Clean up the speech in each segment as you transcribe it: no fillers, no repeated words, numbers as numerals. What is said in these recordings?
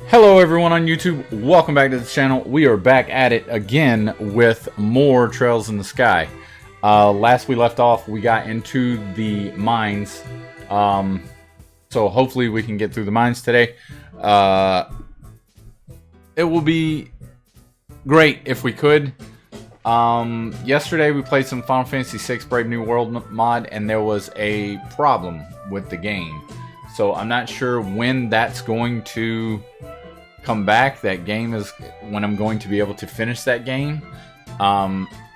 Hello everyone on YouTube, welcome back to the channel. We are back at it again with more Trails in the Sky. Last we left off, we got into the mines. So hopefully we can get through the mines today. It will be great if we could. Yesterday we played some Final Fantasy VI Brave New World mod and there was a problem with the game. So I'm not sure when that's going to come back. That game is when I'm going to be able to finish that game.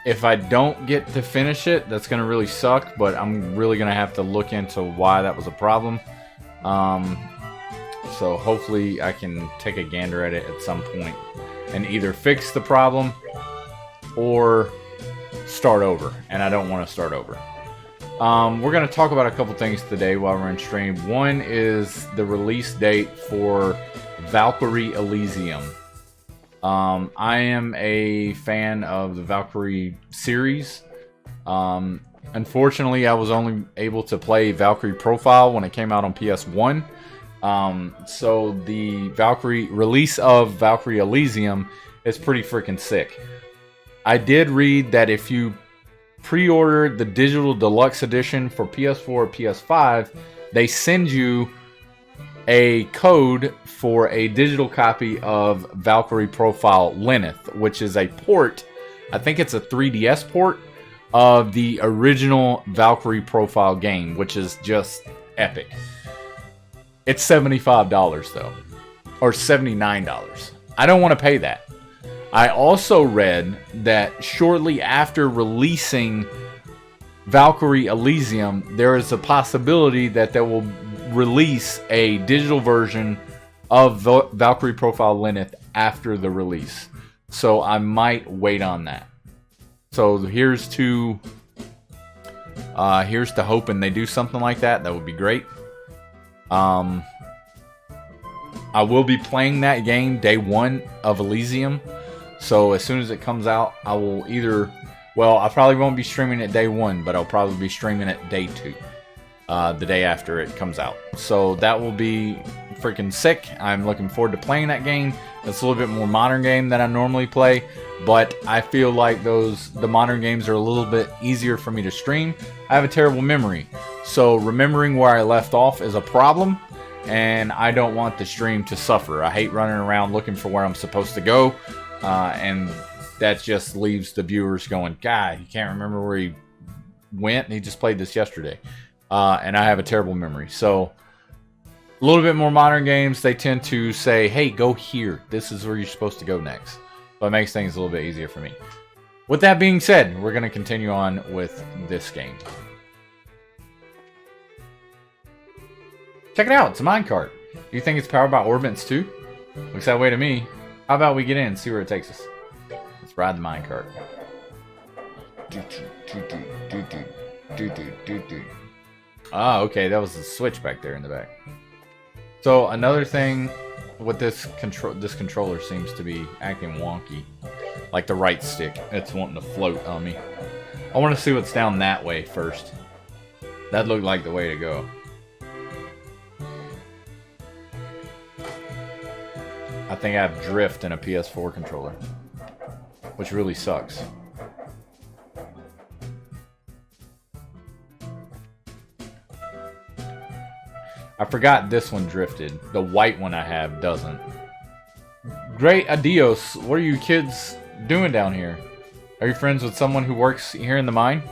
If I don't get to finish it, that's going to really suck, but I'm really going to have to look into why that was a problem. So hopefully I can take a gander at it at some point and either fix the problem or start over, and I don't want to start over. We're going to talk about a couple things today while we're in stream. One is the release date for Valkyrie Elysium. I am a fan of the Valkyrie series. Unfortunately, I was only able to play Valkyrie Profile when it came out on PS1. So the release of Valkyrie Elysium is pretty freaking sick. I did read that if you pre-order the digital deluxe edition for PS4 or PS5, they send you a code for a digital copy of Valkyrie Profile Lenneth, which is a port, I think it's a 3DS port of the original Valkyrie Profile game, which is just epic. It's $75 though, or $79. I don't want to pay that. I also read that shortly after releasing Valkyrie Elysium, there is a possibility that they will release a digital version of Valkyrie Profile Lenneth after the release. So I might wait on that. So here's to hoping they do something like that. That would be great. I will be playing that game day one of Elysium. So as soon as it comes out, I will I probably won't be streaming it day one, but I'll probably be streaming it day two. The day after it comes out. So that will be freaking sick. I'm looking forward to playing that game. It's a little bit more modern game than I normally play, but I feel like the modern games are a little bit easier for me to stream. I have a terrible memory, so remembering where I left off is a problem, and I don't want the stream to suffer. I hate running around looking for where I'm supposed to go, and that just leaves the viewers going, God, he can't remember where he went. He just played this yesterday. And I have a terrible memory. So a little bit more modern games, they tend to say, hey, go here. This is where you're supposed to go next. So it makes things a little bit easier for me. With that being said, we're going to continue on with this game. Check it out. It's a minecart. Do you think it's powered by Orbits too? Looks that way to me. How about we get in and see where it takes us? Let's ride the minecart. Ah, okay, that was the switch back there in the back. So another thing with this controller seems to be acting wonky. Like the right stick, it's wanting to float on me. I want to see what's down that way first. That looked like the way to go. I think I have drift in a PS4 controller, which really sucks. I forgot this one drifted. The white one I have doesn't. Great adios. What are you kids doing down here? Are you friends with someone who works here in the mine?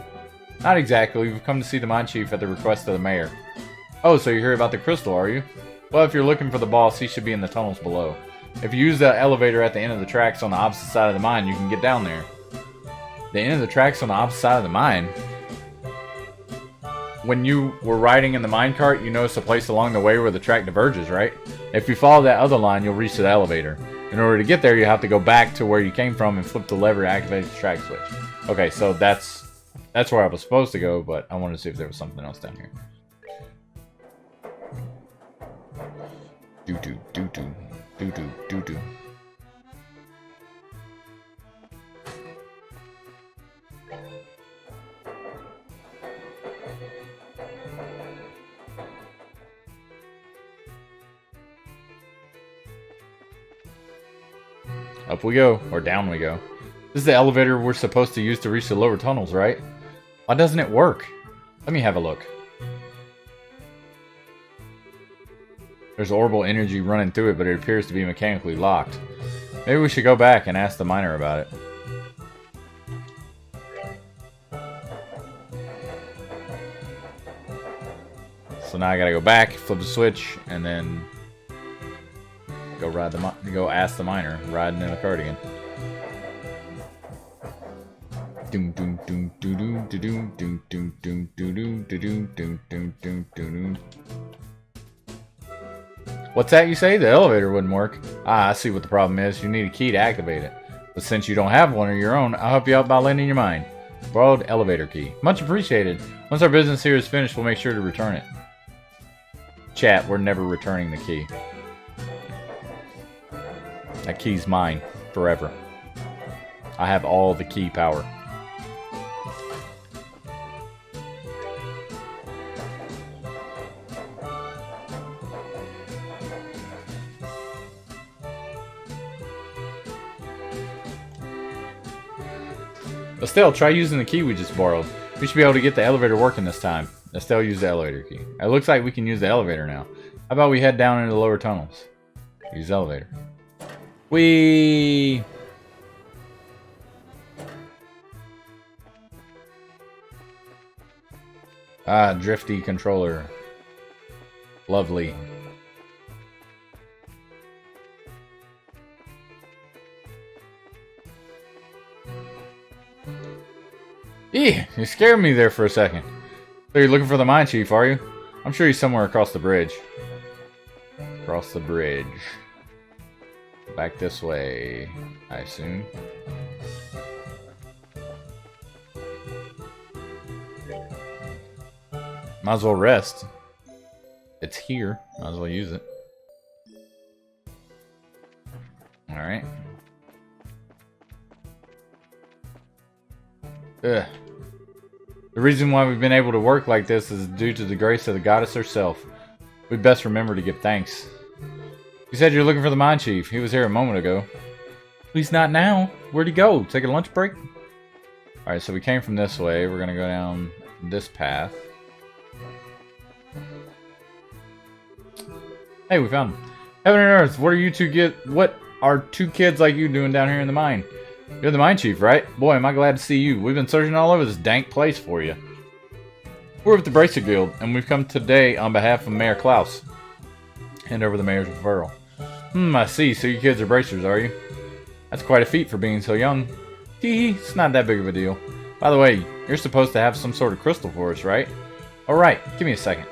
Not exactly. We've come to see the mine chief at the request of the mayor. Oh, so you're here about the crystal, are you? Well, if you're looking for the boss, he should be in the tunnels below. If you use the elevator at the end of the tracks on the opposite side of the mine, you can get down there. The end of the tracks on the opposite side of the mine? When you were riding in the minecart, you noticed a place along the way where the track diverges, right? If you follow that other line, you'll reach the elevator. In order to get there, you have to go back to where you came from and flip the lever to activate the track switch. Okay, so that's where I was supposed to go, but I wanted to see if there was something else down here. Doo-doo, doo-doo, doo-doo, doo-doo. Up we go. Or down we go. This is the elevator we're supposed to use to reach the lower tunnels, right? Why doesn't it work? Let me have a look. There's orbital energy running through it, but it appears to be mechanically locked. Maybe we should go back and ask the miner about it. So now I gotta go back, flip the switch, and then go ask the miner, riding in the cart again. What's that you say? The elevator wouldn't work. Ah, I see what the problem is. You need a key to activate it. But since you don't have one of your own, I'll help you out by lending you mine. Borrowed elevator key. Much appreciated. Once our business here is finished, we'll make sure to return it. Chat, we're never returning the key. That key's mine. Forever. I have all the key power. Estelle, try using the key we just borrowed. We should be able to get the elevator working this time. Estelle used the elevator key. It looks like we can use the elevator now. How about we head down into the lower tunnels? Use the elevator. Whee! Ah, drifty controller. Lovely. Eeh, you scared me there for a second. So you're looking for the mine chief, are you? I'm sure he's somewhere across the bridge. Across the bridge. Back this way, I assume. Might as well rest. It's here. Might as well use it. Alright. Ugh. The reason why we've been able to work like this is due to the grace of the goddess herself. We'd best remember to give thanks. You said you're looking for the mine chief. He was here a moment ago. He's not now. Where'd he go? Take a lunch break? Alright, so we came from this way. We're gonna go down this path. Hey, we found him. Heaven and earth, what are two kids like you doing down here in the mine? You're the mine chief, right? Boy, am I glad to see you. We've been searching all over this dank place for you. We're with the Bracer Guild, and we've come today on behalf of Mayor Klaus. Hand over the mayor's referral. I see. So you kids are bracers, are you? That's quite a feat for being so young. Hee hee, it's not that big of a deal. By the way, you're supposed to have some sort of crystal for us, right? Alright, give me a second.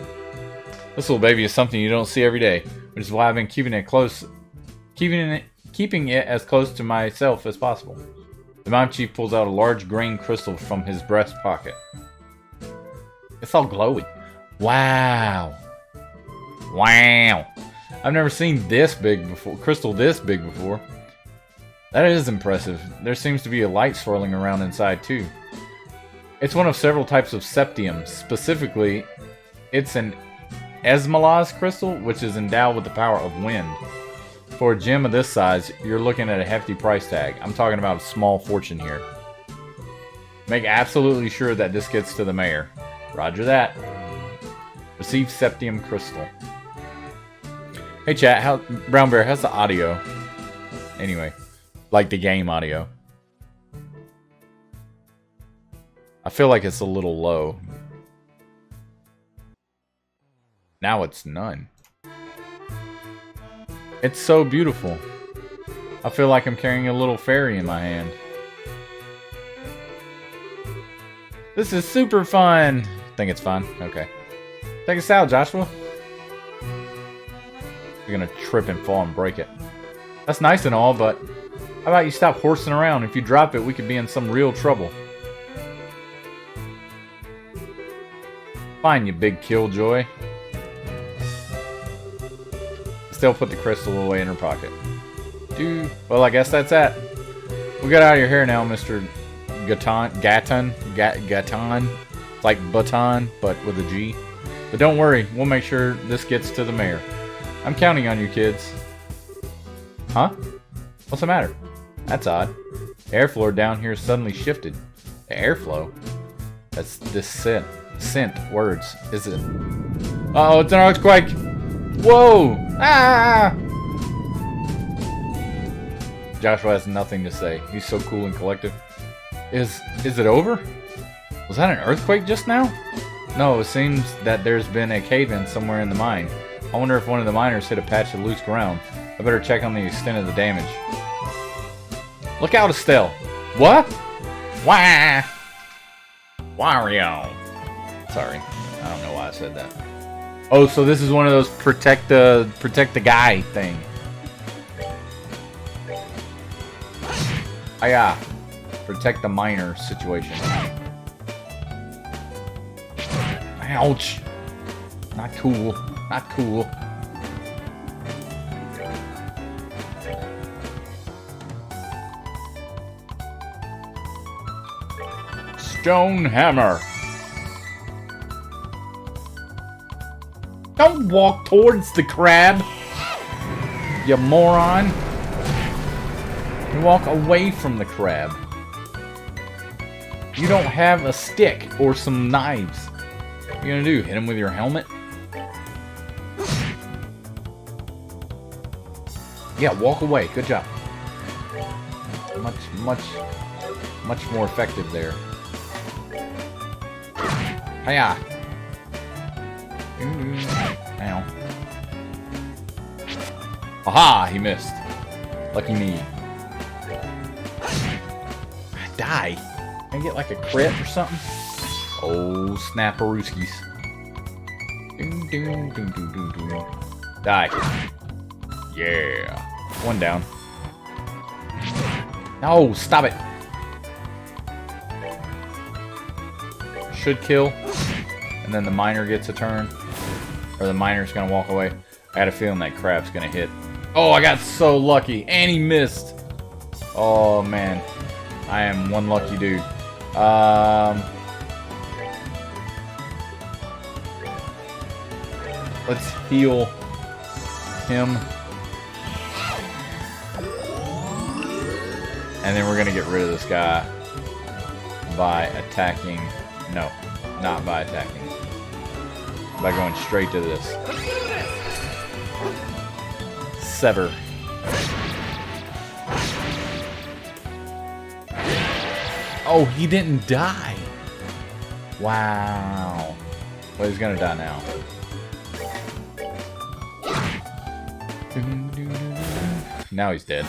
This little baby is something you don't see every day, which is why I've been keeping it as close to myself as possible. The mine chief pulls out a large grain crystal from his breast pocket. It's all glowy. Wow. Wow. I've never seen this big before. Crystal this big before. That is impressive. There seems to be a light swirling around inside too. It's one of several types of septiums. Specifically, it's an Esmalaz crystal, which is endowed with the power of wind. For a gem of this size, you're looking at a hefty price tag. I'm talking about a small fortune here. Make absolutely sure that this gets to the mayor. Roger that. Receive septium crystal. Hey chat, Brown Bear, how's the audio? Anyway, like the game audio. I feel like it's a little low. Now it's none. It's so beautiful. I feel like I'm carrying a little fairy in my hand. This is super fun. Think it's fun? Okay. Take us out, Joshua. You're gonna trip and fall and break it. That's nice and all, but how about you stop horsing around? If you drop it, we could be in some real trouble. Fine, you big killjoy. Still put the crystal away in her pocket. Dude. Well, I guess that's that. We got out of your hair now, Mr. Gatan. It's like baton, but with a G. But don't worry, we'll make sure this gets to the mayor. I'm counting on you, kids. Huh? What's the matter? That's odd. The airflow down here suddenly shifted. The airflow? That's this scent words. Is it? Uh oh, it's an earthquake! Whoa! Ah! Joshua has nothing to say. He's so cool and collective. Is it over? Was that an earthquake just now? No, it seems that there's been a cave-in somewhere in the mine. I wonder if one of the miners hit a patch of loose ground. I better check on the extent of the damage. Look out, Estelle! What? Wah! Wario! Sorry, I don't know why I said that. Oh, so this is one of those protect the guy thing. Ah, yeah. Protect the miner situation. Ouch! Not cool. Not cool. Stone hammer. Don't walk towards the crab, you moron. You walk away from the crab. You don't have a stick or some knives. What are you gonna do? Hit him with your helmet? Yeah, walk away. Good job. Much more effective there. Hiya! Ow. Aha! He missed. Lucky me. Die. Can I get like a crit or something? Oh, snapperooskies. Die. Yeah. One down. No, stop it. Should kill. And then the miner gets a turn. Or the miner's gonna walk away. I had a feeling that crab's gonna hit. Oh, I got so lucky. And he missed. Oh, man. I am one lucky dude. Let's heal him. And then we're gonna get rid of this guy by attacking. No, not by attacking. By going straight to this. Sever. Oh, he didn't die. Wow. Well, he's gonna die now. Now he's dead.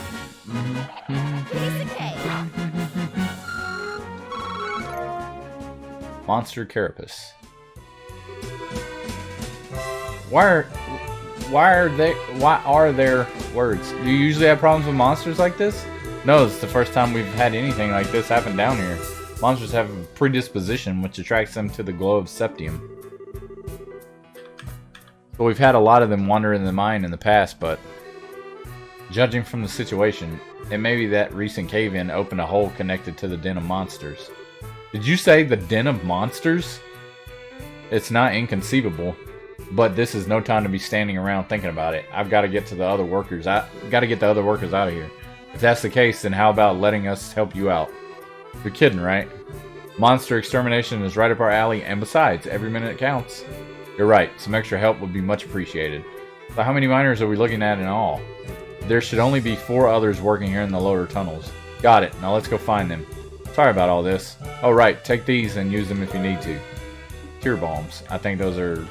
Monster Carapace. Why are there words? Do you usually have problems with monsters like this? No, it's the first time we've had anything like this happen down here. Monsters have a predisposition which attracts them to the glow of septium. But we've had a lot of them wander in the mine in the past, but judging from the situation, it may be that recent cave-in opened a hole connected to the den of monsters. Did you say the den of monsters? It's not inconceivable, but this is no time to be standing around thinking about it. I've got to get to the other workers. Got to get the other workers out of here. If that's the case, then how about letting us help you out? You're kidding, right? Monster extermination is right up our alley, and besides, every minute counts. You're right. Some extra help would be much appreciated. So how many miners are we looking at in all? There should only be 4 others working here in the lower tunnels. Got it. Now let's go find them. Sorry about all this. Oh, right. Take these and use them if you need to. Cure bombs. I think those are,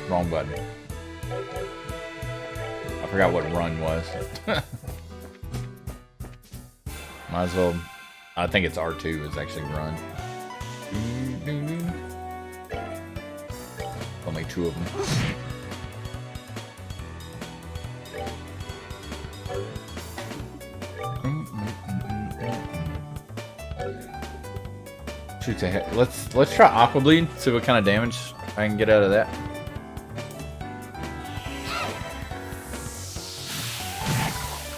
wrong button. I forgot what run was. Might as well. I think it's R2 is actually run. Only 2 of them. Shoots ahead. Let's try Aqua Bleed. See what kind of damage I can get out of that.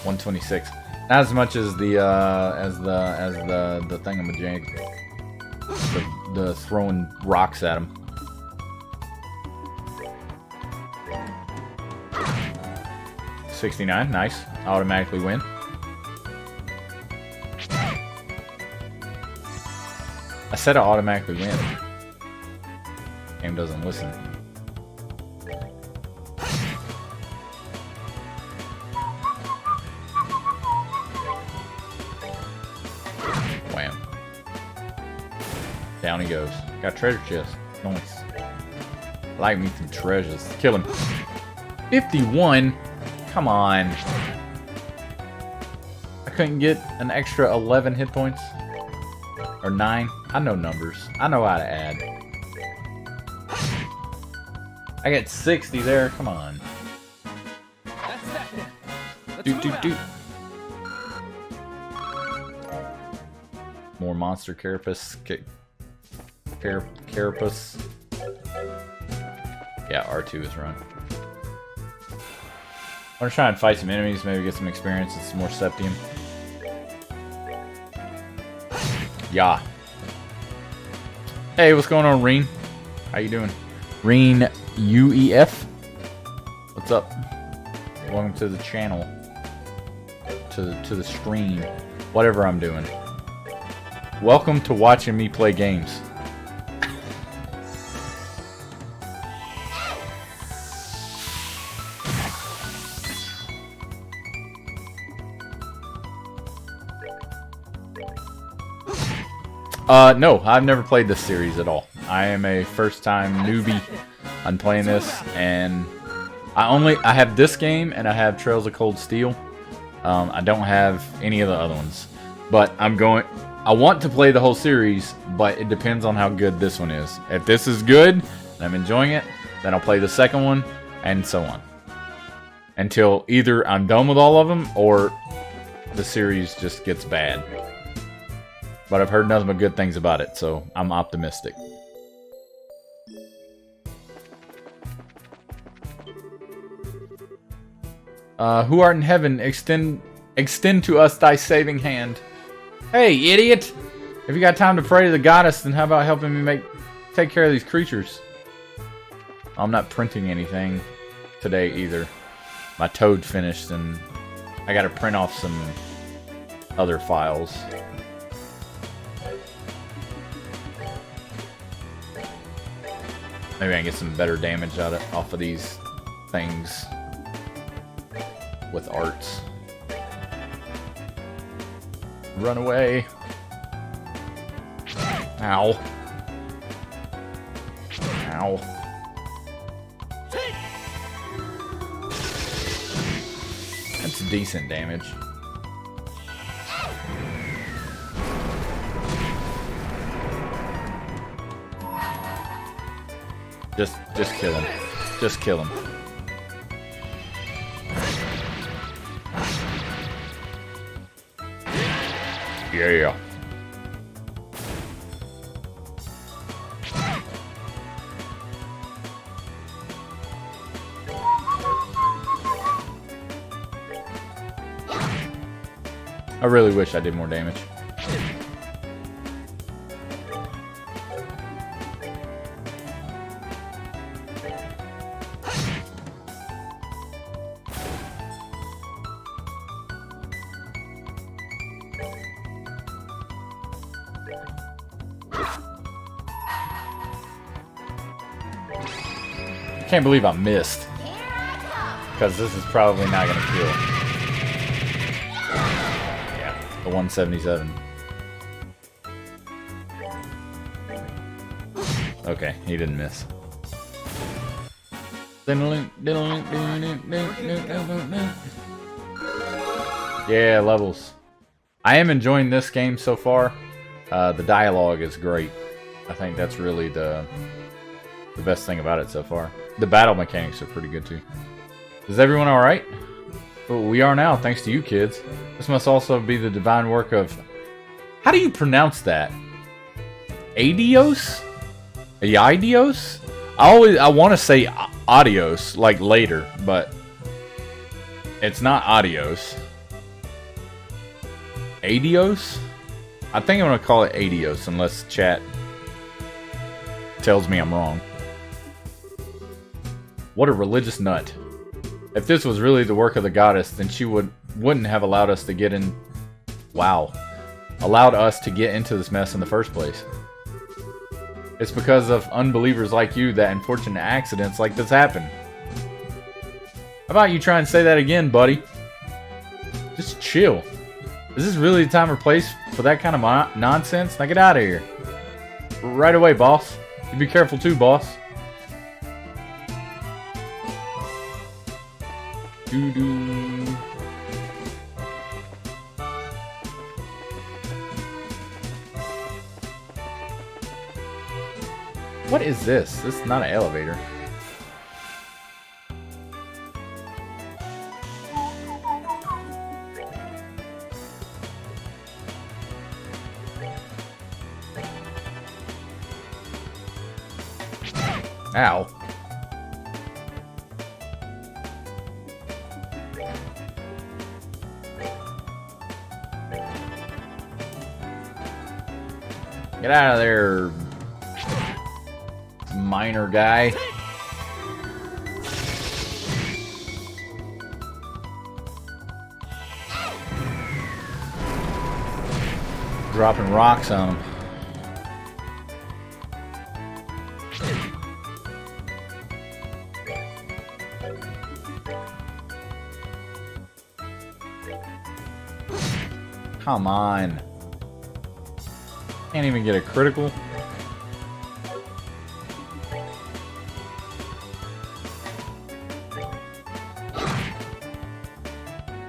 $126. Not as much as the thingamajig. The throwing rocks at him. 69, nice. Automatically win. I said I automatically win. Game doesn't listen. Wham. Down he goes. Got treasure chest. Nice. Like me some treasures. Kill him. 51? Come on. I couldn't get an extra 11 hit points? Or 9? I know numbers. I know how to add. I get 60 there. Come on. Doot. More monster carapace. Carapace. Yeah, R2 is run. I'm gonna try and fight some enemies, maybe get some experience and some more septium. Yeah. Hey, what's going on, Reen? How you doing? Reen UEF? What's up? Welcome to the channel. To the stream. Whatever I'm doing. Welcome to watching me play games. No, I've never played this series at all. I am a first-time newbie on playing this, and I have this game, and I have Trails of Cold Steel. I don't have any of the other ones, but I want to play the whole series, but it depends on how good this one is. If this is good, and I'm enjoying it, then I'll play the second one, and so on. Until either I'm done with all of them, or the series just gets bad. But I've heard nothing but good things about it, so I'm optimistic. Who art in heaven, extend to us thy saving hand. Hey, idiot! If you got time to pray to the goddess, then how about helping me take care of these creatures? I'm not printing anything today either. My Toad finished, and I gotta print off some other files. Maybe I can get some better damage off of these things with arts. Run away. Ow. Ow. That's decent damage. Just kill him. Just kill him. Yeah. I really wish I did more damage. I can't believe I missed. Because this is probably not going to kill. Yeah, the 177. Okay, he didn't miss. Yeah, levels. I am enjoying this game so far. The dialogue is great. I think that's really the best thing about it so far. The battle mechanics are pretty good too. Is everyone alright? Well, we are now, thanks to you kids. This must also be the divine work of... How do you pronounce that? Adios? Aidios? I want to say adios, like later, but it's not adios. Adios? I think I'm going to call it adios, unless chat tells me I'm wrong. What a religious nut. If this was really the work of the goddess, then she wouldn't have allowed us to get in. Wow. Allowed us to get into this mess in the first place. It's because of unbelievers like you that unfortunate accidents like this happen. How about you try and say that again, buddy? Just chill. Is this really the time or place for that kind of nonsense? Now get out of here. Right away, boss. You be careful too, boss. Doo-doo. What is this? This is not an elevator. Ow. Get out of there, miner guy. Dropping rocks on him. Come on. Can't even get a critical.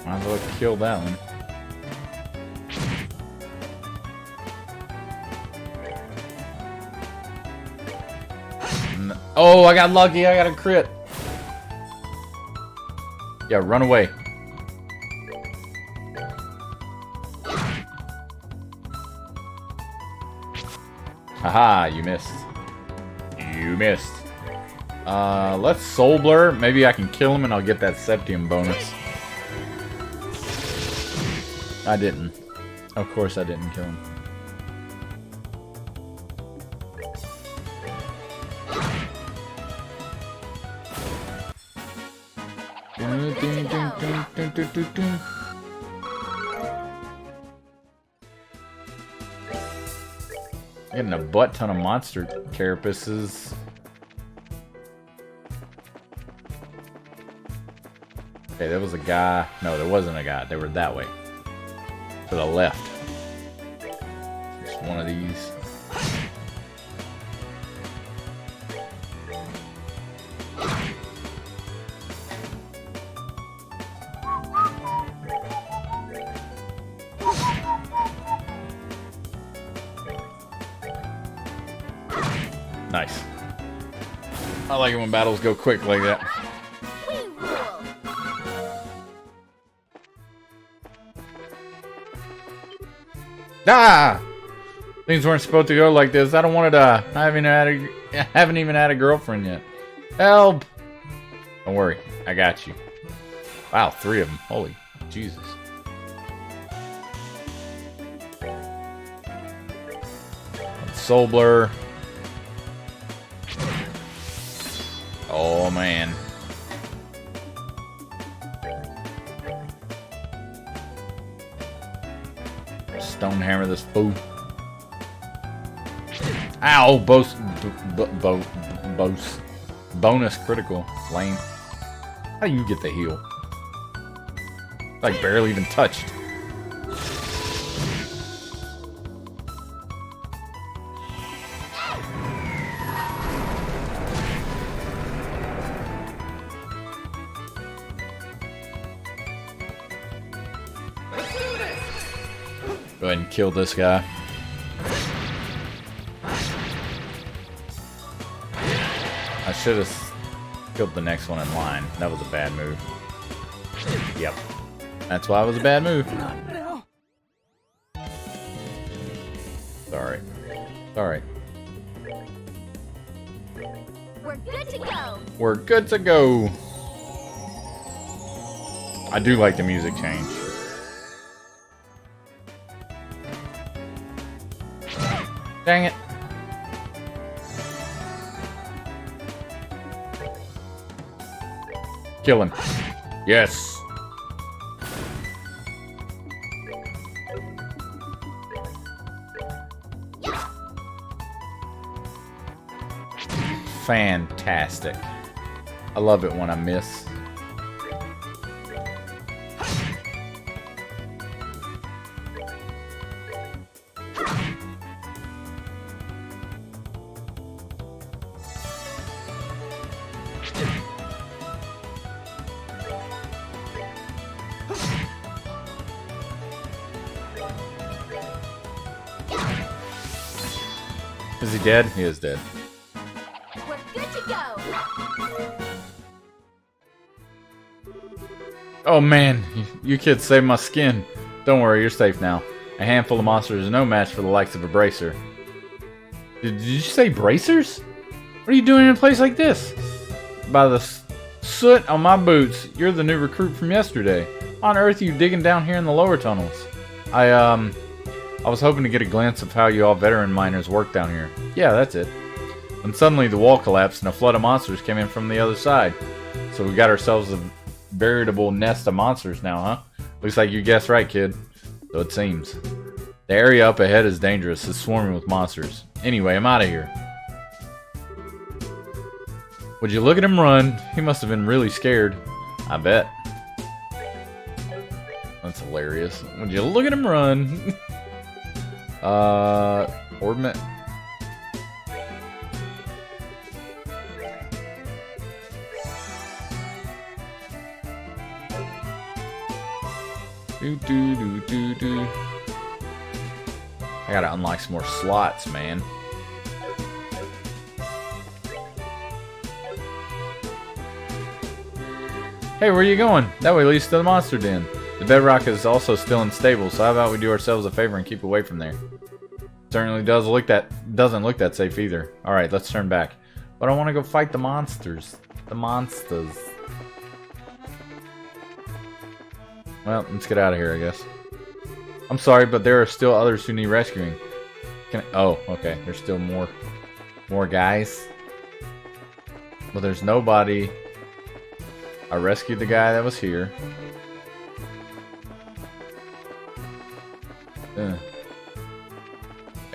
Might as well kill that one. Oh, I got lucky. I got a crit. Yeah, run away. Haha, you missed. You missed. Let's soul blur. Maybe I can kill him and I'll get that septium bonus. I didn't. Of course I didn't kill him. Getting a butt ton of monster carapaces. Okay, there was a guy. No, there wasn't a guy. They were that way. To the left. Just one of these. Nice. I like it when battles go quick like that. Ah! Things weren't supposed to go like this. I don't want to die. I haven't even had a girlfriend yet. Help! Don't worry. I got you. Wow, 3 of them. Holy Jesus. Soul blur. Oh man. Stone hammer this fool. Ow! Bonus critical. Lame. How do you get the heal? Like barely even touched. Go ahead and kill this guy. I should have killed the next one in line. That was a bad move. Yep. That's why it was a bad move. Sorry. Sorry. We're good to go. We're good to go. I do like the music change. Dang it. Kill him. Yes. Fantastic. I love it when I miss. Is he dead? He is dead. We're good to go. Oh man, you kids saved my skin. Don't worry, you're safe now. A handful of monsters is no match for the likes of a bracer. Did you say bracers? What are you doing in a place like this? By the soot on my boots, you're the new recruit from yesterday. On Earth, you digging down here in the lower tunnels? I was hoping to get a glimpse of how you all veteran miners work down here. Yeah, that's it. When suddenly the wall collapsed and a flood of monsters came in from the other side. So we got ourselves a veritable nest of monsters now, huh? Looks like you guessed right, kid. So it seems. The area up ahead is dangerous. It's swarming with monsters. Anyway, I'm out of here. Would you look at him run? He must have been really scared. I bet. That's hilarious. Would you look at him run? Orbment. Do. I gotta unlock some more slots, man. Hey, where are you going? That way leads to the monster den. The bedrock is also still unstable, so how about we do ourselves a favor and keep away from there? Certainly doesn't look that safe either. Alright, let's turn back. But I want to go fight the monsters. The monsters. Well, let's get out of here, I guess. I'm sorry, but there are still others who need rescuing. Oh, okay. There's still more guys. Well, there's nobody. I rescued the guy that was here. That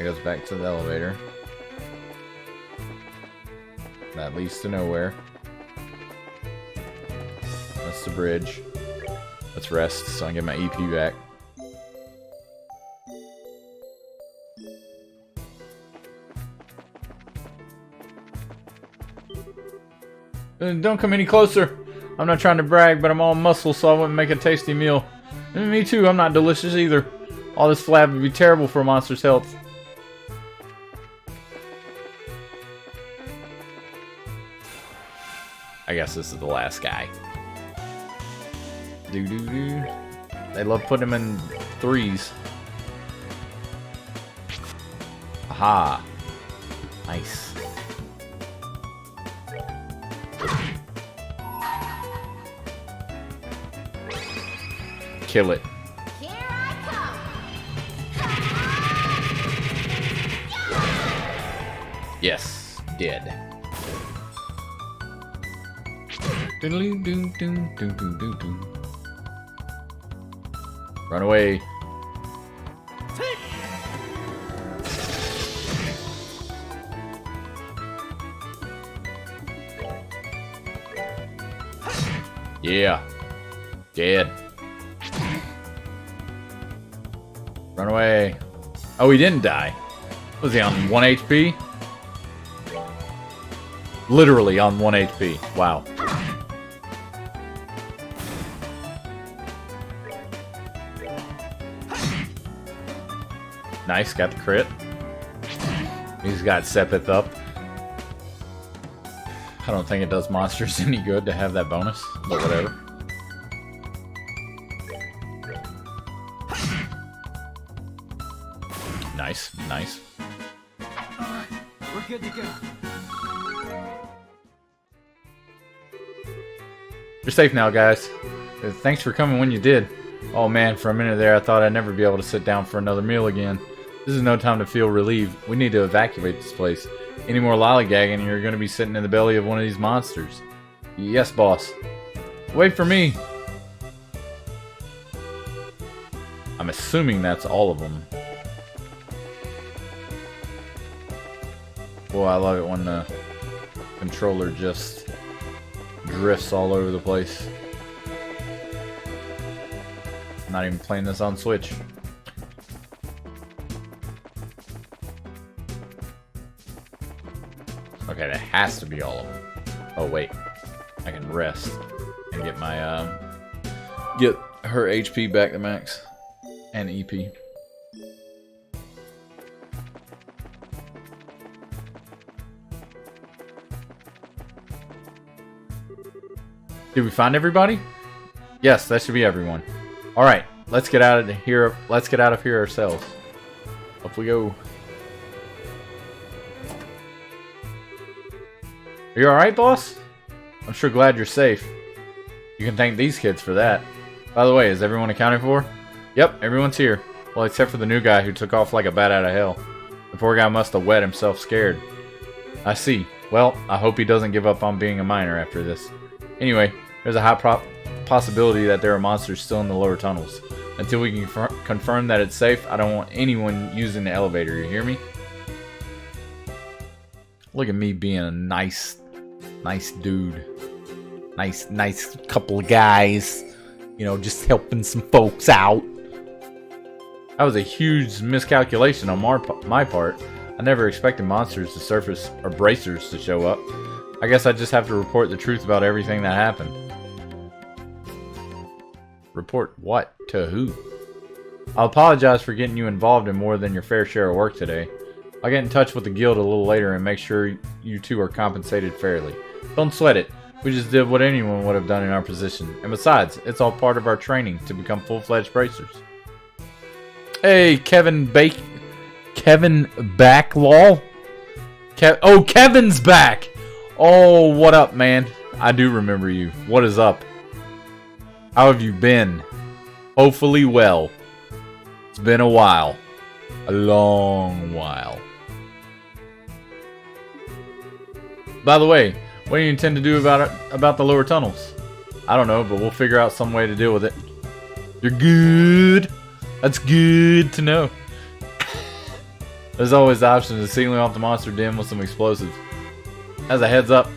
goes back to the elevator. That leads to nowhere. That's the bridge. Let's rest so I can get my EP back. Don't come any closer. I'm not trying to brag, but I'm all muscle, so I wouldn't make a tasty meal. And me too, I'm not delicious either. All this flab would be terrible for a monster's health. I guess this is the last guy. Doo-doo-doo. They love putting him in threes. Aha. Nice. Kill it. Here I come. Yes. Dead. Run away. Yeah. Dead. Run away. Oh, he didn't die. Was he on 1 HP? Literally on 1 HP. Wow. Nice, got the crit. He's got Sepith up. I don't think it does monsters any good to have that bonus, but whatever. Nice, nice. Alright, we're good to go. You're safe now, guys. Thanks for coming when you did. Oh man, for a minute there I thought I'd never be able to sit down for another meal again. This is no time to feel relieved. We need to evacuate this place. Any more lollygagging and you're going to be sitting in the belly of one of these monsters. Yes, boss. Wait for me. assuming that's all of them. Boy, I love it when the controller just drifts all over the place. I'm not even playing this on Switch. Okay, that has to be all of them. Oh wait, I can rest and get my get her HP back to max and EP. Did we find everybody? Yes, that should be everyone. All right, let's get out of here. Let's get out of here ourselves. Up we go. Are you all right, boss? I'm sure glad you're safe. You can thank these kids for that. By the way, is everyone accounted for? Yep, everyone's here. Well, except for the new guy who took off like a bat out of hell. The poor guy must have wet himself scared. I see. Well, I hope he doesn't give up on being a miner after this. Anyway, there's a high possibility that there are monsters still in the lower tunnels. Until we can confirm that it's safe, I don't want anyone using the elevator, you hear me? Look at me being a nice dude. Nice couple of guys. You know, just helping some folks out. That was a huge miscalculation on my part. I never expected monsters to surface or bracers to show up. I guess I just have to report the truth about everything that happened. Report what? To who? I'll apologize for getting you involved in more than your fair share of work today. I'll get in touch with the guild a little later and make sure you two are compensated fairly. Don't sweat it. We just did what anyone would have done in our position. And besides, it's all part of our training to become full-fledged bracers. Hey, Kevin Backlaw? Oh, Kevin's back! Oh, what up, man? I do remember you. What is up? How have you been? Hopefully well. It's been a while. A long while. By the way, what do you intend to do about the lower tunnels? I don't know, but we'll figure out some way to deal with it. You're good. That's good to know. There's always the option of sealing off the monster den with some explosives. As a heads up,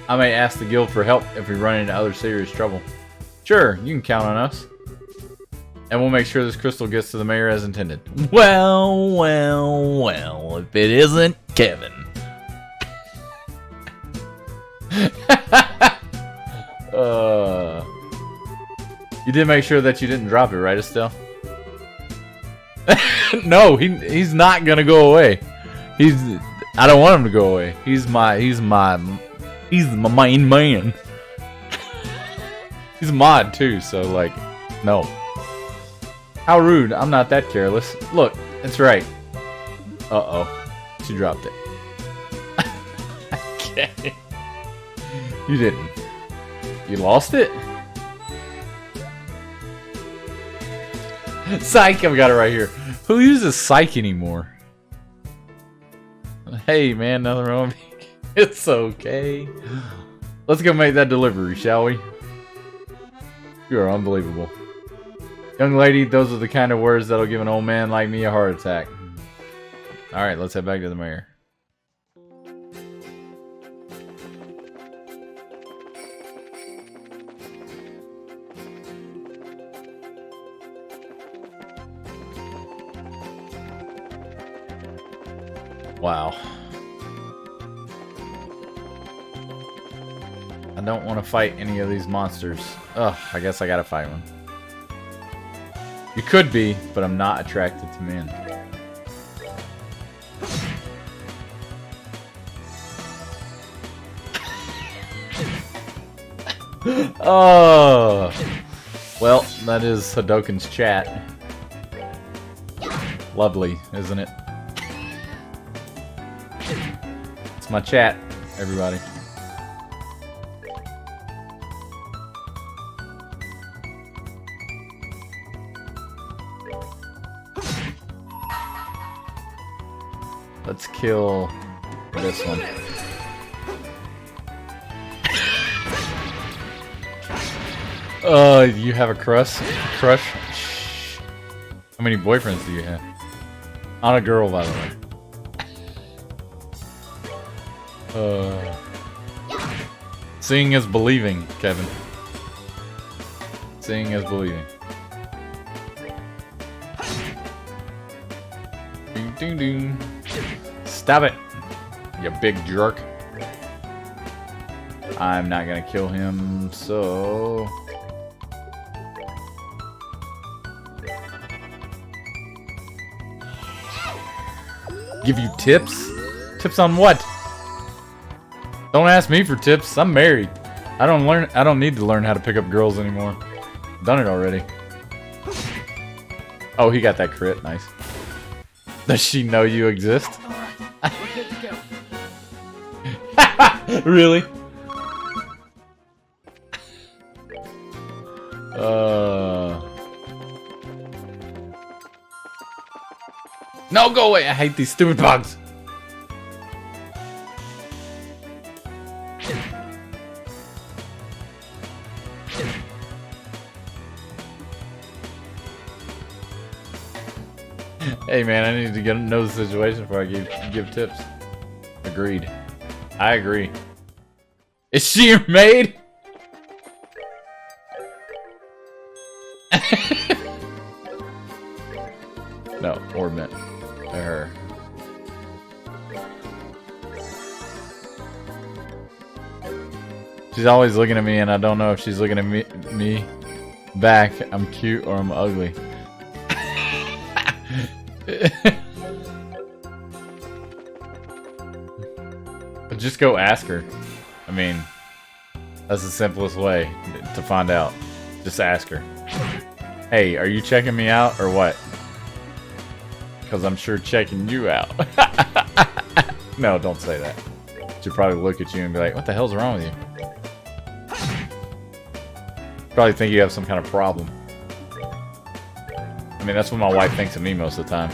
I may ask the guild for help if we run into other serious trouble. Sure, you can count on us. And we'll make sure this crystal gets to the mayor as intended. Well, if it isn't Kevin. You did make sure that you didn't drop it, right, Estelle? No, he's not gonna go away. I don't want him to go away. He's my main man. He's a mod too, so like, no. How rude! I'm not that careless. Look, it's right. Uh-oh, she dropped it. Okay. You didn't. You lost it? Psych, I've got it right here. Who uses psych anymore? Hey man, nothing wrong with me. It's okay. Let's go make that delivery, shall we? You are unbelievable. Young lady, those are the kind of words that'll give an old man like me a heart attack. Alright, let's head back to the mayor. Wow. I don't want to fight any of these monsters. Ugh, I guess I gotta fight one. You could be, but I'm not attracted to men. Oh! Well, that is Hadoken's chat. Lovely, isn't it? It's my chat, everybody. Let's kill this one. You have a crush? Shh. How many boyfriends do you have? Not a girl, by the way. Seeing is believing, Kevin. Seeing is believing. Ding, ding, ding. Stop it, you big jerk. I'm not gonna kill him, so... Give you tips? Tips on what? Don't ask me for tips. I'm married. I don't need to learn how to pick up girls anymore. Done it already. Oh, he got that crit. Nice. Does she know you exist? Alright, we're good to go. Really? No, go away! I hate these stupid bugs! Hey man, I need to know the situation before I give tips. Agreed. I agree. Is she your maid? No, or meant her. She's always looking at me and I don't know if she's looking at me back. I'm cute or I'm ugly. But just go ask her. I mean, that's the simplest way to find out. Just ask her. Hey, are you checking me out or what? Because I'm sure checking you out. No, don't say that. She'll probably look at you and be like, what the hell's wrong with you? Probably think you have some kind of problem. I mean, that's what my wife thinks of me most of the time.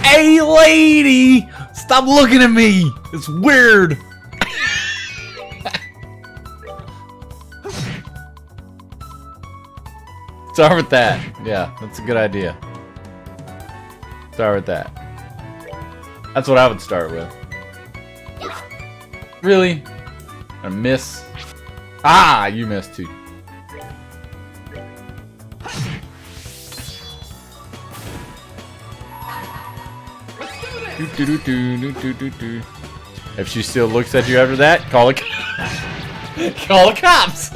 Hey, lady! Stop looking at me! It's weird! Start with that. Yeah, that's a good idea. Start with that. That's what I would start with. Really? A miss? Ah, you missed too. If she still looks at you after that, call the call the cops.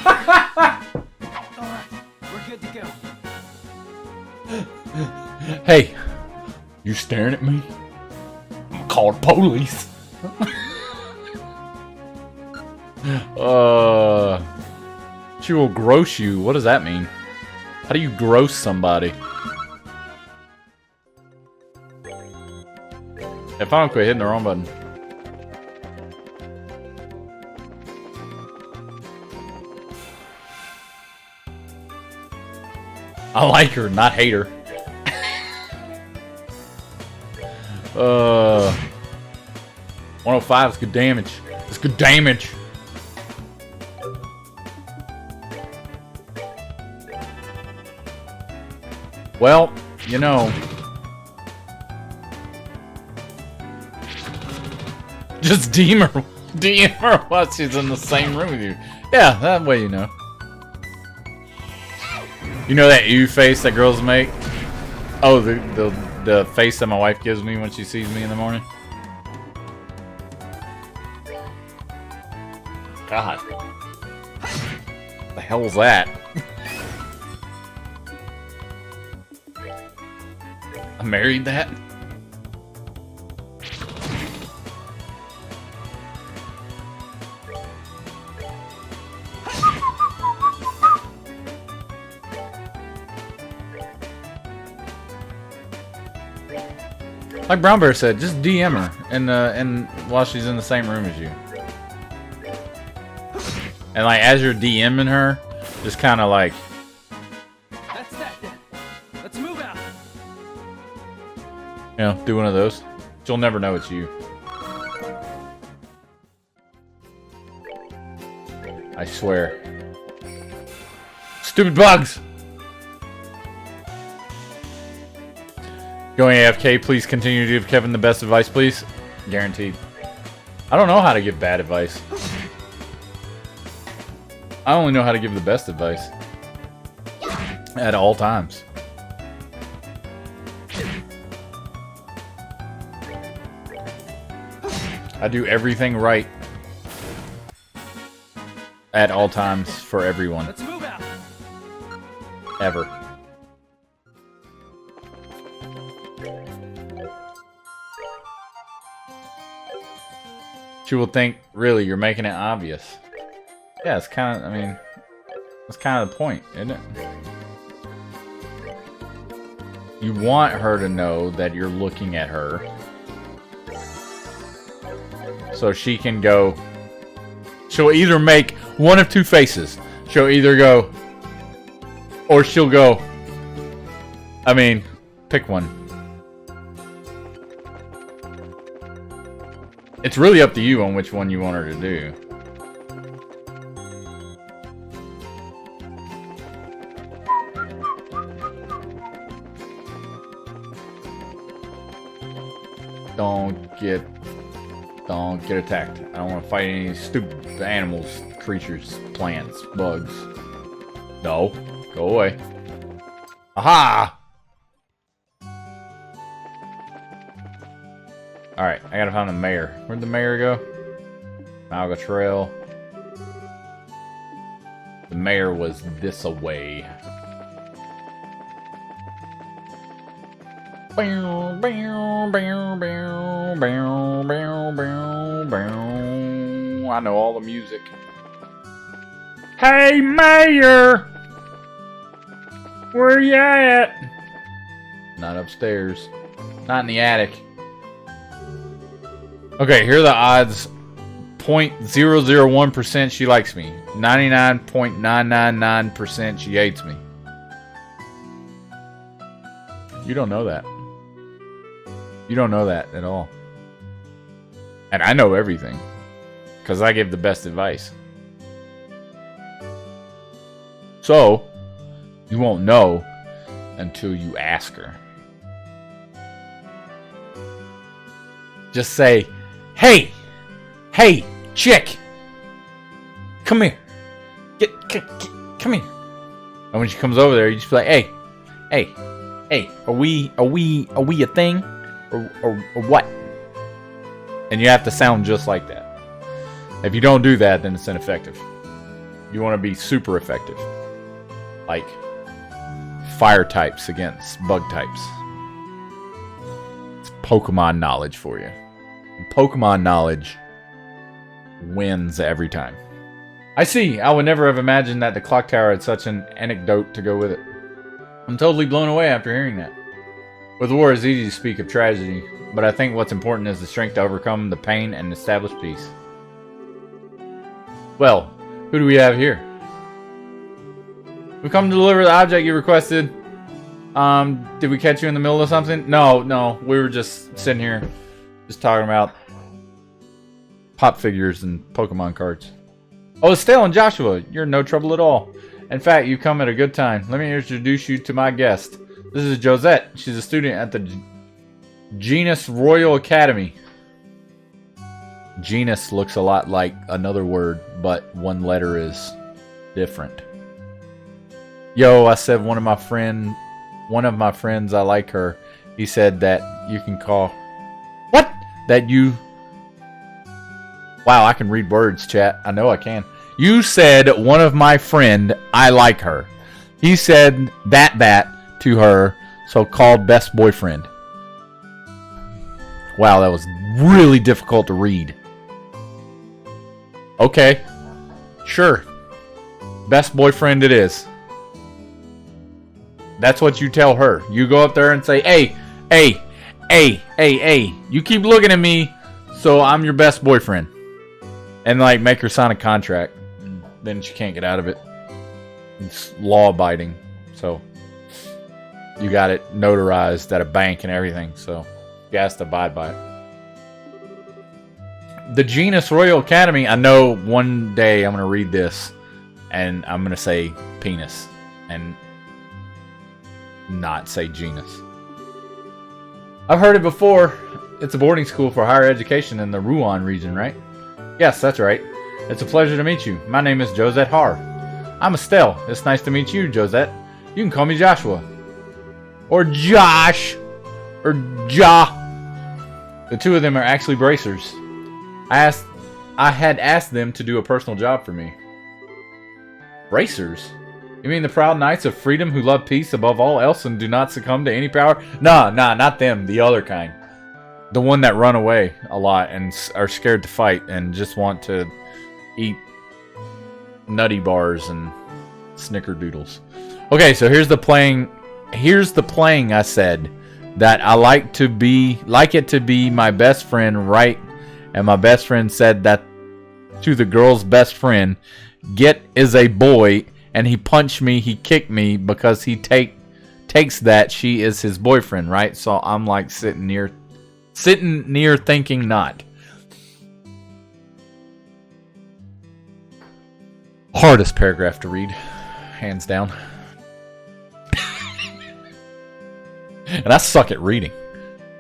Alright, we're good to go. Hey, you staring at me? I'm gonna call the police. She will gross you. What does that mean? How do you gross somebody? If I don't quit hitting the wrong button. I like her, not hate her. 105 is good damage. It's good damage. Well, you know. Just DM her while she's in the same room with you. Yeah, that way you know. You know that ew face that girls make? Oh, the face that my wife gives me when she sees me in the morning? God. What the hell was that? I married that? Like Brown Bear said, just DM her and while she's in the same room as you. And like as you're DMing her, just kinda like That's that then. Let's move out. you know, do one of those. She'll never know it's you. I swear. Stupid bugs! Going AFK, please continue to give Kevin the best advice, please. Guaranteed. I don't know how to give bad advice. I only know how to give the best advice. At all times. I do everything right. At all times for everyone. Let's move out. Ever. She will think, really, you're making it obvious. Yeah, it's kind of, I mean, that's kind of the point, isn't it? You want her to know that you're looking at her. So she can go, she'll either make one of two faces. She'll either go, or she'll go, I mean, pick one. It's really up to you on which one you want her to do. Don't get attacked. I don't want to fight any stupid animals, creatures, plants, bugs. No, go away. Aha! Alright, I gotta find the mayor. Where'd the mayor go? Malga Trail. The mayor was this away. I know all the music. Hey, mayor! Where you at? Not upstairs. Not in the attic. Okay, here are the odds. 0.001% she likes me. 99.999% she hates me. You don't know that. You don't know that at all. And I know everything. Because I give the best advice. So, you won't know until you ask her. Just say, hey, chick, come here. Come here. And when she comes over there, you just be like, hey, are we a thing? Or what? And you have to sound just like that. If you don't do that, then it's ineffective. You want to be super effective. Like fire types against bug types. It's Pokemon knowledge for you. And Pokemon knowledge wins every time. I see. I would never have imagined that the clock tower had such an anecdote to go with it. I'm totally blown away after hearing that. With war, it's easy to speak of tragedy, but I think what's important is the strength to overcome the pain and establish peace. Well, who do we have here? We come to deliver the object you requested. Did we catch you in the middle of something? No, we were just sitting here, just talking about pop figures and Pokemon cards. Oh, Estelle and Joshua, you're in no trouble at all. In fact, you come at a good time. Let me introduce you to my guest. This is Josette. She's a student at the Genus Royal Academy. Genus looks a lot like another word, but one letter is different. Yo, I said one of my friends, I like her. He said that you can call... What? That you... Wow, I can read words, chat. I know I can. You said one of my friend, I like her. He said that to her, so called best boyfriend. Wow, that was really difficult to read. Okay. Sure. Best boyfriend it is. That's what you tell her. You go up there and say, hey. You keep looking at me, so I'm your best boyfriend. And like make her sign a contract. And then she can't get out of it. It's law abiding. So you got it notarized at a bank and everything. So you has to abide by it. the genus Royal Academy, I know one day I'm going to read this and I'm going to say penis and not say genus. I've heard it before. It's a boarding school for higher education in the Rouen region, right? Yes, that's right. It's a pleasure to meet you. My name is Josette Har. I'm Estelle. It's nice to meet you, Josette. You can call me Joshua. Or Josh. Or Ja. The two of them are actually bracers. I had asked them to do a personal job for me. Bracers? You mean the proud knights of freedom who love peace above all else and do not succumb to any power? Nah, not them. The other kind. The one that run away a lot and are scared to fight and just want to eat nutty bars and snickerdoodles. Okay, so here's the playing. Here's the playing I said that I like it to be my best friend, right? And my best friend said that to the girl's best friend, Get is a boy, and he punched me, he kicked me because he takes that she is his boyfriend, right? So I'm like sitting near thinking not. Hardest paragraph to read, hands down. And I suck at reading,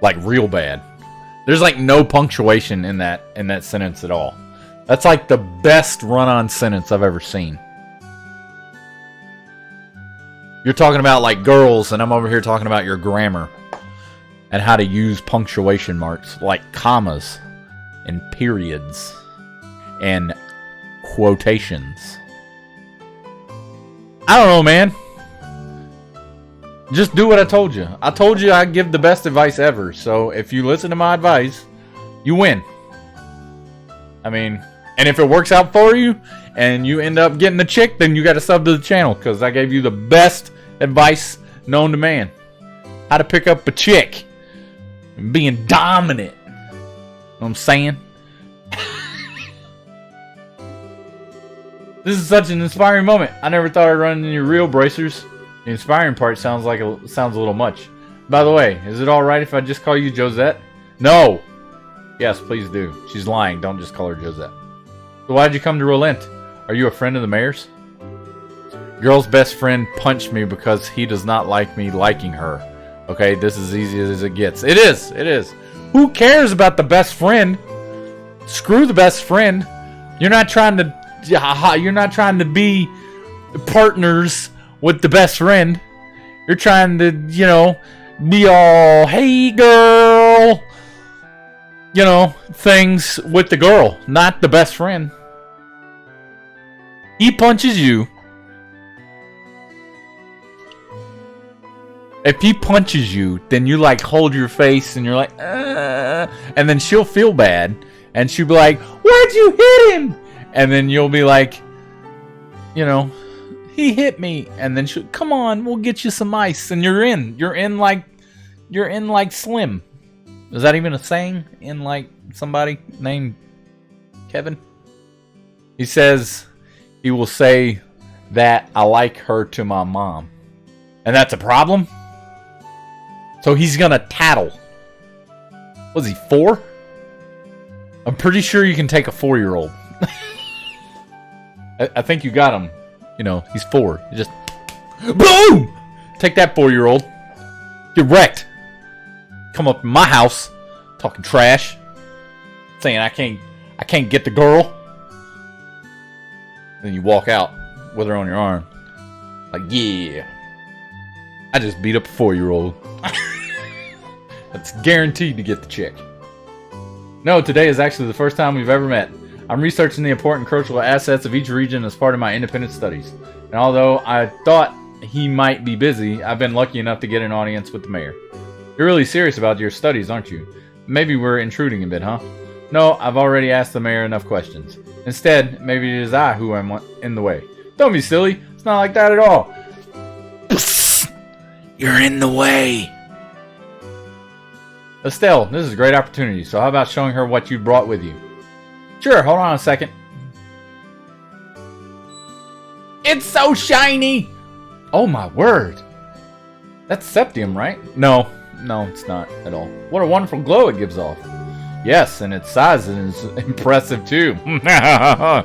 like real bad. There's like no punctuation in that sentence at all. That's like the best run-on sentence I've ever seen. You're talking about like girls, and I'm over here talking about your grammar and how to use punctuation marks like commas and periods and quotations. I don't know, man. Just do what I told you. I told you I'd give the best advice ever. So if you listen to my advice, you win. I mean, and if it works out for you and you end up getting the chick, then you got to sub to the channel because I gave you the best advice known to man. How to pick up a chick and being dominant. You know what I'm saying? This is such an inspiring moment. I never thought I'd run into your real bracers. The inspiring part sounds a little much. By the way, is it alright if I just call you Josette? No! Yes, please do. She's lying. Don't just call her Josette. So why'd you come to relent? Are you a friend of the mayor's? Girl's best friend punched me because he does not like me liking her. Okay, this is as easy as it gets. It is. It is. Who cares about the best friend? Screw the best friend. You're not trying to be partners with the best friend. You're trying to, be all, hey girl, things with the girl, not the best friend. He punches you. If he punches you, then you like hold your face and you're like, and then she'll feel bad and she'll be like, why'd you hit him? And then you'll be like, he hit me, and then she'll, come on, we'll get you some ice, and you're in like Slim. Is that even a saying? In like somebody named Kevin? He says he will say that I like her to my mom, and that's a problem. So he's gonna tattle. Was he 4? I'm pretty sure you can take a 4-year-old. I think you got him. He's 4. You just boom! Take that 4-year-old. Get wrecked. Come up in my house talking trash. Saying I can't get the girl. Then you walk out with her on your arm. Like, yeah. I just beat up a 4-year-old. That's guaranteed to get the chick. No, today is actually the first time we've ever met. I'm researching the important cultural assets of each region as part of my independent studies. And although I thought he might be busy, I've been lucky enough to get an audience with the mayor. You're really serious about your studies, aren't you? Maybe we're intruding a bit, huh? No, I've already asked the mayor enough questions. Instead, maybe it is I who am in the way. Don't be silly. It's not like that at all. You're in the way. Estelle, this is a great opportunity, so how about showing her what you brought with you? Sure, hold on a second. It's so shiny! Oh my word. That's septium, right? No, it's not at all. What a wonderful glow it gives off. Yes, and its size is impressive too. You know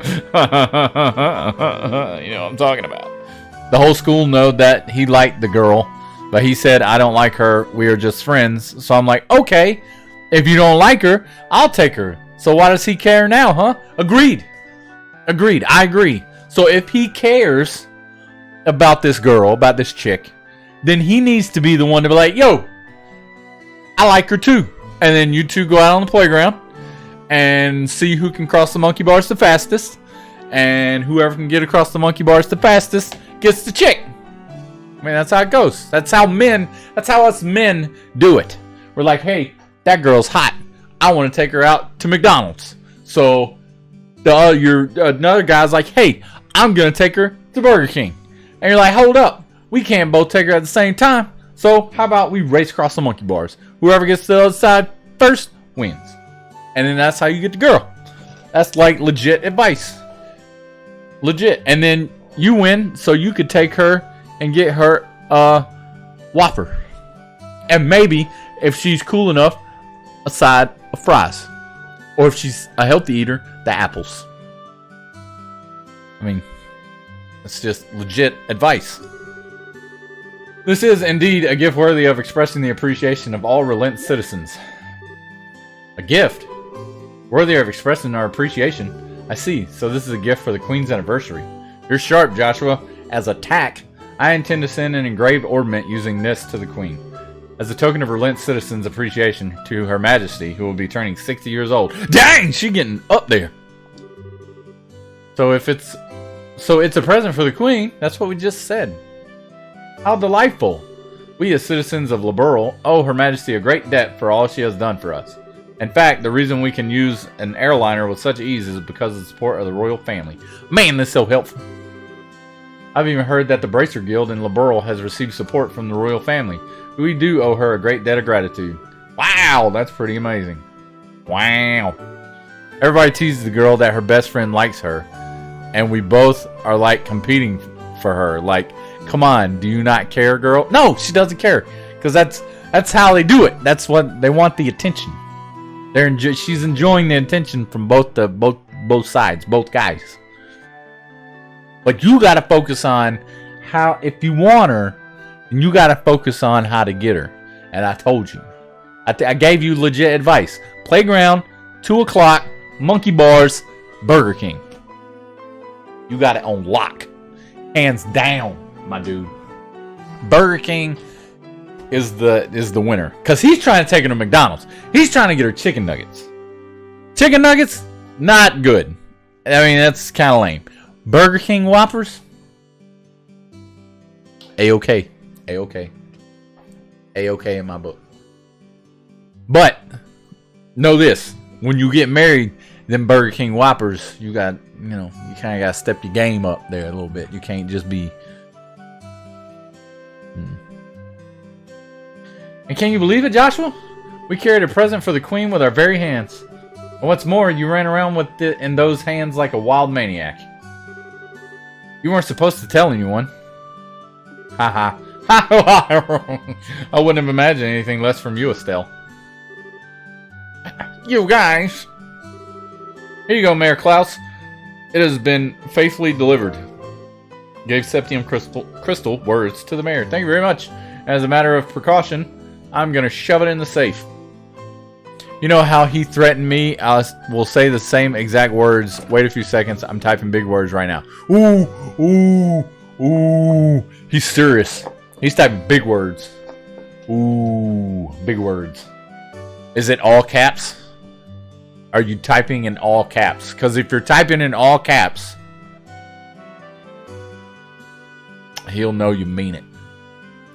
what I'm talking about. The whole school know that he liked the girl, but he said, I don't like her. We are just friends. So I'm like, okay, if you don't like her, I'll take her. So why does he care now, huh? Agreed. Agreed. I agree. So if he cares about this girl, about this chick, then he needs to be the one to be like, yo, I like her too. And then you two go out on the playground and see who can cross the monkey bars the fastest. And whoever can get across the monkey bars the fastest gets the chick. I mean, that's how it goes. That's how us men do it. We're like, hey, that girl's hot. I want to take her out to McDonald's. So another guy's like, hey, I'm going to take her to Burger King. And you're like, hold up. We can't both take her at the same time. So how about we race across the monkey bars? Whoever gets to the other side first wins. And then that's how you get the girl. That's like legit advice. Legit. And then you win, so you could take her and get her a Whopper. And maybe, if she's cool enough, a side of fries. Or if she's a healthy eater, the apples. I mean, it's just legit advice. This is indeed a gift worthy of expressing the appreciation of all Relent citizens. A gift? Worthy of expressing our appreciation. I see, so this is a gift for the Queen's anniversary. You're sharp, Joshua. As a tack, I intend to send an engraved ornament using this to the Queen. As a token of Relent citizens' appreciation to Her Majesty, who will be turning 60 years old. Dang, she getting up there. So it's a present for the Queen. That's what we just said. How delightful. We as citizens of Liberl owe Her Majesty a great debt for all she has done for us. In fact, the reason we can use an airliner with such ease is because of the support of the royal family. Man, this is so helpful. I've even heard that the Bracer Guild in Liberl has received support from the royal family. We do owe her a great debt of gratitude. Wow, that's pretty amazing. Wow. Everybody teases the girl that her best friend likes her. And we both are like competing for her. Like, come on, do you not care, girl? No, she doesn't care. Because that's how they do it. That's what they want, the attention. She's enjoying the attention from both sides, both guys. Like, you gotta focus on how, if you want her, and you gotta focus on how to get her. And I told you. I gave you legit advice. Playground, 2 o'clock, monkey bars, Burger King. You got it on lock. Hands down, my dude. Burger King is the winner. Because he's trying to take her to McDonald's. He's trying to get her chicken nuggets. Chicken nuggets, not good. I mean, that's kind of lame. Burger King Whoppers, A-okay. A-okay. A-okay in my book. But, know this. When you get married, them Burger King Whoppers, you got, you kind of got to step your game up there a little bit. You can't just be... And can you believe it, Joshua? We carried a present for the Queen with our very hands. And what's more, you ran around with it in those hands like a wild maniac. You weren't supposed to tell anyone. Haha. I wouldn't have imagined anything less from you, Estelle. You guys. Here you go, Mayor Klaus. It has been faithfully delivered. Gave Septium Crystal words to the mayor. Thank you very much. As a matter of precaution, I'm going to shove it in the safe. You know how he threatened me? I will say the same exact words. Wait a few seconds. I'm typing big words right now. Ooh, ooh, ooh. He's serious. He's typing big words. Ooh, big words. Is it all caps? Are you typing in all caps? Because if you're typing in all caps, he'll know you mean it.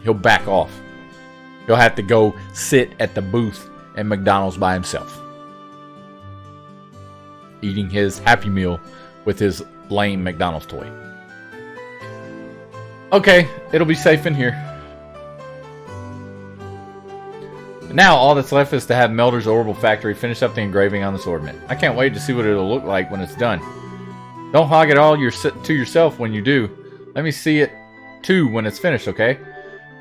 He'll back off. He'll have to go sit at the booth at McDonald's by himself, eating his Happy Meal with his lame McDonald's toy. Okay, it'll be safe in here. Now all that's left is to have Melder's Orbital Factory finish up the engraving on this ornament. I can't wait to see what it'll look like when it's done. Don't hog it all to yourself when you do. Let me see it too when it's finished, okay?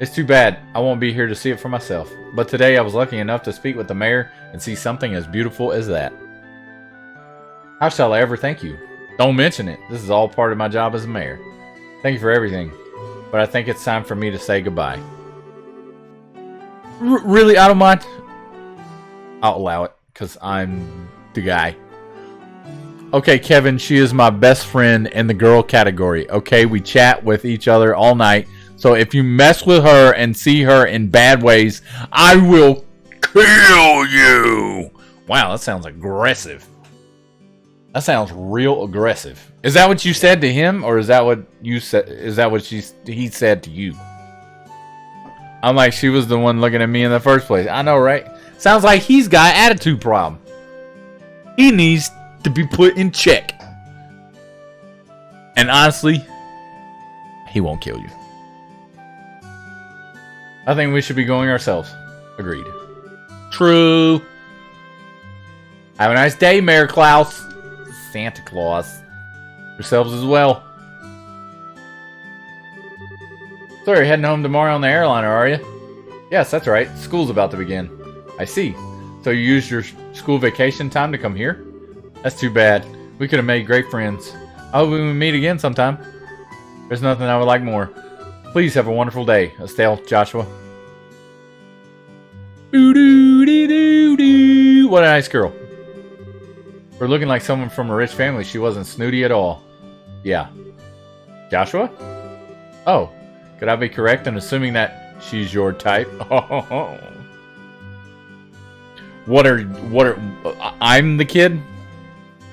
It's too bad I won't be here to see it for myself. But today I was lucky enough to speak with the mayor and see something as beautiful as that. How shall I ever thank you? Don't mention it. This is all part of my job as a mayor. Thank you for everything. But I think it's time for me to say goodbye. Really? I don't mind. I'll allow it, because I'm the guy. Okay, Kevin, she is my best friend in the girl category. Okay, we chat with each other all night. So if you mess with her and see her in bad ways, I will kill you. Wow, that sounds aggressive. That sounds real aggressive. Is that what you said to him, or is that what you said? Is that what he said to you? I'm like, she was the one looking at me in the first place. I know, right? Sounds like he's got an attitude problem. He needs to be put in check. And honestly, he won't kill you. I think we should be going ourselves. Agreed. True. Have a nice day, Mayor Klaus. Santa Claus. Yourselves as well. So you're heading home tomorrow on the airliner, are you? Yes, that's right. School's about to begin. I see. So you used your school vacation time to come here? That's too bad. We could have made great friends. I hope we will meet again sometime. There's nothing I would like more. Please have a wonderful day, Estelle, Joshua. Doo-doo-dee-doo-doo. What a nice girl. For looking like someone from a rich family, she wasn't snooty at all. Yeah. Joshua? Oh, could I be correct in assuming that she's your type? What are, I'm the kid?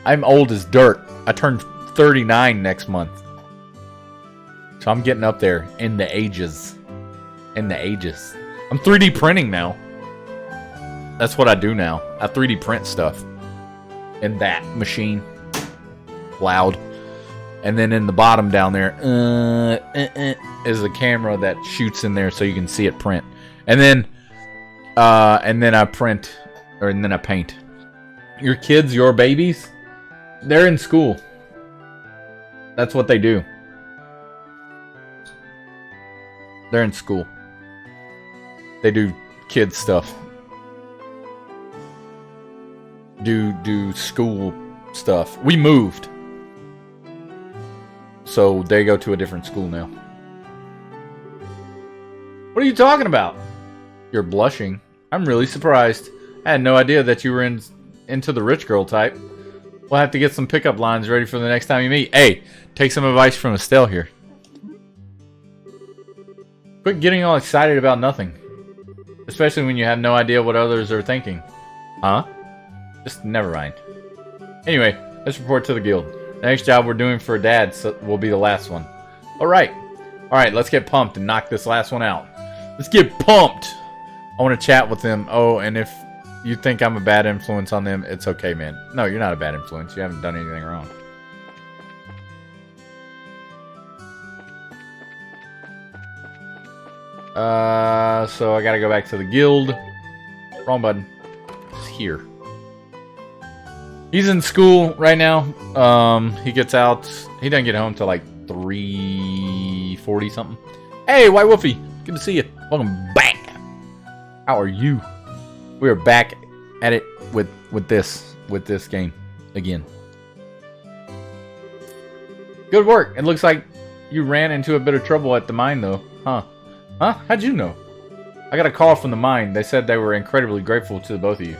I'm old as dirt. I turned 39 next month. So I'm getting up there in the ages. In the ages. I'm 3D printing now. That's what I do now. I 3D print stuff. In that machine. Loud. And then in the bottom down there is a camera that shoots in there so you can see it print. And then I print, and then I paint. Your kids, your babies, they're in school. That's what they do. They're in school. They do kid stuff. Do school stuff. We moved. So they go to a different school now. What are you talking about? You're blushing. I'm really surprised. I had no idea that you were into the rich girl type. We'll have to get some pickup lines ready for the next time you meet. Hey, take some advice from Estelle here. Quit getting all excited about nothing. Especially when you have no idea what others are thinking. Huh? Just never mind. Anyway, let's report to the guild. The next job we're doing for Dad will be the last one. Alright. Alright, let's get pumped and knock this last one out. Let's get pumped! I want to chat with them. Oh, and if you think I'm a bad influence on them, it's okay, man. No, you're not a bad influence. You haven't done anything wrong. So I gotta go back to the guild. Wrong button. It's here. He's in school right now. He gets out. He doesn't get home till like 3:40 something. Hey, White Wolfie. Good to see you. Welcome back. How are you? We are back at it with this game again. Good work. It looks like you ran into a bit of trouble at the mine, though. Huh? Huh? How'd you know? I got a call from the mine. They said they were incredibly grateful to the both of you.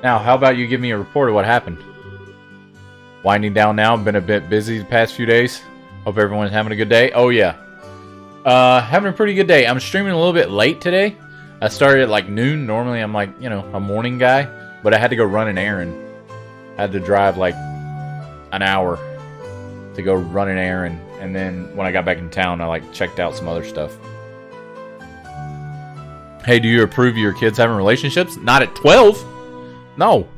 Now, how about you give me a report of what happened? Winding down now. Been a bit busy the past few days. Hope everyone's having a good day. Oh, yeah. Having a pretty good day. I'm streaming a little bit late today. I started at like noon. Normally, I'm like, you know, a morning guy. But I had to go run an errand. I had to drive like an hour to go run an errand. And then when I got back in town, I like checked out some other stuff. Hey, do you approve of your kids having relationships? Not at 12. No.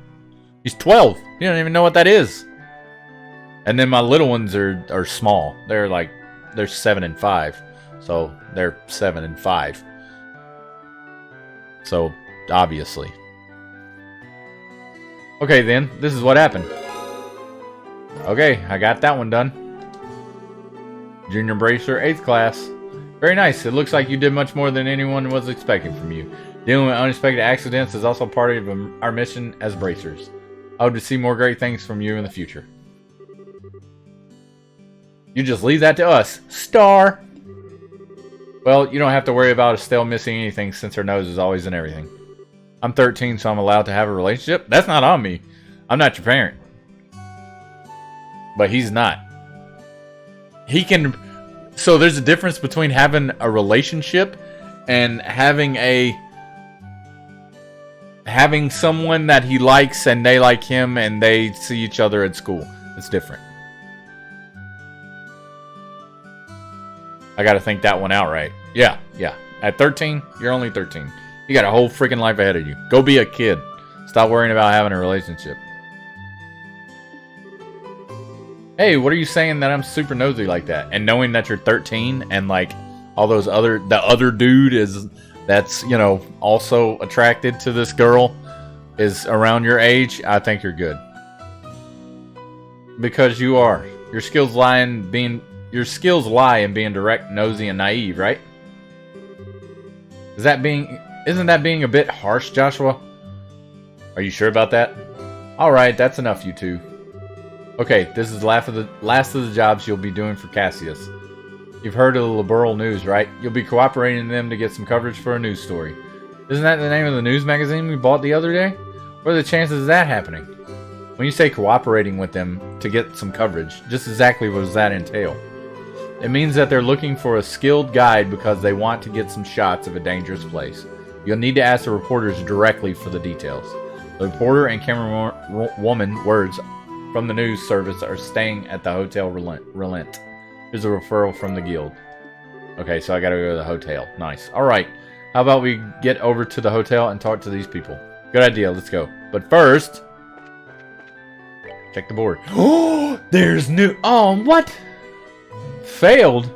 He's 12. You don't even know what that is. And then my little ones are small. They're 7 and 5. So they're 7 and 5. So obviously. Okay then, this is what happened. Okay, I got that one done. Junior Bracer, 8th class. Very nice. It looks like you did much more than anyone was expecting from you. Dealing with unexpected accidents is also part of our mission as bracers. I hope to see more great things from you in the future. You just leave that to us. Star! Well, you don't have to worry about Estelle missing anything since her nose is always in everything. I'm 13, so I'm allowed to have a relationship? That's not on me. I'm not your parent. But he's not. He can... So there's a difference between having a relationship and having someone that he likes and they like him and they see each other at school. It's different. I gotta think that one out right. Yeah. At 13, you're only 13. You got a whole freaking life ahead of you. Go be a kid. Stop worrying about having a relationship. Hey, what are you saying that I'm super nosy like that? And knowing that you're 13 and like all those the other dude that's, you know, also attracted to this girl is around your age, I think you're good. Because you are. Your skills lie in being direct, nosy, and naive, right? Isn't that being a bit harsh, Joshua? Are you sure about that? Alright, that's enough, you two. Okay, this is the last of the jobs you'll be doing for Cassius. You've heard of the Liberal News, right? You'll be cooperating with them to get some coverage for a news story. Isn't that the name of the news magazine we bought the other day? What are the chances of that happening? When you say cooperating with them to get some coverage, just exactly what does that entail? It means that they're looking for a skilled guide because they want to get some shots of a dangerous place. You'll need to ask the reporters directly for the details. The reporter and camerawoman words from the news service are staying at the Hotel Relent. Here's a referral from the guild. Okay, so I gotta go to the hotel. Nice. Alright, how about we get over to the hotel and talk to these people? Good idea, let's go. But first... check the board. Oh, there's new... Oh, what? Failed?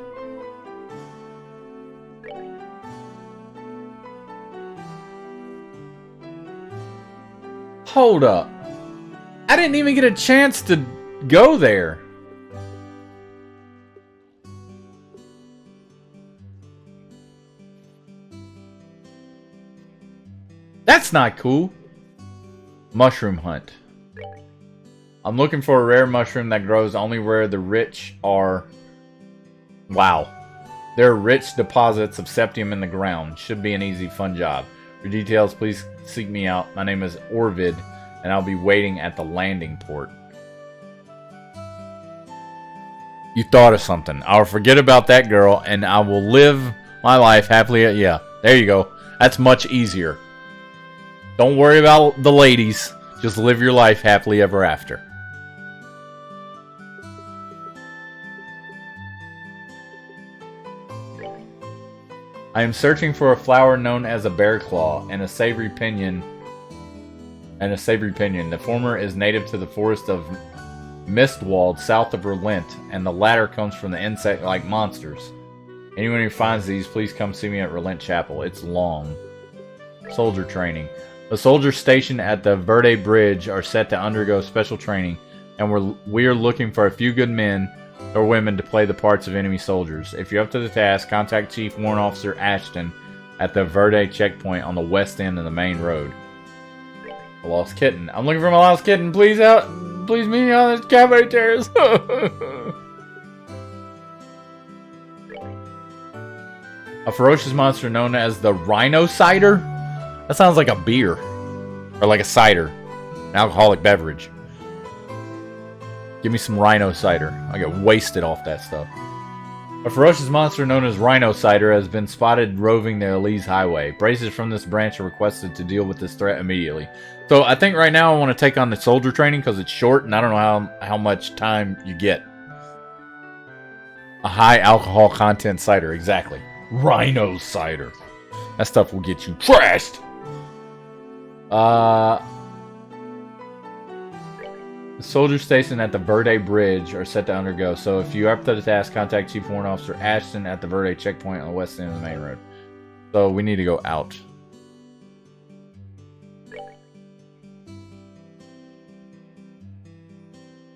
Hold up. I didn't even get a chance to go there. That's not cool. Mushroom hunt. I'm looking for a rare mushroom that grows only where the rich are. Wow. There are rich deposits of septium in the ground. Should be an easy, fun job. For details, please seek me out. My name is Orvid, and I'll be waiting at the landing port. You thought of something. I'll forget about that girl, and I will live my life happily. Yeah, there you go. That's much easier. Don't worry about the ladies. Just live your life happily ever after. I am searching for a flower known as a bear claw and a savory pinion. The former is native to the forest of Mistwald south of Relent, and the latter comes from the insect-like monsters. Anyone who finds these, please come see me at Relent Chapel. It's long. Soldier training. The soldiers stationed at the Verde Bridge are set to undergo special training, and we are looking for a few good men or women to play the parts of enemy soldiers. If you're up to the task, contact Chief Warrant Officer Ashton at the Verde checkpoint on the west end of the main road. A lost kitten. I'm looking for my lost kitten. Please help. Please meet me on this cabaret terrace. A ferocious monster known as the Rhino Cider? That sounds like a beer. Or like a cider. An alcoholic beverage. Give me some Rhino Cider. I get wasted off that stuff. A ferocious monster known as Rhino Cider has been spotted roving the Elise Highway. Braces from this branch are requested to deal with this threat immediately. So I think right now I want to take on the soldier training because it's short and I don't know how much time you get. A high alcohol content cider, exactly. Rhino Cider. That stuff will get you trashed. The soldiers stationed at the Verde Bridge are set to undergo, so if you are up to the task, contact Chief Warrant Officer Ashton at the Verde checkpoint on the west end of the main road. So we need to go out.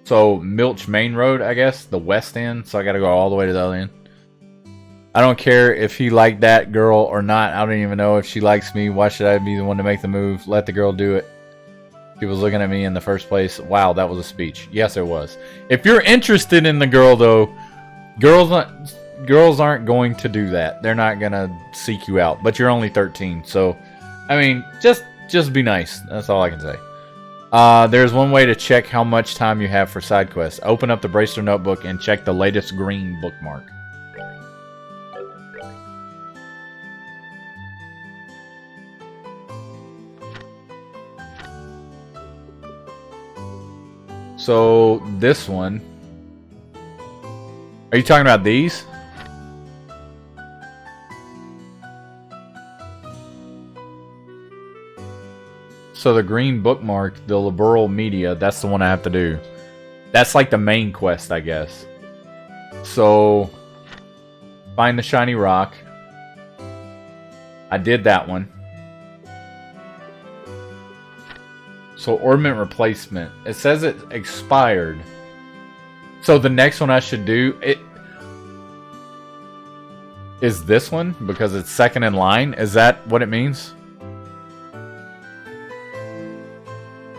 So Milch Main Road, I guess, the west end, so I gotta go all the way to the other end. I don't care if he liked that girl or not. I don't even know if she likes me. Why should I be the one to make the move? Let the girl do it. She was looking at me in the first place. Wow, that was a speech. Yes, it was. If you're interested in the girl, though, girls aren't going to do that. They're not going to seek you out. But you're only 13, so, I mean, just be nice. That's all I can say. There's one way to check how much time you have for side quests. Open up the Bracer notebook and check the latest green bookmark. So, this one... Are you talking about these? So the green bookmark, the liberal media, that's the one I have to do. That's like the main quest, I guess. So, find the shiny rock. I did that one. So, ornament replacement. It says it expired. So the next one I should do is this one because it's second in line. Is that what it means?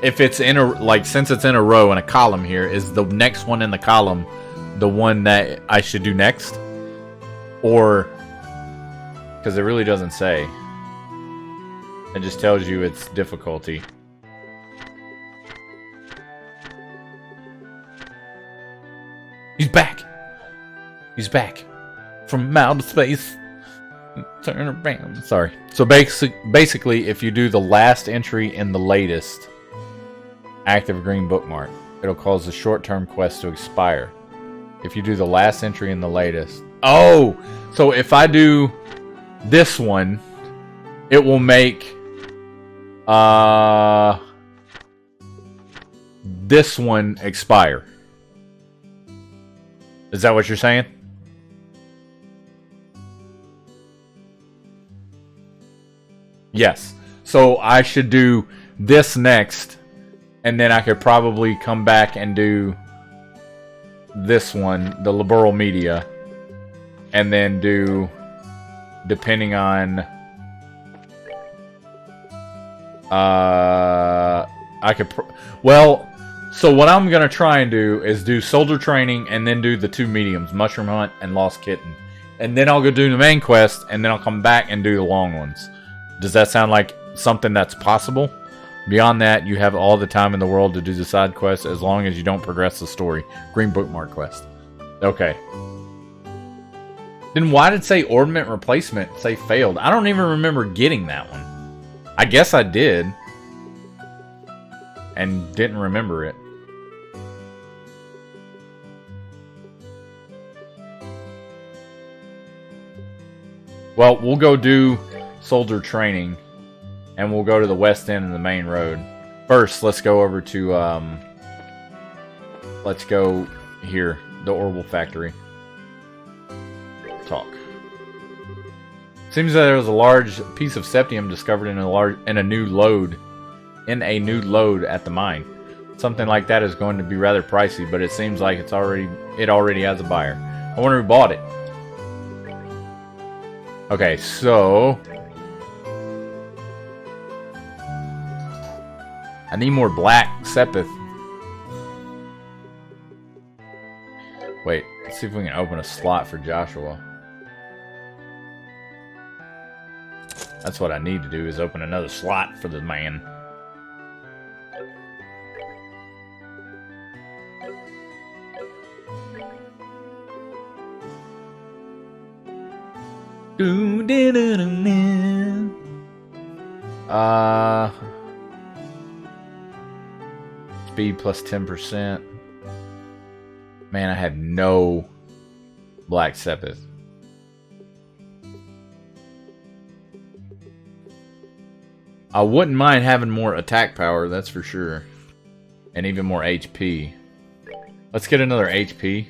If it's in a since it's in a row in a column here, is the next one in the column the one that I should do next? Or because it really doesn't say. It just tells you its difficulty. He's back. He's back from outer space. Turn around. Sorry. So basically, if you do the last entry in the latest active green bookmark, it'll cause the short-term quest to expire. If you do the last entry in the latest. Oh! So if I do this one, it will make this one expire. Is that what you're saying? Yes. So I should do this next, and then I could probably come back and do this one, the liberal media, and then do, depending on, I could, well, so what I'm going to try and do is do soldier training and then do the two mediums, mushroom hunt and lost kitten. And then I'll go do the main quest and then I'll come back and do the long ones. Does that sound like something that's possible? Beyond that, you have all the time in the world to do the side quests as long as you don't progress the story. Green bookmark quest. Okay. Then why did it say ornament replacement say failed? I don't even remember getting that one. I guess I did. And didn't remember it. Well, we'll go do soldier training. And we'll go to the west end of the main road. First, let's go over to, let's go here. The Orbital Factory. Talk. Seems that there was a large piece of septium discovered in a new lode at the mine. Something like that is going to be rather pricey, but it seems like it already has a buyer. I wonder who bought it. Okay, so I need more black sepith. Wait, let's see if we can open a slot for Joshua. That's what I need to do, is open another slot for the man. Speed plus 10%. Man, I had no black sepith. I wouldn't mind having more attack power, that's for sure. And even more HP. Let's get another HP.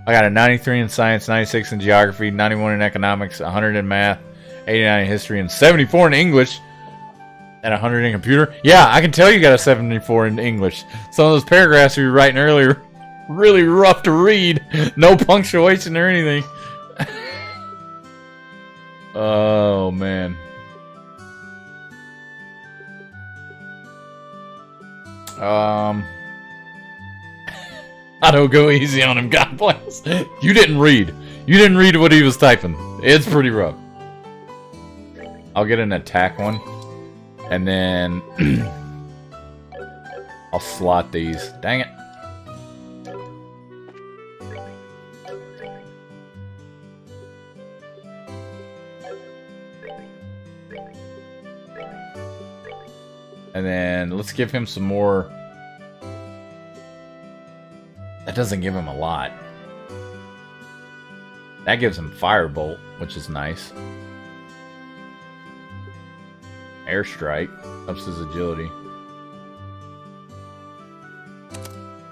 I got a 93 in science, 96 in geography, 91 in economics, 100 in math, 89 in history, and 74 in English. And 100 in computer. Yeah, I can tell you got a 74 in English. Some of those paragraphs we were writing earlier. really rough to read. No punctuation or anything. Oh, man. I don't go easy on him, God bless. You didn't read. You didn't read what he was typing. It's pretty rough. I'll get an attack one. And then I'll slot these. Dang it. And then let's give him some more. That doesn't give him a lot. That gives him Firebolt, which is nice. Airstrike ups his agility.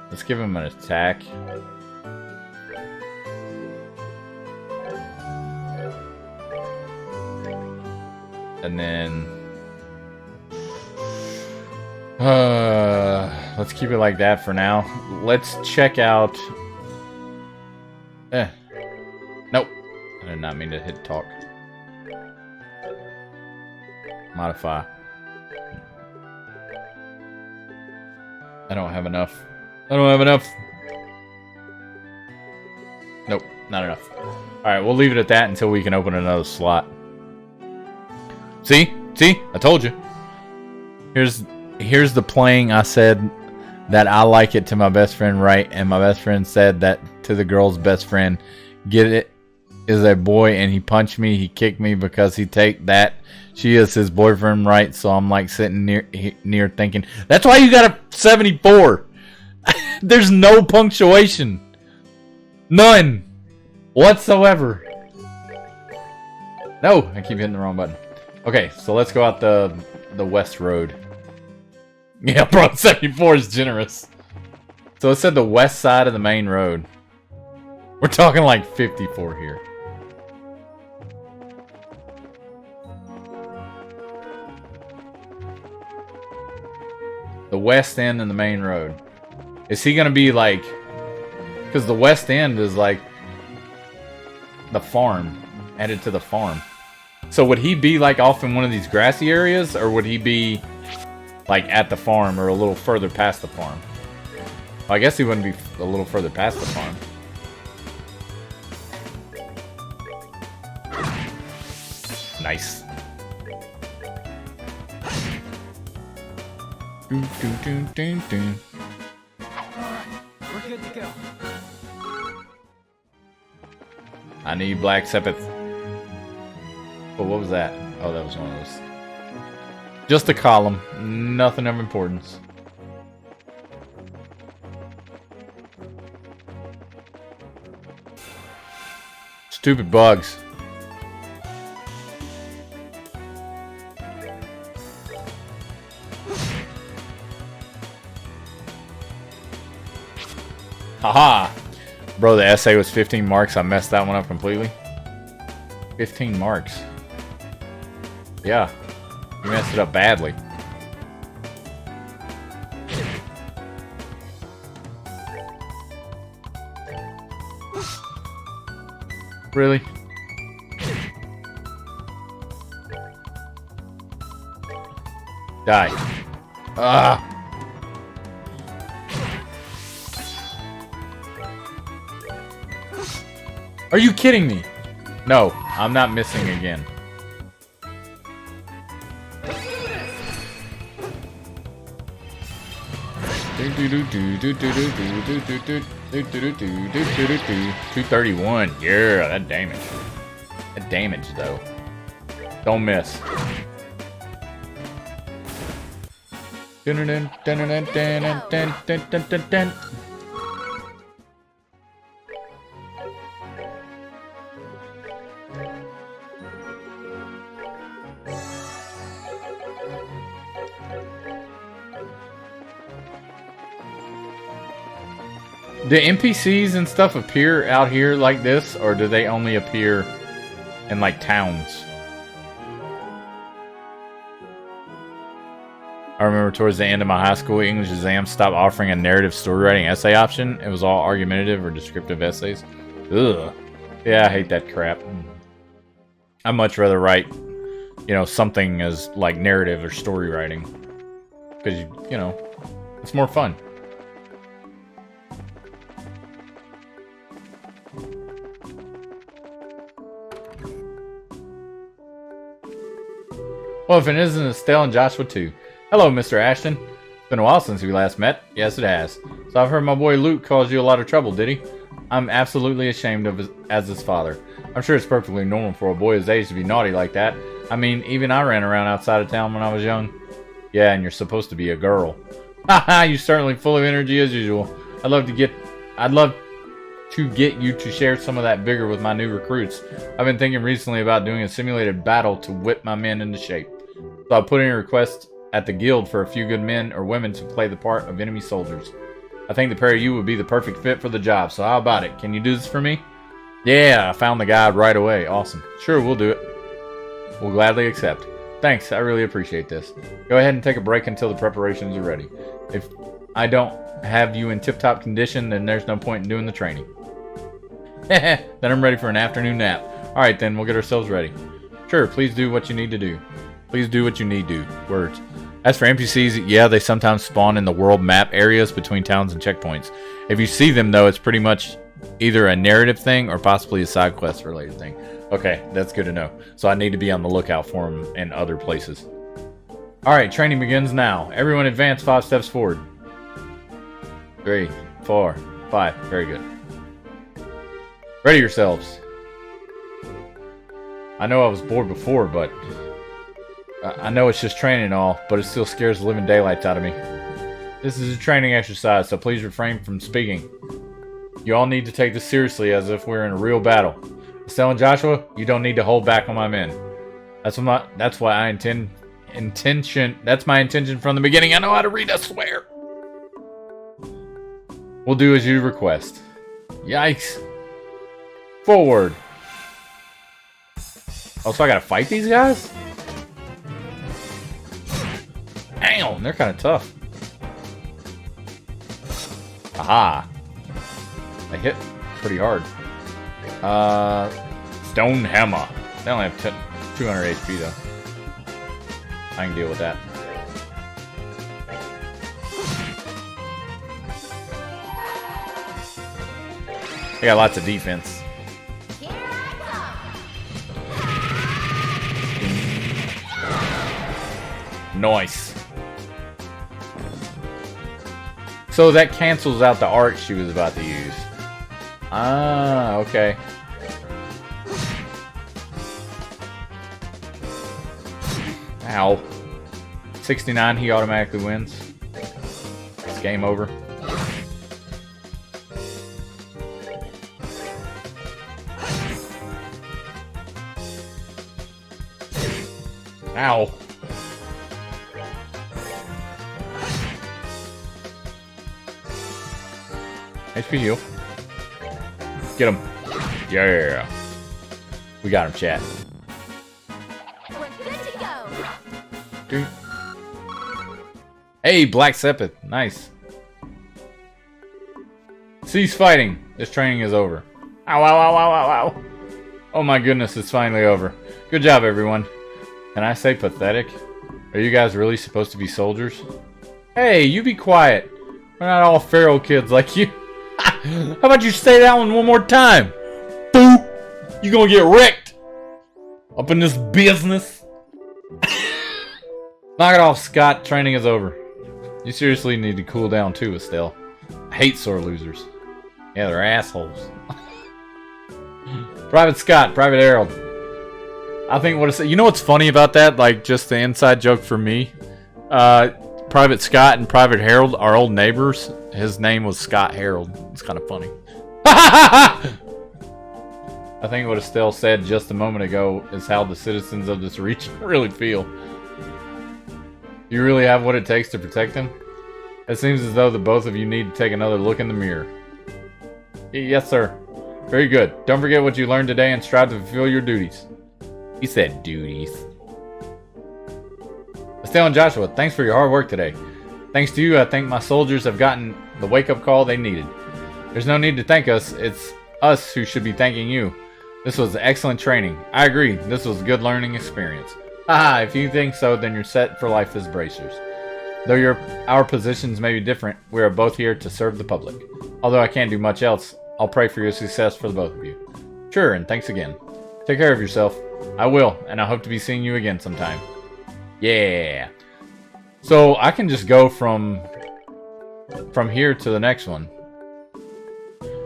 Let's give him an attack. And then let's keep it like that for now. Let's check out. Nope. I did not mean to hit talk. Modify. I don't have enough. I don't have enough. Nope, not enough. Alright, we'll leave it at that until we can open another slot. See? See? I told you. Here's the playing. I said that I like it to my best friend, right? And my best friend said that to the girl's best friend. Get it? Is a boy, and he punched me. He kicked me because he take that. She is his boyfriend, right? So I'm like sitting near thinking, that's why you got a 74. There's no punctuation. None. Whatsoever. No, I keep hitting the wrong button. Okay, so let's go out the west road. Yeah, bro, 74 is generous. So it said the west side of the main road. We're talking like 54 here. The west end and the main road. Is he gonna be like... Because the west end is like... the farm. Added to the farm. So would he be like off in one of these grassy areas? Or would he be like at the farm or a little further past the farm? Well, I guess he wouldn't be a little further past the farm. Nice. Alright, we're good to go. I need Black Sepith. Oh, what was that? Oh, that was one of those. Just a column. Nothing of importance. Stupid bugs. Haha! Bro, the essay was 15 marks. I messed that one up completely. 15 marks. Yeah. You messed it up badly. Really? Die. Ah! Are you kidding me? No, I'm not missing again. $231. Yeah, that damage. That damage though. Don't miss. Do NPCs and stuff appear out here like this, or do they only appear in like towns? I remember towards the end of my high school English exam stopped offering a narrative story writing essay option. It was all argumentative or descriptive essays. Ugh. Yeah, I hate that crap. I'd much rather write, you know, something as like narrative or story writing. Because, you know, it's more fun. Well, if it isn't Estelle and Joshua too. Hello, Mr. Ashton. It's been a while since we last met. Yes, it has. So I've heard my boy Luke caused you a lot of trouble, did he? I'm absolutely ashamed of as his father. I'm sure it's perfectly normal for a boy his age to be naughty like that. I mean, even I ran around outside of town when I was young. Yeah, and you're supposed to be a girl. Haha, you're certainly full of energy as usual. I'd love to get you to share some of that vigor with my new recruits. I've been thinking recently about doing a simulated battle to whip my men into shape. So I put in a request at the guild for a few good men or women to play the part of enemy soldiers. I think the pair of you would be the perfect fit for the job, so how about it? Can you do this for me? Yeah, I found the guide right away. Awesome. Sure, we'll do it. We'll gladly accept. Thanks, I really appreciate this. Go ahead and take a break until the preparations are ready. If I don't have you in tip-top condition, then there's no point in doing the training. Then I'm ready for an afternoon nap. Alright then, we'll get ourselves ready. Sure, please do what you need to do. Please do what you need to. Words. As for NPCs, yeah, they sometimes spawn in the world map areas between towns and checkpoints. If you see them, though, it's pretty much either a narrative thing or possibly a side quest related thing. Okay, that's good to know. So I need to be on the lookout for them in other places. Alright, training begins now. Everyone advance 5 steps forward. 3, 4, 5. Very good. Ready yourselves. I know I was bored before, but I know it's just training and all, but it still scares the living daylights out of me. This is a training exercise, so please refrain from speaking. You all need to take this seriously as if we're in a real battle. Estelle and Joshua, you don't need to hold back on my men. That's my intention from the beginning. I know how to read, I swear. We'll do as you request. Yikes. Forward. Oh, so I gotta fight these guys? Damn, they're kind of tough. Aha. They hit pretty hard. Stone Hammer. They only have 200 HP though. I can deal with that. They got lots of defense. Here I come. Nice. So that cancels out the art she was about to use. Ah, okay. Ow. 69, he automatically wins. It's game over. Ow. HP heal. Get him. Yeah. We got him, chat. We're good to go. Dude. Hey, Black Sepith. Nice. Cease fighting. This training is over. Ow, ow, ow, ow, ow, ow. Oh my goodness, it's finally over. Good job, everyone. Can I say pathetic? Are you guys really supposed to be soldiers? Hey, you be quiet. We're not all feral kids like you. How about you say that one more time? Boop! You gonna get wrecked up in this business. Knock it off, Scott. Training is over. You seriously need to cool down too, Estelle. I hate sore losers. Yeah, they're assholes. Private Scott, Private Harold. I think what it's, you know what's funny about that? Like, just the inside joke for me. Private Scott and Private Harold are old neighbors. His name was Scott Harold. It's kind of funny. I think what Estelle said just a moment ago is how the citizens of this region really feel. You really have what it takes to protect them? It seems as though the both of you need to take another look in the mirror. Yes, sir. Very good. Don't forget what you learned today and strive to fulfill your duties. He said duties. Estelle and Joshua, thanks for your hard work today. Thanks to you, I think my soldiers have gotten the wake-up call they needed. There's no need to thank us. It's us who should be thanking you. This was excellent training. I agree. This was a good learning experience. Haha, if you think so, then you're set for life as bracers. Though our positions may be different, we are both here to serve the public. Although I can't do much else, I'll pray for your success for the both of you. Sure, and thanks again. Take care of yourself. I will, and I hope to be seeing you again sometime. Yeah. So I can just go from here to the next one.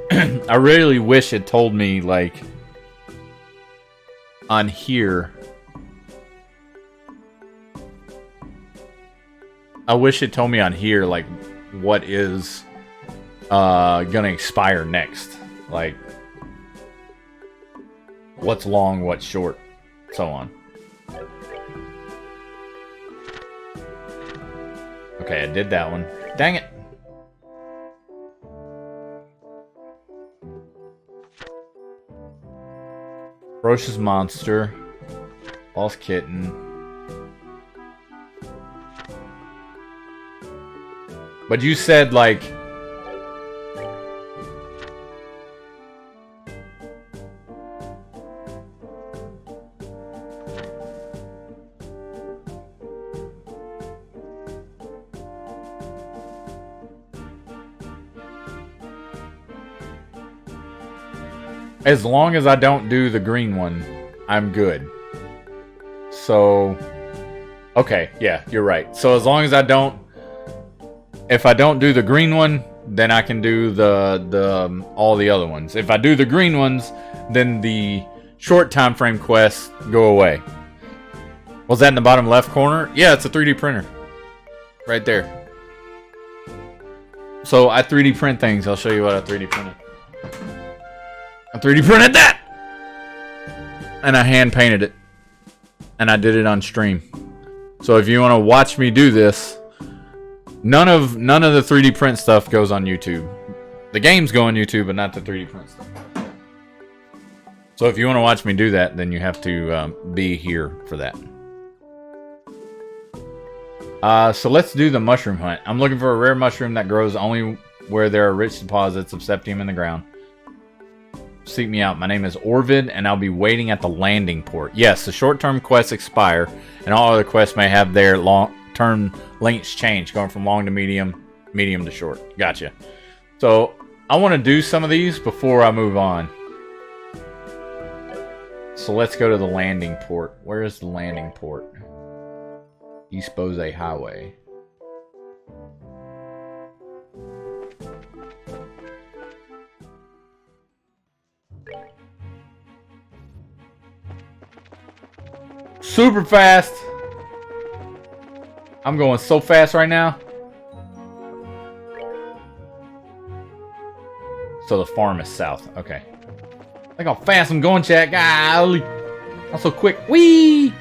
I really wish it told me, like, on here. I wish it told me on here, like, what is gonna expire next. Like, what's long, what's short, so on. Okay, I did that one. Dang it! Ferocious monster. Lost kitten. But you said, like... as long as I don't do the green one, I'm good. So... okay, yeah, you're right. So as long as I don't... if I don't do the green one, then I can do the all the other ones. If I do the green ones, then the short time frame quests go away. Was that in the bottom left corner? Yeah, it's a 3D printer. Right there. So I 3D print things. I'll show you what I 3D printed. I 3D printed that! And I hand painted it. And I did it on stream. So if you want to watch me do this, none of the 3D print stuff goes on YouTube. The games go on YouTube, but not the 3D print stuff. So if you want to watch me do that, then you have to be here for that. So let's do the mushroom hunt. I'm looking for a rare mushroom that grows only where there are rich deposits of septium in the ground. Seek me out. My name is Orvid, and I'll be waiting at the landing port. Yes, the short-term quests expire, and all other quests may have their long-term lengths change, going from long to medium, medium to short. Gotcha. So I want to do some of these before I move on. So let's go to the landing port. Where is the landing port? East Bose Highway. Super fast. I'm going so fast right now. So the farm is south. Okay. Look how fast I'm going, chat. Golly. I'm so quick. Whee!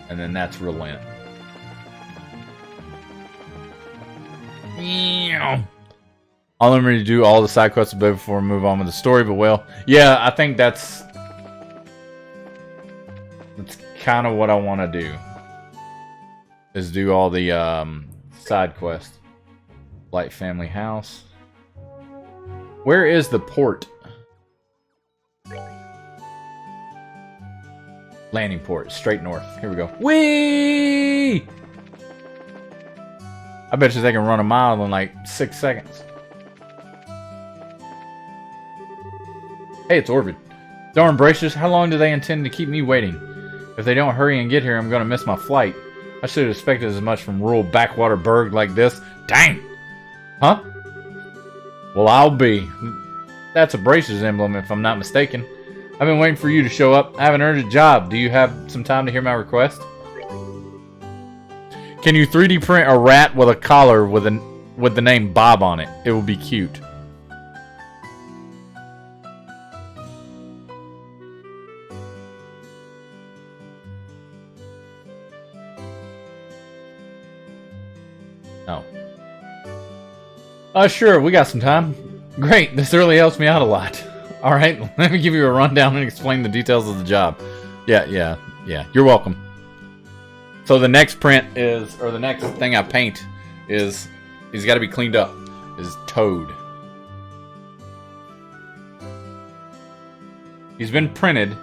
And then that's relent. I'll let me do all the side quests a bit before we move on with the story, but well, yeah, I think that's kind of what I want to do. Is do all the side quests. Light family house. Where is the port? Landing port, straight north. Here we go. Whee! I bet you they can run a mile in like 6 seconds. Hey, it's Orvid. Darn bracers, how long do they intend to keep me waiting? If they don't hurry and get here, I'm gonna miss my flight. I should have expected as much from rural backwater burg like this. Dang! Huh? Well, I'll be. That's a bracers emblem, if I'm not mistaken. I've been waiting for you to show up. I have an urgent job. Do you have some time to hear my request? Can you 3D print a rat with a collar with the name Bob on it? It will be cute. Oh. Sure, we got some time. Great, this really helps me out a lot. Alright, let me give you a rundown and explain the details of the job. Yeah, you're welcome. So the next print is, or the next thing I paint is, he's got to be cleaned up, is Toad. He's been printed,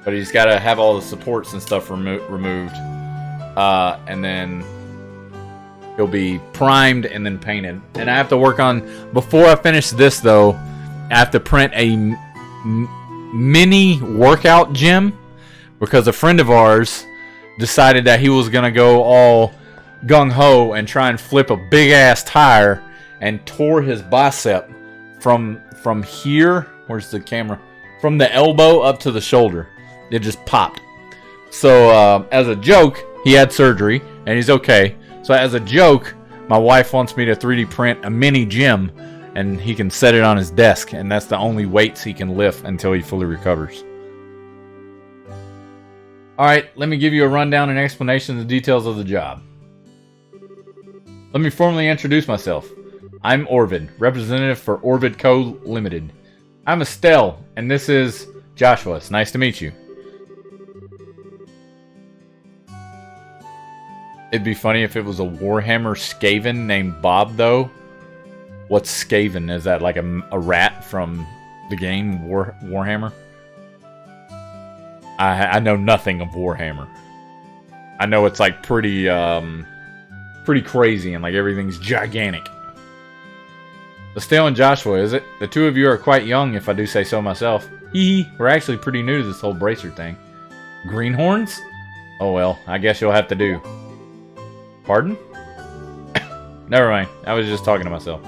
but he's got to have all the supports and stuff removed. And then he'll be primed and then painted. And I have to work on, before I finish this though, I have to print a mini workout gym, because a friend of ours decided that he was going to go all gung-ho and try and flip a big-ass tire and tore his bicep from here. Where's the camera? From the elbow up to the shoulder. It just popped. So, as a joke, he had surgery, and he's okay. So, as a joke, my wife wants me to 3D print a mini gym, and he can set it on his desk, and that's the only weights he can lift until he fully recovers. Alright, let me give you a rundown and explanation of the details of the job. Let me formally introduce myself. I'm Orvid, representative for Orvid Co. Limited. I'm Estelle, and this is Joshua. It's nice to meet you. It'd be funny if it was a Warhammer Skaven named Bob, though. What's Skaven? Is that like a rat from the game Warhammer? I know nothing of Warhammer. I know it's like pretty crazy and like everything's gigantic. Estelle and Joshua, is it? The two of you are quite young, if I do say so myself. Hee, we're actually pretty new to this whole bracer thing. Greenhorns? Oh well, I guess you'll have to do. Pardon? Never mind, I was just talking to myself.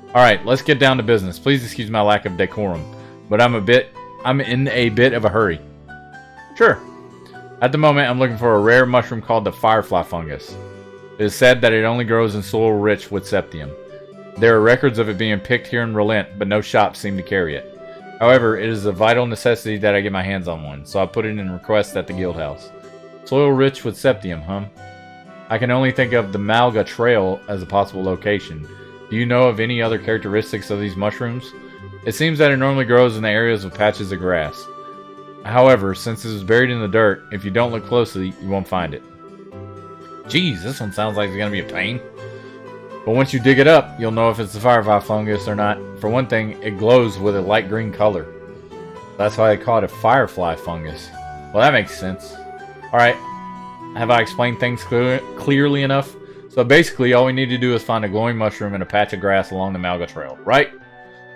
Alright, let's get down to business. Please excuse my lack of decorum, but I'm in a bit of a hurry. Sure. At the moment, I'm looking for a rare mushroom called the firefly fungus. It is said that it only grows in soil rich with septium. There are records of it being picked here in Relent, but no shops seem to carry it. However, it is a vital necessity that I get my hands on one, so I put it in request at the guild house. Soil rich with septium, huh? I can only think of the Malga Trail as a possible location. Do you know of any other characteristics of these mushrooms? It seems that it normally grows in the areas with patches of grass. However, since it is buried in the dirt, if you don't look closely, you won't find it. Jeez, this one sounds like it's going to be a pain. But once you dig it up, you'll know if it's the firefly fungus or not. For one thing, it glows with a light green color. That's why they call it a firefly fungus. Well, that makes sense. Alright, have I explained things clearly enough? So basically, all we need to do is find a glowing mushroom and a patch of grass along the Malga Trail, right?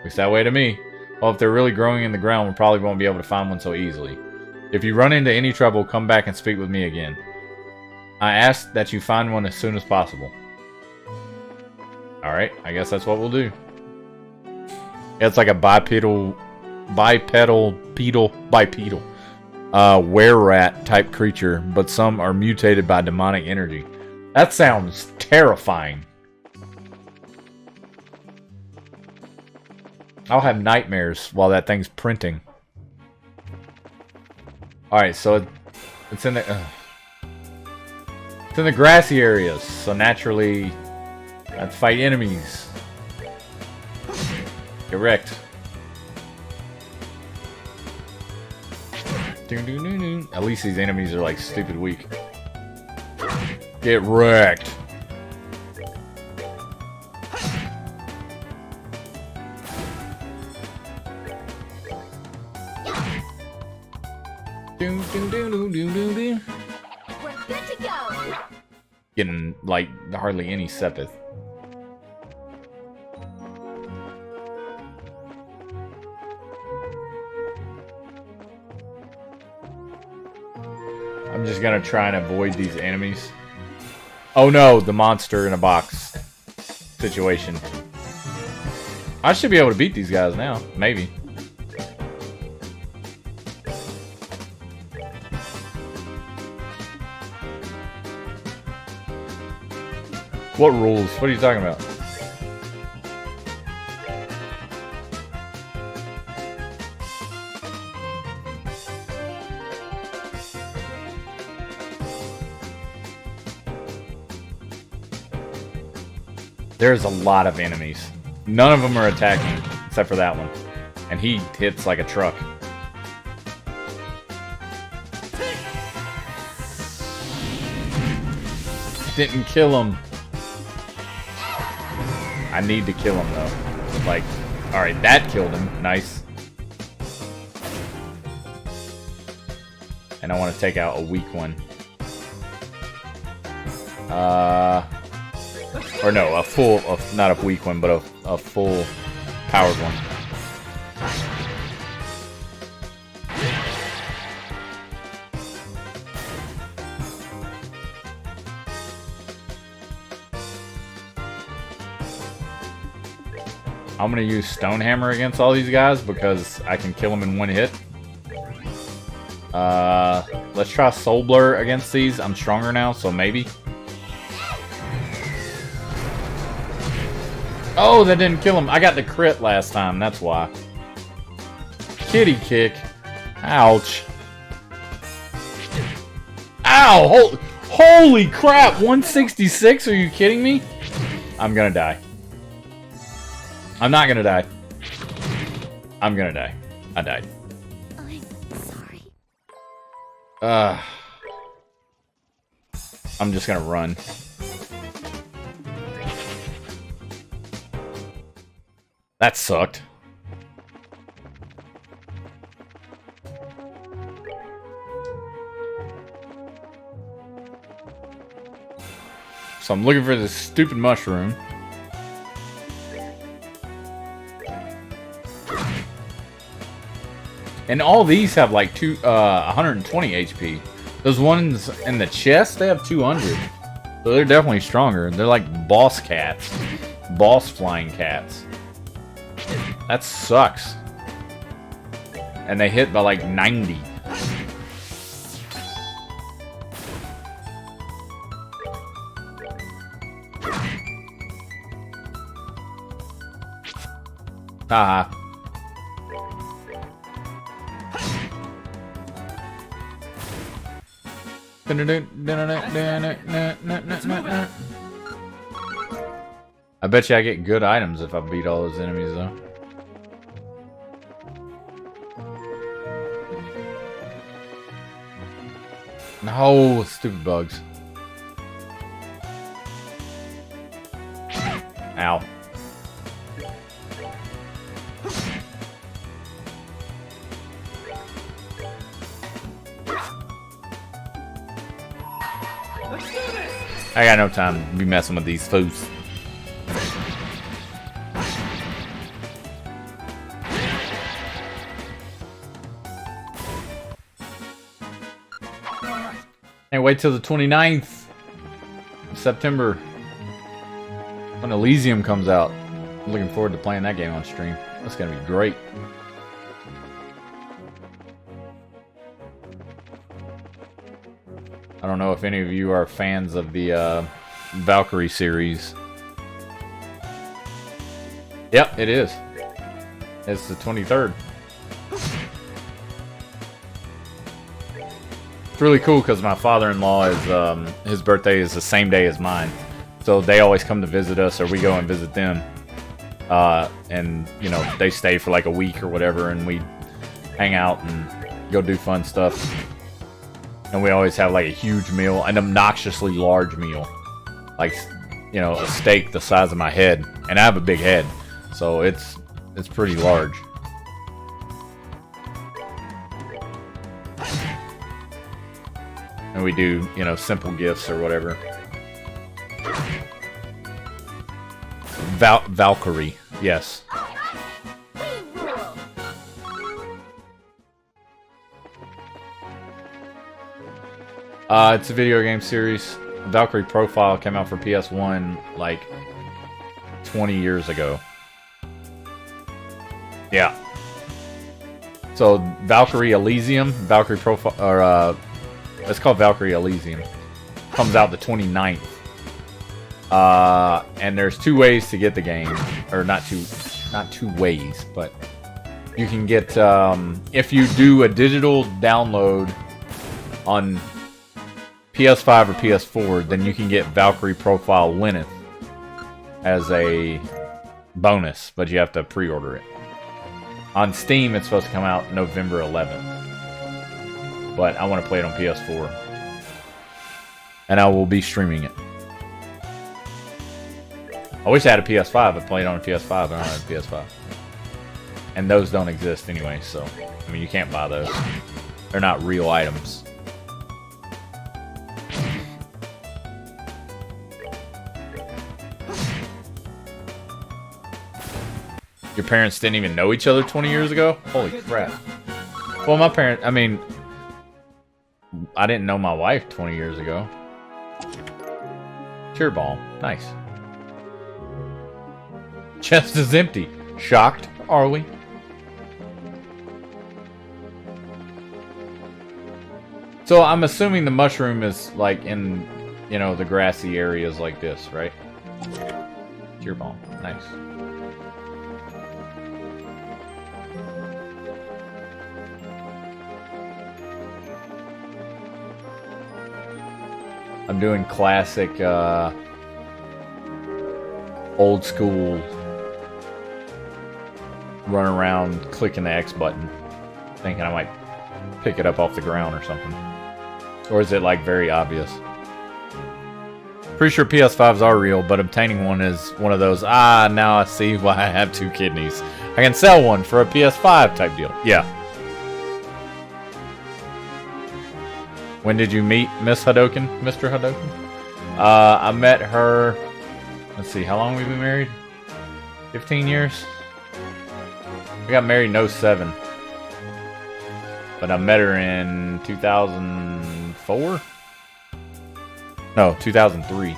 Looks that way to me. Well, if they're really growing in the ground, we probably won't be able to find one so easily. If you run into any trouble, come back and speak with me again. I ask that you find one as soon as possible. Alright, I guess that's what we'll do. Yeah, it's like a bipedal, were-rat type creature, but some are mutated by demonic energy. That sounds terrifying. I'll have nightmares while that thing's printing. Alright, so it's in the grassy areas, so naturally I have to fight enemies. Get wrecked. At least these enemies are like stupid weak. Get wrecked. We're good to go. Getting like hardly any sepith. I'm just gonna try and avoid these enemies. Oh no, the monster in a box situation. I should be able to beat these guys now, maybe. What rules? What are you talking about? There's a lot of enemies. None of them are attacking, except for that one. And he hits like a truck. didn't kill him. I need to kill him though. Like, alright, that killed him. Nice. And I want to take out a weak one. Or no, a full, not a weak one, but a full powered one. I'm gonna use Stonehammer against all these guys because I can kill them in one hit. Let's try Soul Blur against these. I'm stronger now, so maybe. Oh, that didn't kill him. I got the crit last time, that's why. Kitty kick. Ouch. Ow! Holy crap! 166? Are you kidding me? I'm gonna die. I'm not gonna die. I'm gonna die. I died. I'm sorry. I'm just gonna run. That sucked. So I'm looking for this stupid mushroom. And all these have like 120 HP. Those ones in the chest, they have 200. So they're definitely stronger. They're like boss cats. Boss flying cats. That sucks. And they hit by like 90. Haha. I bet you I get good items if I beat all those enemies though. No, stupid bugs. Ow. I got no time to be messing with these fools. And wait till the 29th of September when Elysium comes out. I'm looking forward to playing that game on stream. That's gonna be great. I don't know if any of you are fans of the Valkyrie series. Yep, it is. It's the 23rd. It's really cool because my father-in-law is his birthday is the same day as mine, so they always come to visit us, or we go and visit them. And you know, they stay for like a week or whatever, and we hang out and go do fun stuff. And we always have like a huge meal, an obnoxiously large meal, like, you know, a steak the size of my head, and I have a big head, so it's pretty large. And we do, you know, simple gifts or whatever. Valkyrie, yes. It's a video game series. Valkyrie Profile came out for PS1 like 20 years ago. Yeah. So Valkyrie Elysium, Valkyrie Profile, or it's called Valkyrie Elysium. Comes out the 29th. And there's two ways to get the game, or not two ways, but you can get if you do a digital download on PS5 or PS4, then you can get Valkyrie Profile Lyneth as a bonus, but you have to pre-order it. On Steam, it's supposed to come out November 11th, but I want to play it on PS4, and I will be streaming it. I wish I had a PS5. I played on a PS5. I don't have a PS5. And those don't exist anyway, so... I mean, you can't buy those. They're not real items. Your parents didn't even know each other 20 years ago? Holy crap. Well, my parents... I mean... I didn't know my wife 20 years ago. Cheer ball. Nice. Chest is empty. Shocked, are we? So I'm assuming the mushroom is like in, you know, the grassy areas like this, right? Cheer ball. Nice. I'm doing classic, old school run around clicking the X button, thinking I might pick it up off the ground or something. Or is it like very obvious? Pretty sure PS5s are real, but obtaining one is one of those, now I see why I have 2 kidneys. I can sell one for a PS5 type deal. Yeah. When did you meet Miss Hadoken, Mr. Hadoken? I met her, let's see, how long have we been married? 15 years? We got married in 07. But I met her in 2004? No, 2003.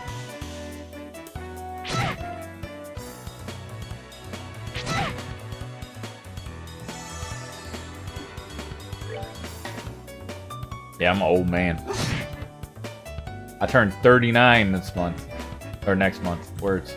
Yeah, I'm an old man. I turned 39 this month. Or next month. Words.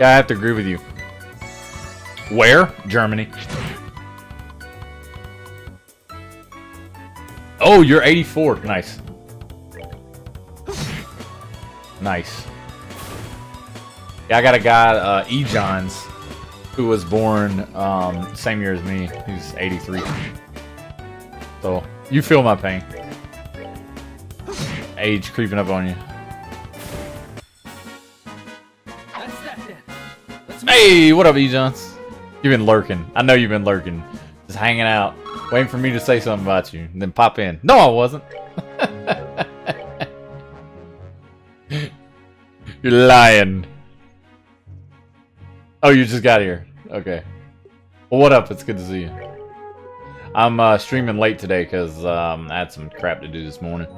Yeah, I have to agree with you. Where? Germany. Oh, you're 84. Nice. Nice. Yeah, I got a guy, E. Johns, who was born same year as me. He's 83. So, you feel my pain. Age creeping up on you. That's that then. Let's Hey, what up, E. Johns? You've been lurking. I know you've been lurking. Just hanging out. Waiting for me to say something about you. And then pop in. No, I wasn't. You're lying. Oh, you just got here. Okay. Well, what up? It's good to see you. I'm streaming late today because I had some crap to do this morning.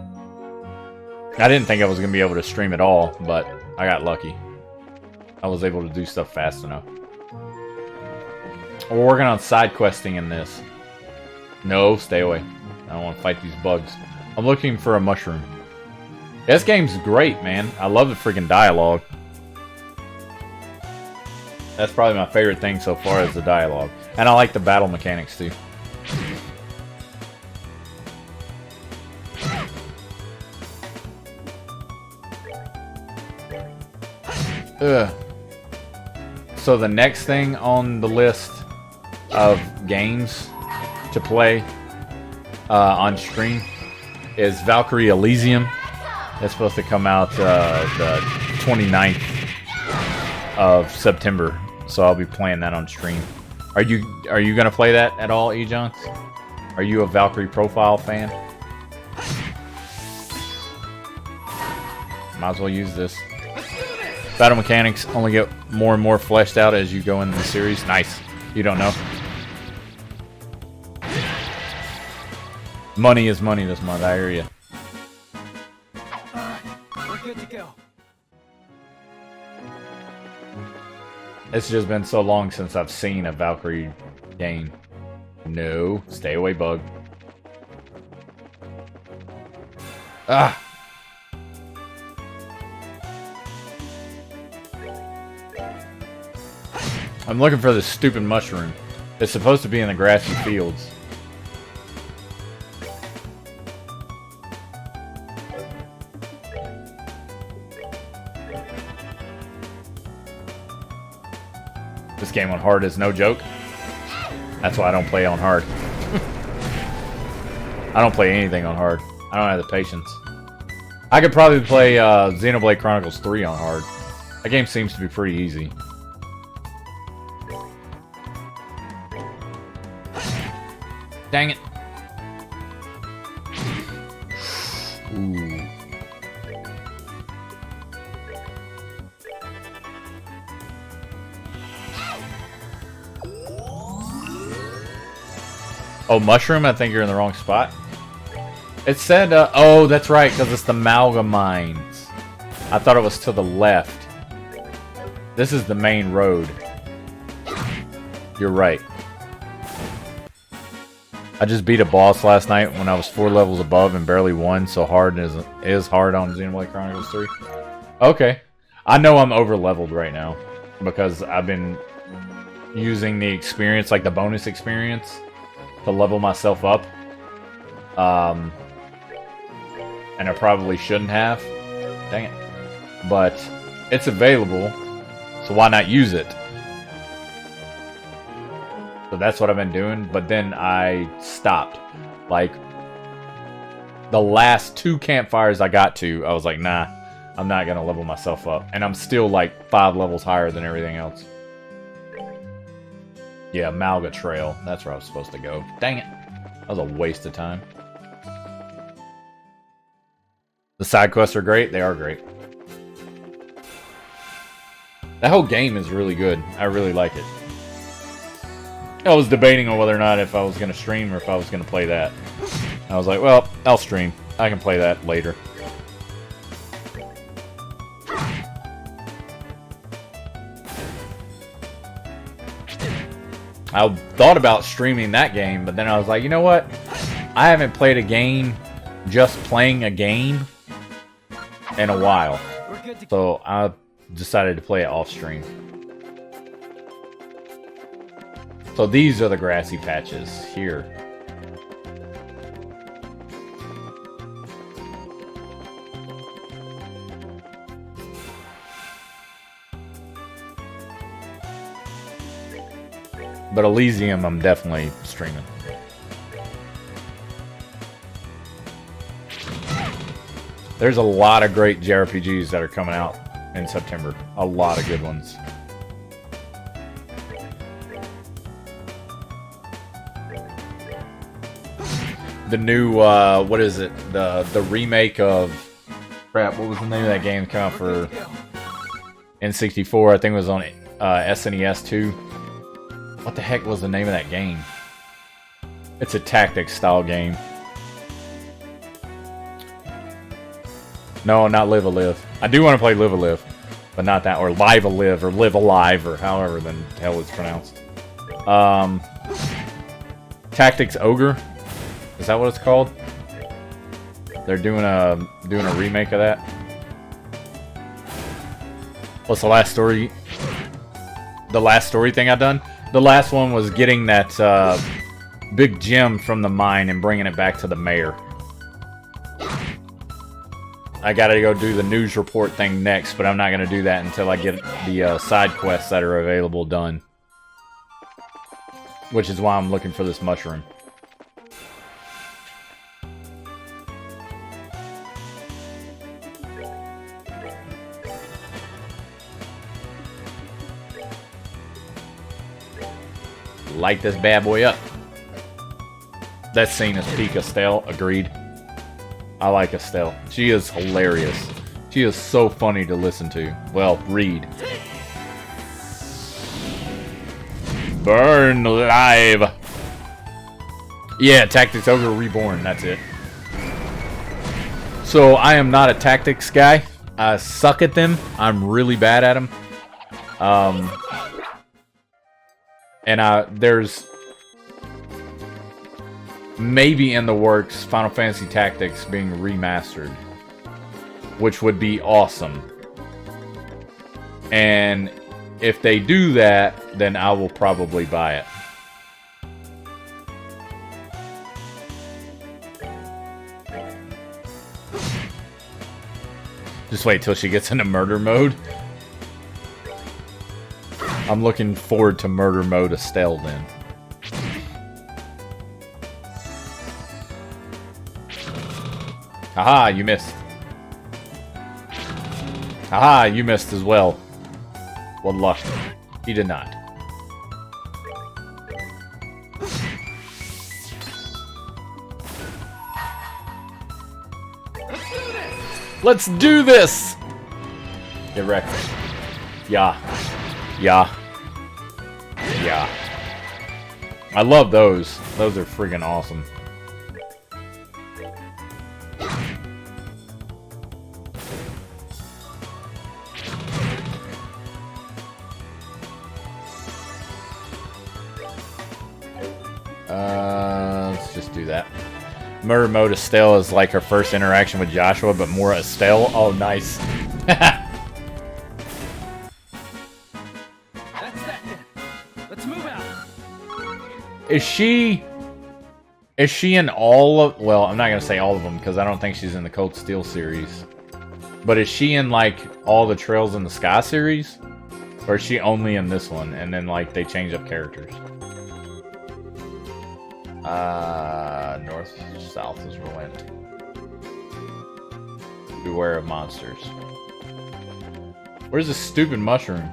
I didn't think I was going to be able to stream at all, but I got lucky. I was able to do stuff fast enough. We're working on side questing in this. No, stay away. I don't want to fight these bugs. I'm looking for a mushroom. This game's great, man. I love the freaking dialogue. That's probably my favorite thing so far is the dialogue. And I like the battle mechanics too. Ugh. So the next thing on the list of games to play on stream is Valkyrie Elysium. It's supposed to come out the 29th of September, so I'll be playing that on stream. Are you gonna play that at all, E. Johns? Are you a Valkyrie Profile fan? Might as well use this. Battle mechanics only get more and more fleshed out as you go into the series. Nice. You don't know. Money is money this month, I hear you. Alright, we're good to go. It's just been so long since I've seen a Valkyrie game. No, stay away, bug. Ah! I'm looking for this stupid mushroom. It's supposed to be in the grassy fields. This game on hard is no joke. That's why I don't play on hard. I don't play anything on hard. I don't have the patience. I could probably play Xenoblade Chronicles 3 on hard. That game seems to be pretty easy. Dang it. Ooh. Oh, mushroom? I think you're in the wrong spot. It said, oh, that's right, because it's the Malga Mines. I thought it was to the left. This is the main road. You're right. I just beat a boss last night when I was 4 levels above and barely won, so hard is hard on Xenoblade Chronicles 3. Okay. I know I'm over leveled right now because I've been using the experience, like the bonus experience, to level myself up. And I probably shouldn't have. Dang it. But it's available, so why not use it? So that's what I've been doing, but then I stopped. Like, the last 2 campfires I got to, I was like, nah, I'm not going to level myself up. And I'm still like 5 levels higher than everything else. Yeah, Malga Trail. That's where I was supposed to go. Dang it. That was a waste of time. The side quests are great. They are great. That whole game is really good. I really like it. I was debating on whether or not if I was going to stream or if I was going to play that. I was like, well, I'll stream. I can play that later. I thought about streaming that game, but then I was like, you know what? I haven't played a game, just playing a game, in a while. So I decided to play it off stream. So these are the grassy patches here. But Elysium, I'm definitely streaming. There's a lot of great JRPGs that are coming out in September. A lot of good ones. The new, what is it? The remake of... Crap, what was the name of that game that came out for N64? I think it was on SNES too. What the heck was the name of that game? It's a tactics style game. No, not Live a Live. I do want to play Live a Live, but not that, or Live a Live, or Live Alive, or however the hell it's pronounced. Tactics Ogre. Is that what it's called? They're doing a remake of that. What's the last story? The last story thing I've done? The last one was getting that big gem from the mine and bringing it back to the mayor. I gotta go do the news report thing next, but I'm not gonna do that until I get the side quests that are available done. Which is why I'm looking for this mushroom. Light this bad boy up. That scene is peak Estelle, agreed. I like Estelle. She is hilarious. She is so funny to listen to. Well, read. Burn live. Yeah, Tactics Ogre Reborn, that's it. So, I am not a tactics guy. I suck at them. I'm really bad at them. And there's maybe in the works Final Fantasy Tactics being remastered, which would be awesome. And if they do that, then I will probably buy it. Just wait till she gets into murder mode. I'm looking forward to Murder Mode Estelle then. Haha, you missed. Haha, you missed as well. What luck. He did not. Let's do this! Get wrecked. Yeah. Yeah. Yeah. I love those. Those are friggin' awesome. Let's just do that. Murder Mode Estelle is like her first interaction with Joshua, but more Estelle. Oh, nice. That's that then. Let's move out. Is she in all of... Well, I'm not going to say all of them, because I don't think she's in the Cold Steel series. But is she in, like, all the Trails in the Sky series? Or is she only in this one, and then, like, they change up characters? North, south is relent. Beware of monsters. Where's this stupid mushroom?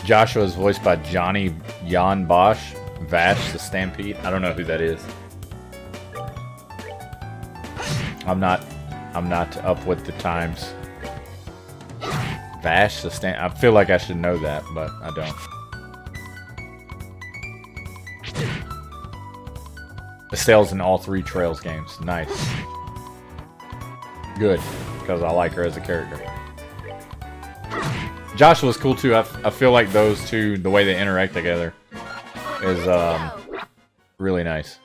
Joshua is voiced by Johnny Jan Bosch. Vash the Stampede. I don't know who that is. I'm not up with the times. Vash the Stampede. I feel like I should know that, but I don't. Estelle's in all 3 Trails games. Nice. Good, because I like her as a character. Joshua's cool too. I feel like those two, the way they interact together, is really nice.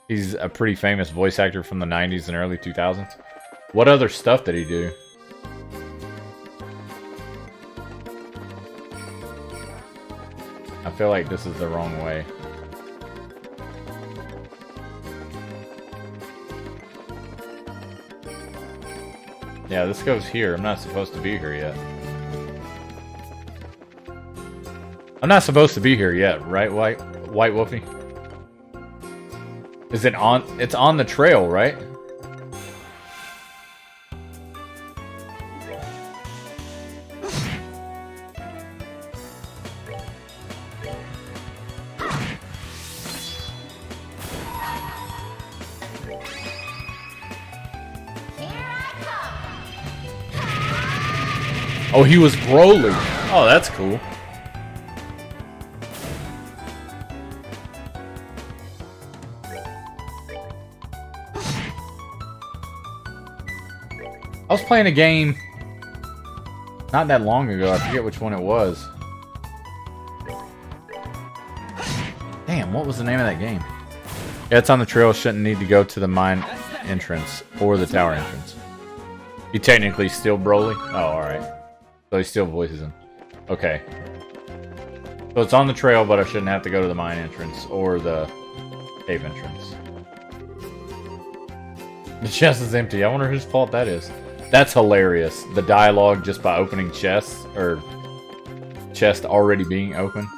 He's a pretty famous voice actor from the 90s and early 2000s. What other stuff did he do? I feel like this is the wrong way. Yeah, this goes here. I'm not supposed to be here yet. I'm not supposed to be here yet, right, White Wolfie? Is it on? It's on the trail, right? Oh, he was Broly. Oh, that's cool. I was playing a game not that long ago. I forget which one it was. Damn, what was the name of that game? Yeah, it's on the trail. Shouldn't need to go to the mine entrance or the tower entrance. He technically still Broly? Oh, alright. So he still voices him. Okay. So it's on the trail, but I shouldn't have to go to the mine entrance or the cave entrance. The chest is empty. I wonder whose fault that is. That's hilarious. The dialogue just by opening chests, or chest already being open.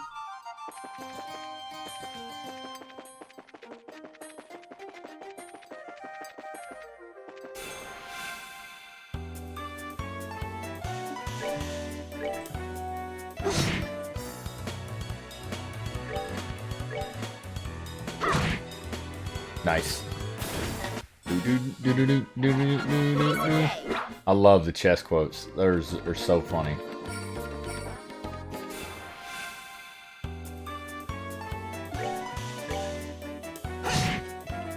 Nice. I love the chess quotes. They're so funny.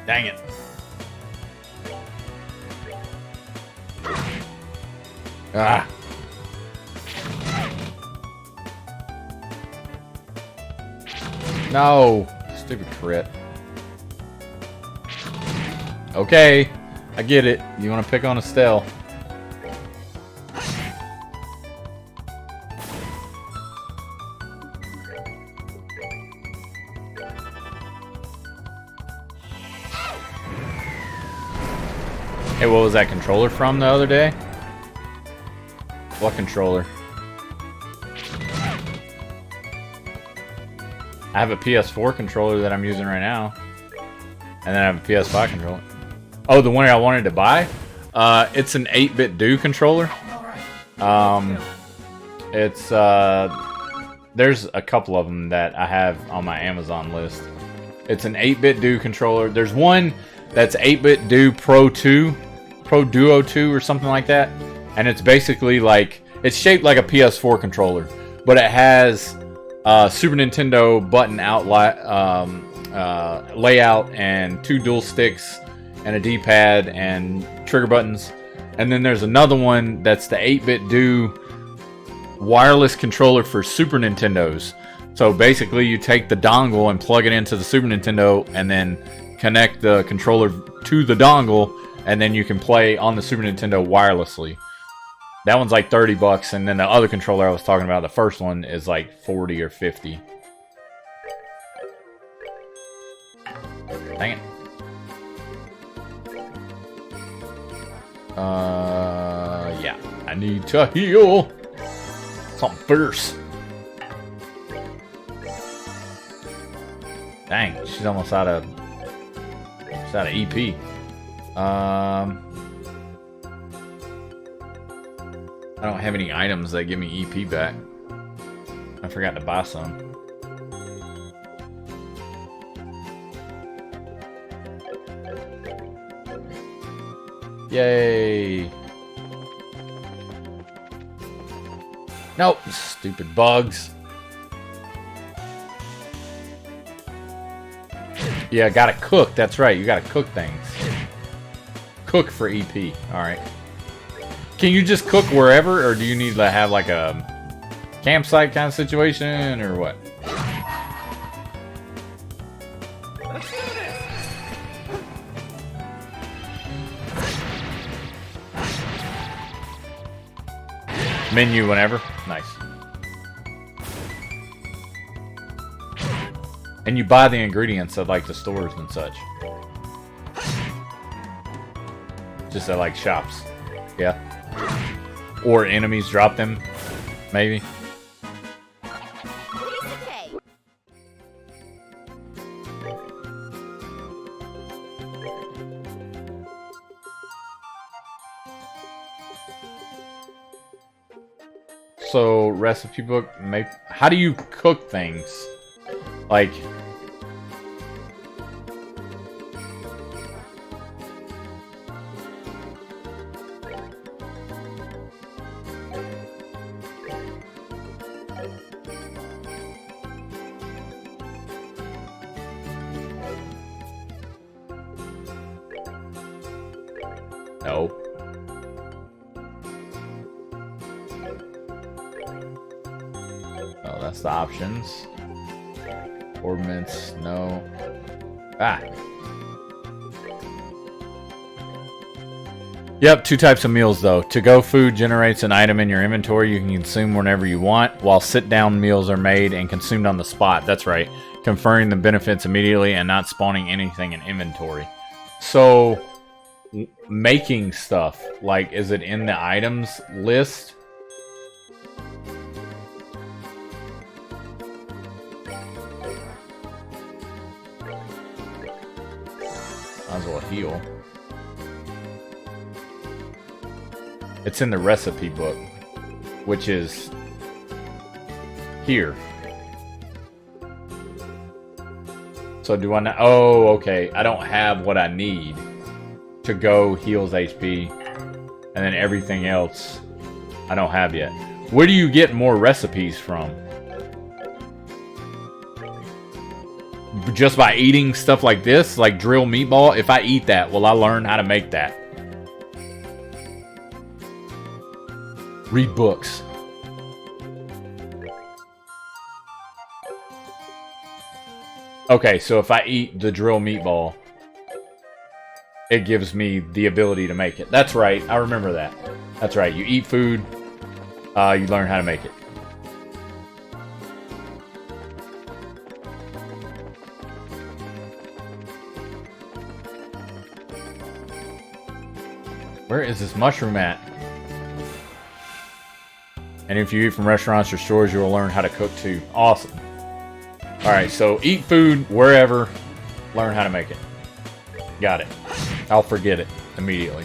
Dang it. Ah. No. Stupid crit. Okay. I get it. You want to pick on Estelle. Hey, what was that controller from the other day? What controller? I have a PS4 controller that I'm using right now. And then I have a PS5 controller. Oh, the one I wanted to buy? It's an 8-bit do controller. There's a couple of them that I have on my Amazon list. It's an 8-bit do controller. There's one that's 8-bit do Pro 2. Pro Duo 2 or something like that. And it's basically like, it's shaped like a PS4 controller, but it has Super Nintendo button layout and 2 dual sticks and a D-pad and trigger buttons. And then there's another one that's the 8-bit do wireless controller for Super Nintendos. So basically you take the dongle and plug it into the Super Nintendo and then connect the controller to the dongle, and then you can play on the Super Nintendo wirelessly. That one's like $30, and then the other controller I was talking about, the first one, is like 40 or 50. Dang it. Yeah. I need to heal. Something fierce. Dang, she's almost out of... She's out of EP. I don't have any items that give me EP back. I forgot to buy some. Yay! Nope, stupid bugs. Yeah, gotta cook. That's right, you gotta cook things. Cook for EP. Alright. Can you just cook wherever, or do you need to have like a campsite kind of situation, or what? Let's do this. Menu whenever? Nice. And you buy the ingredients at like the stores and such. Just at like shops. Yeah. Or enemies drop them, maybe. So, recipe book, how do you cook things? Like... No. Oh, that's the options. Ordnance, no. Ah. Yep, 2 types of meals though. To-go food generates an item in your inventory you can consume whenever you want, while sit-down meals are made and consumed on the spot. That's right. Conferring the benefits immediately and not spawning anything in inventory. So... making stuff, like, is it in the items list? Might as well heal. It's in the recipe book, which is here. So do I not? Oh, okay. I don't have what I need. To go heals HP, and then everything else I don't have yet. Where do you get more recipes from? Just by eating stuff like this, like drill meatball? If I eat that, will I learn how to make that? Read books. Okay, so if I eat the drill meatball, it gives me the ability to make it. That's right. I remember that. That's right. You eat food, you learn how to make it. Where is this mushroom at? And if you eat from restaurants or stores, you'll learn how to cook too. Awesome. Alright, so eat food wherever, learn how to make it. Got it. I'll forget it immediately.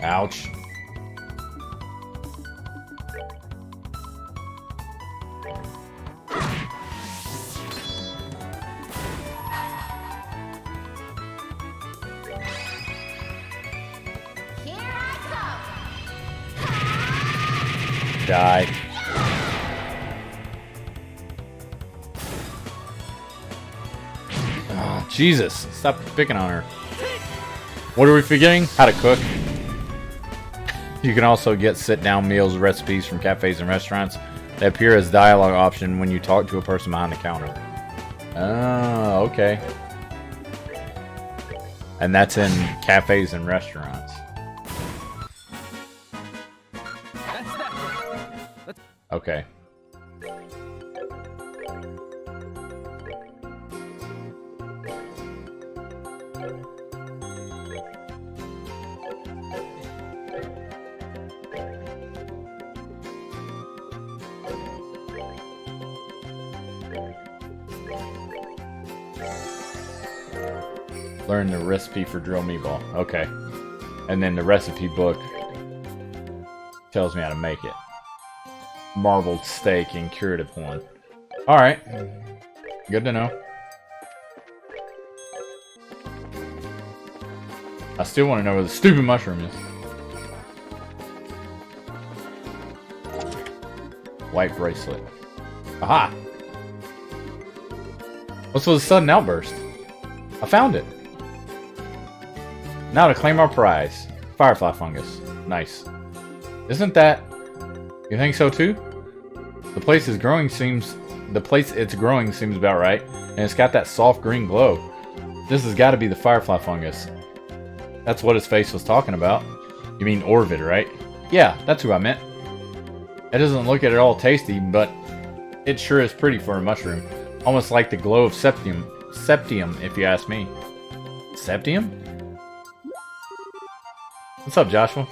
Ouch. Here I Die. Oh, Jesus. Stop picking on her. What are we forgetting? How to cook. You can also get sit-down meals recipes from cafes and restaurants. They appear as dialogue option when you talk to a person behind the counter. Oh, okay. And that's in cafes and restaurants. That's that. Let's Okay. Learn the recipe for drill meatball. Okay. And then the recipe book tells me how to make it. Marbled steak and curative horn. Alright. Good to know. I still want to know where the stupid mushroom is. White bracelet. Aha! What's with the sudden outburst? I found it. Now to claim our prize. Firefly fungus. Nice. Isn't that... You think so too? The place it's growing seems about right, and it's got that soft green glow. This has got to be the firefly fungus. That's what his face was talking about. You mean Orvid, right? Yeah, that's who I meant. It doesn't look at all tasty, but it sure is pretty for a mushroom. Almost like the glow of septium. Septium, if you ask me. Septium? What's up, Joshua?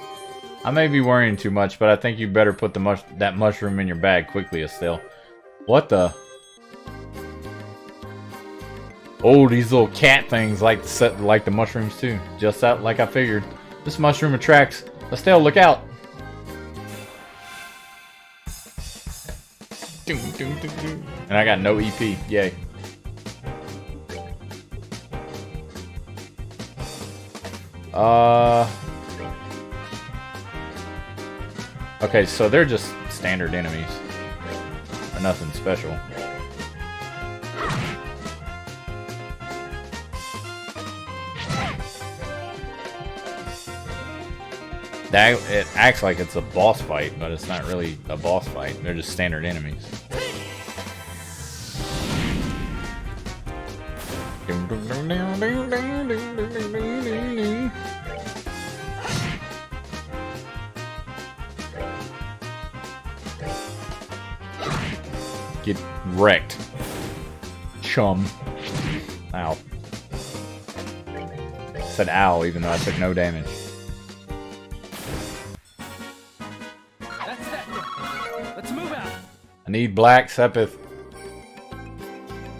I may be worrying too much, but I think you better put that mushroom in your bag quickly, Estelle. What the? Oh, these little cat things like the mushrooms too. Just that, like I figured. This mushroom attracts. Estelle, look out! And I got no EP. Yay. Okay, so they're just standard enemies. Or nothing special. It acts like it's a boss fight, but it's not really a boss fight. They're just standard enemies. Get wrecked. Chum. Ow. I said ow, even though I took no damage. That's that. Let's move out. I need black sepith.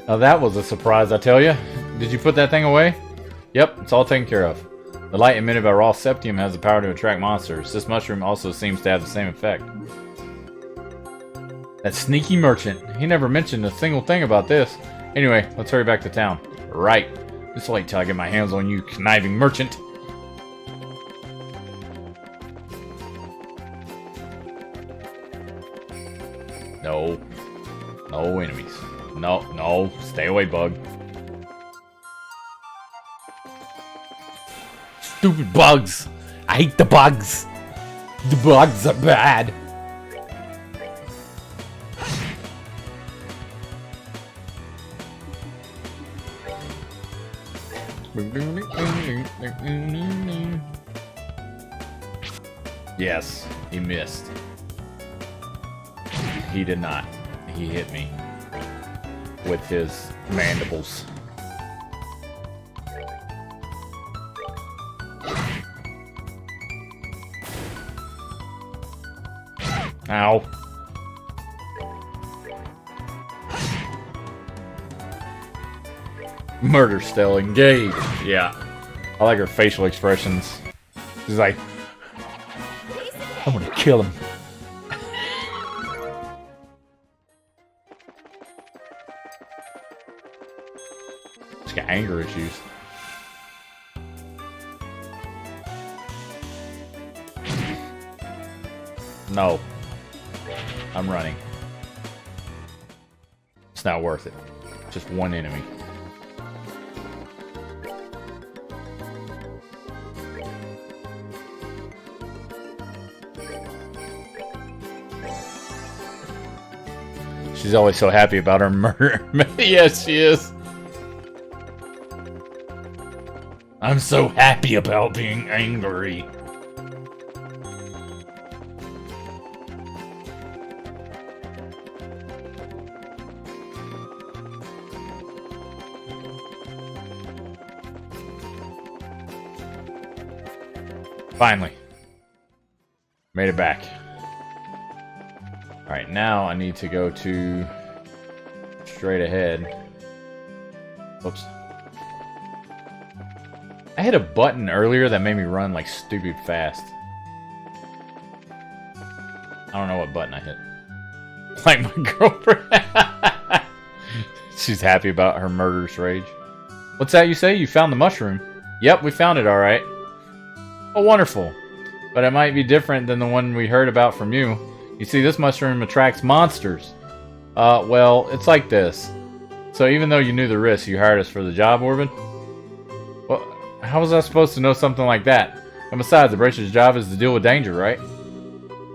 Now that was a surprise, I tell you. Did you put that thing away? Yep, it's all taken care of. The light emitted by raw septium has the power to attract monsters. This mushroom also seems to have the same effect. That sneaky merchant. He never mentioned a single thing about this. Anyway, let's hurry back to town. Right. Just wait till I get my hands on you, conniving merchant. No. No enemies. No, no. Stay away, bug. Stupid bugs. I hate the bugs. The bugs are bad. Yes, he missed. He did not. He hit me with his mandibles. Ow. Murder still engaged. Yeah. I like her facial expressions. She's like, I'm gonna kill him. She's got anger issues. No. I'm running. It's not worth it. Just one enemy. She's always so happy about her murder. Yes, she is. I'm so happy about being angry. Finally. Made it back. Alright, now I need to go to straight ahead. Whoops. I hit a button earlier that made me run like stupid fast. I don't know what button I hit. Like my girlfriend. She's happy about her murderous rage. What's that you say? You found the mushroom? Yep, we found it alright. Oh, wonderful. But it might be different than the one we heard about from you. You see, this mushroom attracts monsters. Well, it's like this. So even though you knew the risk, you hired us for the job, Orvin? Well, how was I supposed to know something like that? And besides, the bracer's job is to deal with danger, right?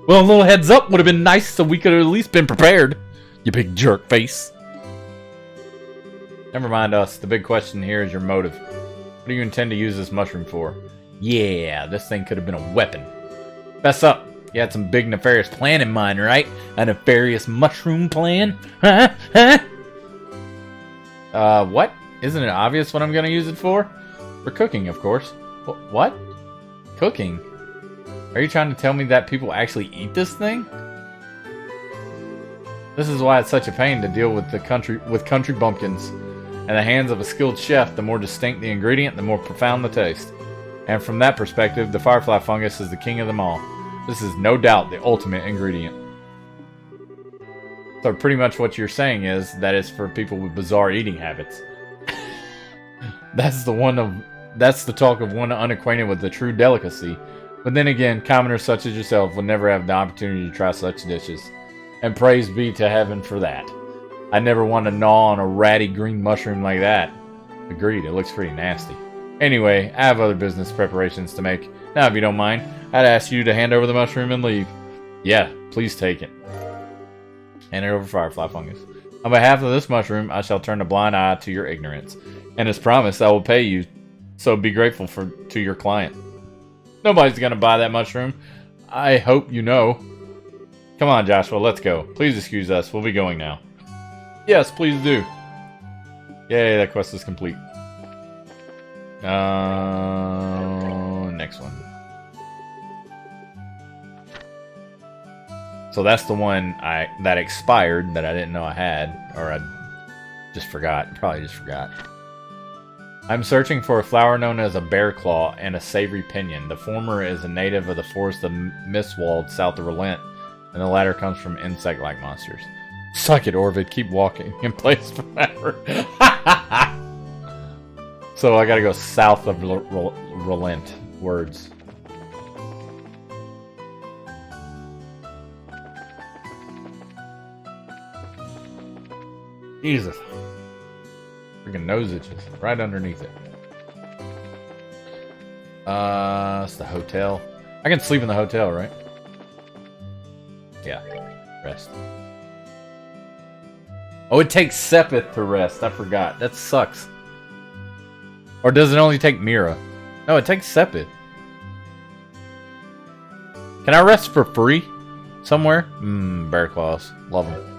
Well, a little heads up would have been nice so we could have at least been prepared. You big jerk face. Never mind us. The big question here is your motive. What do you intend to use this mushroom for? Yeah, this thing could have been a weapon. Fess up. You had some big nefarious plan in mind, right? A nefarious mushroom plan? Huh? Huh? What? Isn't it obvious what I'm gonna use it for? For cooking, of course. What? Cooking? Are you trying to tell me that people actually eat this thing? This is why it's such a pain to deal with country bumpkins. In the hands of a skilled chef, the more distinct the ingredient, the more profound the taste. And from that perspective, the firefly fungus is the king of them all. This is no doubt the ultimate ingredient. So pretty much what you're saying is that it's for people with bizarre eating habits. That's the talk of one unacquainted with the true delicacy. But then again, commoners such as yourself would never have the opportunity to try such dishes. And praise be to heaven for that. I never want to gnaw on a ratty green mushroom like that. Agreed, it looks pretty nasty. Anyway, I have other business preparations to make. Now, if you don't mind, I'd ask you to hand over the mushroom and leave. Yeah, please take it. Hand it over firefly fungus. On behalf of this mushroom, I shall turn a blind eye to your ignorance. And as promised, I will pay you, so be grateful to your client. Nobody's gonna buy that mushroom. I hope you know. Come on, Joshua, let's go. Please excuse us, we'll be going now. Yes, please do. Yay, that quest is complete. Next one. So that's the one that expired that I didn't know I had, or I just forgot. Probably just forgot. I'm searching for a flower known as a bear claw and a savory pinion. The former is a native of the forest of Mistwald south of Relent, and the latter comes from insect-like monsters. Suck it, Orvid. Keep walking in place forever. So I gotta go south of Relent. Words. Jesus. Freaking nose itches. Right underneath it. It's the hotel. I can sleep in the hotel, right? Yeah. Rest. Oh, it takes Sepith to rest. I forgot. That sucks. Or does it only take Mira? No, it takes Sepith. Can I rest for free? Somewhere? Bear claws. Love them.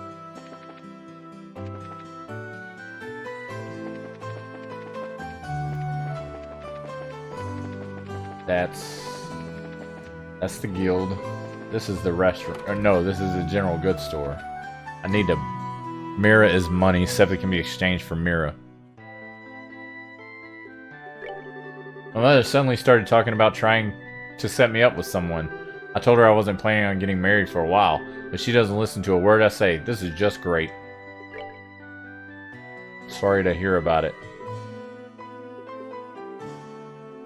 That's the guild. This is the restaurant. Or no, this is the general goods store. I need to... Mira is money. Sepith can be exchanged for Mira. My mother suddenly started talking about trying to set me up with someone. I told her I wasn't planning on getting married for a while, but she doesn't listen to a word I say. This is just great. Sorry to hear about it.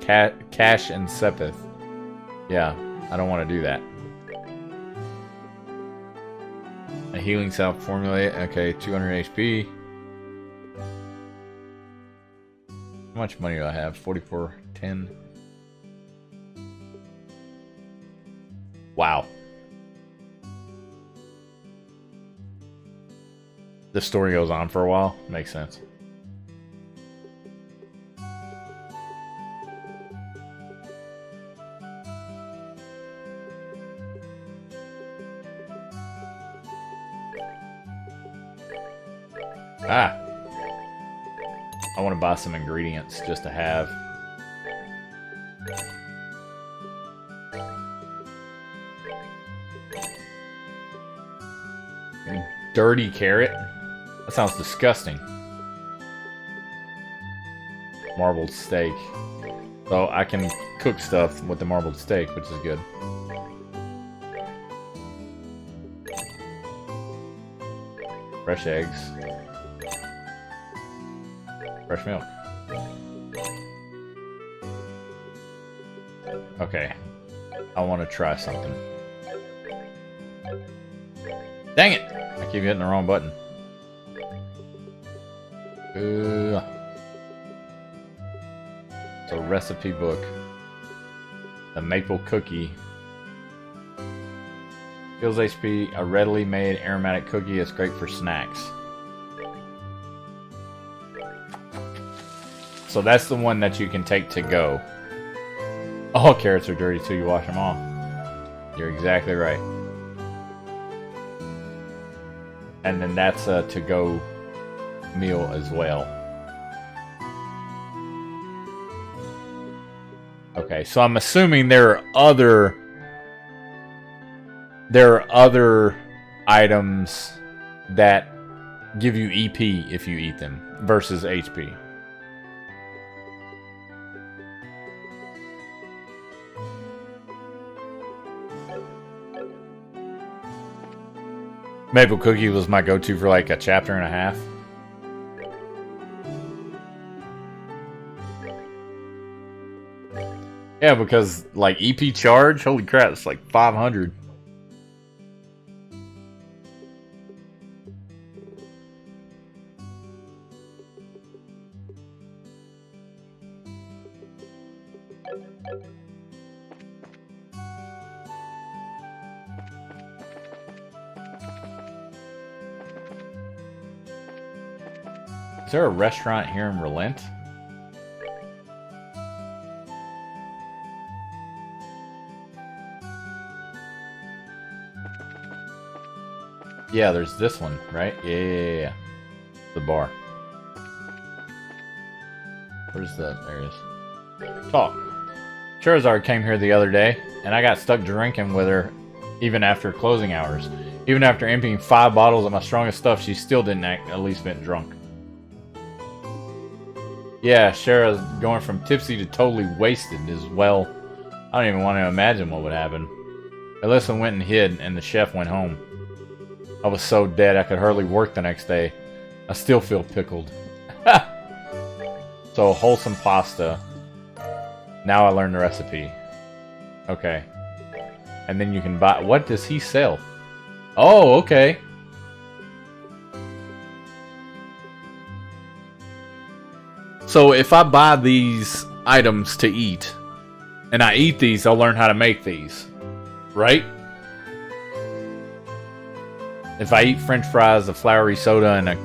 Cash and Sepith. Yeah, I don't want to do that. A healing salve formulate. Okay, 200 HP. How much money do I have? 4410. Wow. This story goes on for a while. Makes sense. Ah. I want to buy some ingredients just to have. Dirty carrot? That sounds disgusting. Marbled steak. So I can cook stuff with the marbled steak, which is good. Fresh eggs. Fresh milk. Okay. I want to try something. Dang it! I keep hitting the wrong button. It's a recipe book. The maple cookie. Heals HP. A readily made aromatic cookie is great for snacks. So that's the one that you can take to go. All carrots are dirty till you wash them off. You're exactly right. And then that's a to-go meal as well. Okay, so I'm assuming there are other items that give you EP if you eat them versus HP. Maple cookie was my go-to for like a chapter and a half. Yeah, because like EP charge, holy crap, it's like 500. Is there a restaurant here in Relent? Yeah, there's this one, right? Yeah. The bar. Where's the... There it is. Talk. Charizard came here the other day, and I got stuck drinking with her even after closing hours. Even after emptying 5 bottles of my strongest stuff, she still didn't act at least bit drunk. Yeah, Shara's going from tipsy to totally wasted as well. I don't even want to imagine what would happen. Alyssa went and hid, and the chef went home. I was so dead I could hardly work the next day. I still feel pickled. So, wholesome pasta. Now I learned the recipe. Okay. And then you can buy... What does he sell? Oh, okay. So if I buy these items to eat, and I eat these, I'll learn how to make these. Right? If I eat french fries, a floury soda, and a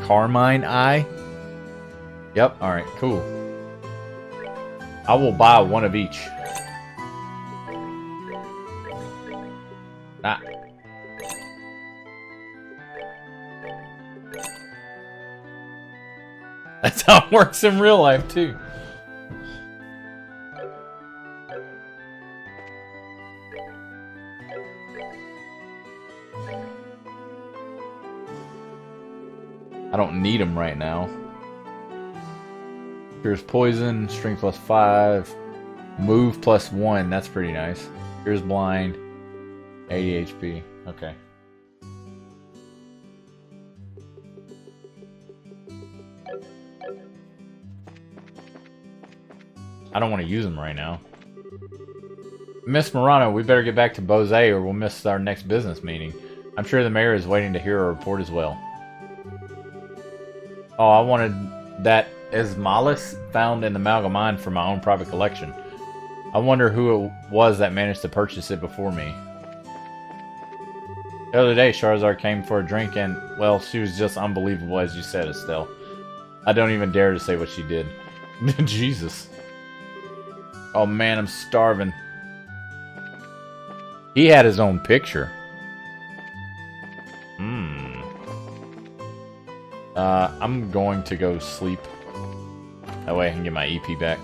carmine eye? Yep, alright, cool. I will buy one of each. Ah. That's how it works in real life, too. I don't need them right now. Here's poison, strength +5, move +1. That's pretty nice. Here's blind, 80 HP. Okay. I don't want to use them right now. Miss Morano, we better get back to Bose or we'll miss our next business meeting. I'm sure the mayor is waiting to hear a report as well. Oh, I wanted that Esmalis found in the Malga mine for my own private collection. I wonder who it was that managed to purchase it before me. The other day, Charizard came for a drink and, well, she was just unbelievable as you said, Estelle. I don't even dare to say what she did. Jesus. Oh man, I'm starving. He had his own picture. I'm going to go sleep. That way I can get my EP back.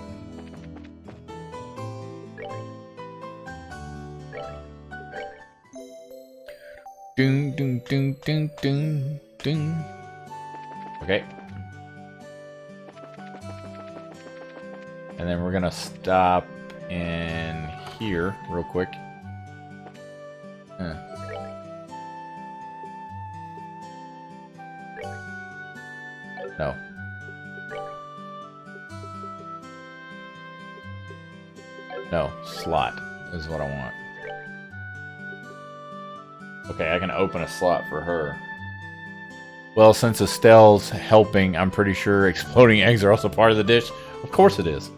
Doom, doom, doom, doom, doom, doom. Okay. And then we're gonna stop in here real quick. No. No, slot is what I want. Okay, I can open a slot for her. Well, since Estelle's helping, I'm pretty sure exploding eggs are also part of the dish. Of course it is.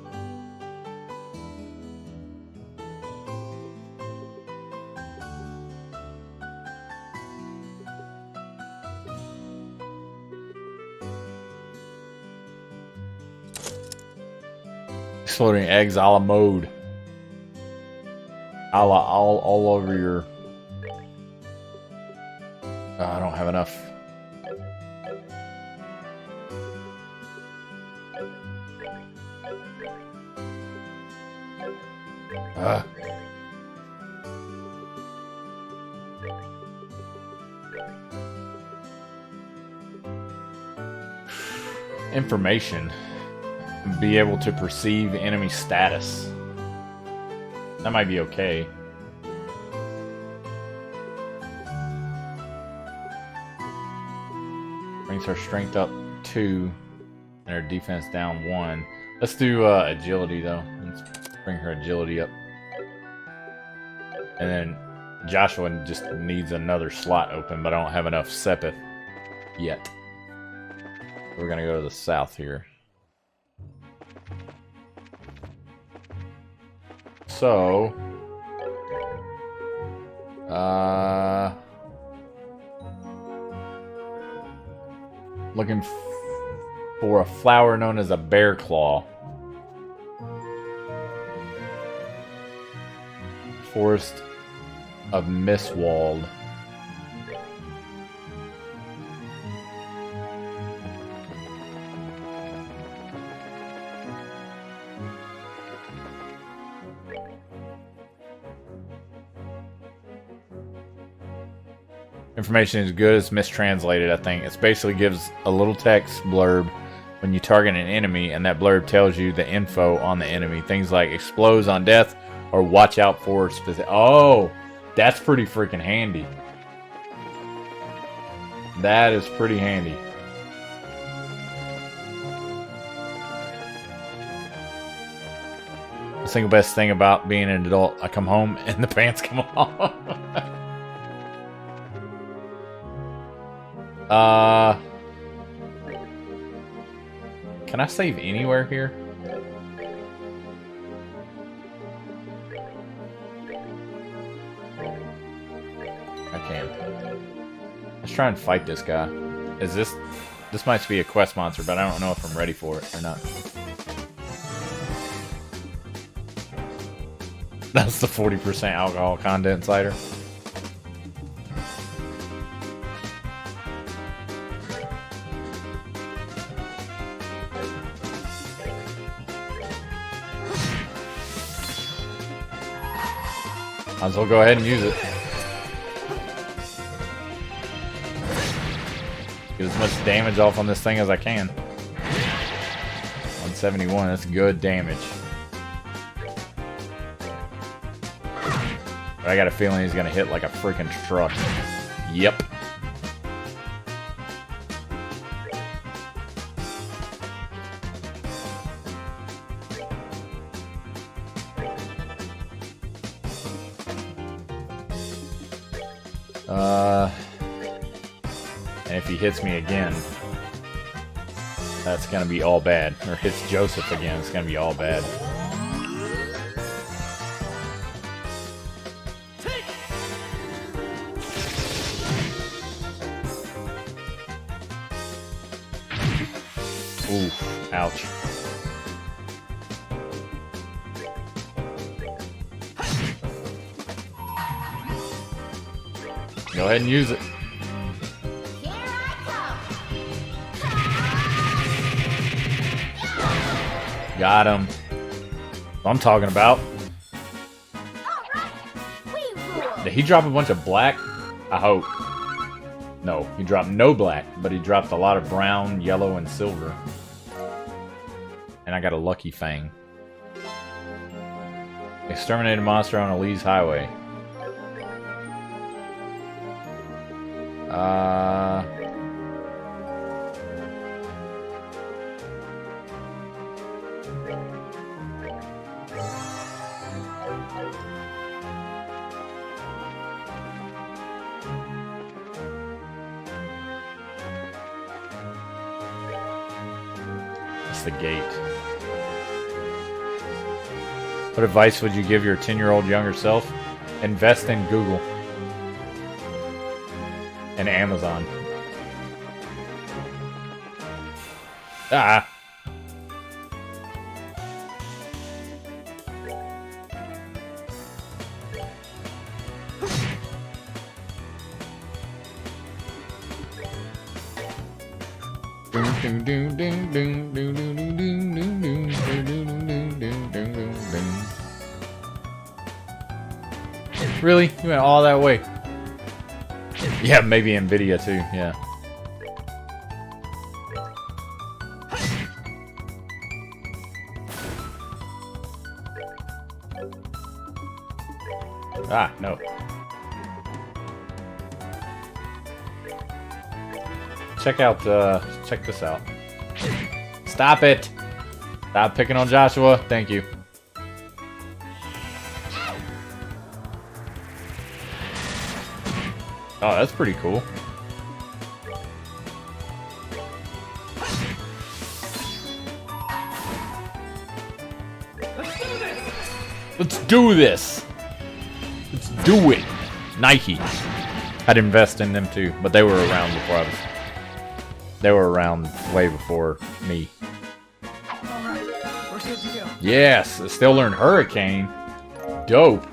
Exploding eggs a la mode. A la all over your... Oh, I don't have enough. Information. Be able to perceive enemy status. That might be okay. Brings her strength up 2 and her defense down 1. Let's do agility though. Let's bring her agility up. And then Joshua just needs another slot open, but I don't have enough Sepith yet. We're gonna go to the south here. So, looking for a flower known as a bear claw. Forest of Mistwald. Information is good, it's mistranslated, I think. It basically gives a little text blurb when you target an enemy, and that blurb tells you the info on the enemy. Things like explodes on death or watch out for specific... Oh, that's pretty freaking handy. That is pretty handy. The single best thing about being an adult, I come home and the pants come off. Can I save anywhere here? try and fight this guy. Is this... This might be a quest monster, but I don't know if I'm ready for it or not. That's the 40% alcohol content cider. Might as well go ahead and use it. Get as much damage off on this thing as I can. 171, that's good damage. But I got a feeling he's gonna hit like a freaking truck. Yep. And if he hits me again, that's gonna be all bad. Or hits Joseph again, it's gonna be all bad. Oof, ouch. Go ahead and use it. Got him. What I'm talking about. Did he drop a bunch of black? I hope. No, he dropped no black, but he dropped a lot of brown, yellow, and silver. And I got a lucky fang. Exterminated monster on Elise Highway. It's the gate. What advice would you give your 10-year-old younger self? Invest in Google. And Amazon. Ah. Really? You went all that way? Yeah, maybe Nvidia too, yeah. Ah, no. Check this out. Stop it! Stop picking on Joshua, thank you. Oh, that's pretty cool. Let's do this! Let's do it! Nike. I'd invest in them too, but they were around before I was... They were around way before me. Alright, we're good to go. Yes! I still learned Hurricane. Dope.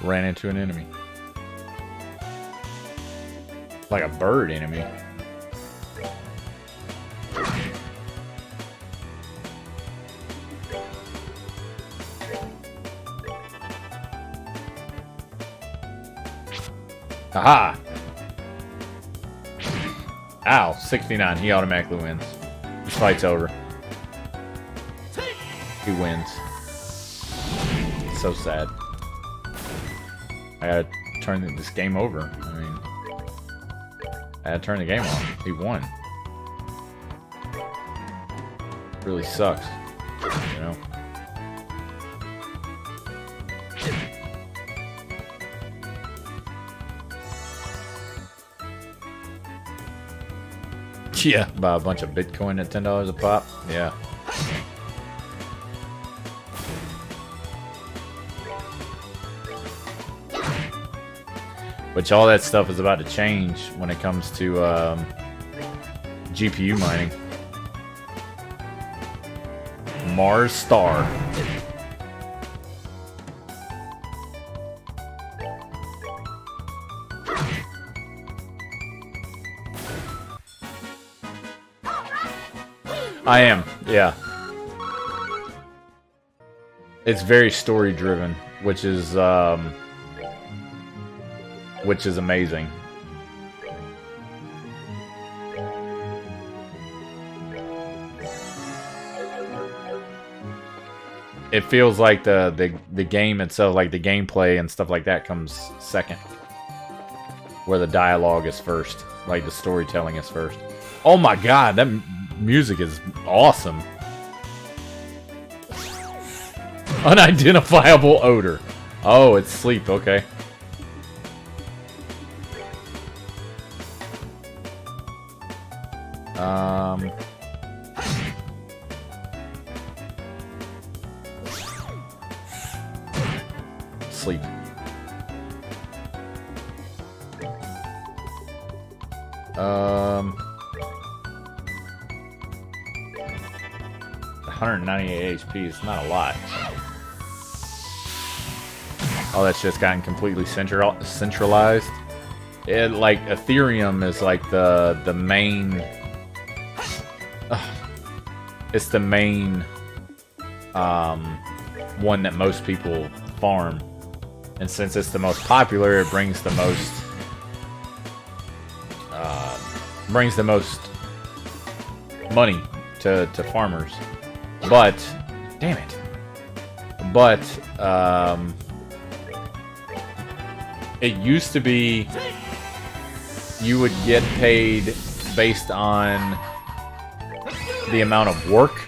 Ran into an enemy. Like a bird enemy. Haha! Ow, 69. He automatically wins. This fight's over. He wins. So sad. I gotta turn this game over. I mean... I had to turn the game on. He won. Really sucks, you know. Yeah, buy a bunch of Bitcoin at $10 a pop. Yeah. Which all that stuff is about to change when it comes to GPU mining. Mars Star. I am, yeah. It's very story driven, which is amazing. It feels like the game itself, like the gameplay and stuff like that, comes second, where the dialogue is first, like the storytelling is first. Oh my god, that music is awesome. Unidentifiable odor. Oh, it's sleep, okay. Sleep. Um, 198 HP is not a lot. Oh, that's just gotten completely centralized. It, like, Ethereum is like the main. It's the main one that most people farm, and since it's the most popular, it brings the most money to farmers. But damn it. But it used to be you would get paid based on the amount of work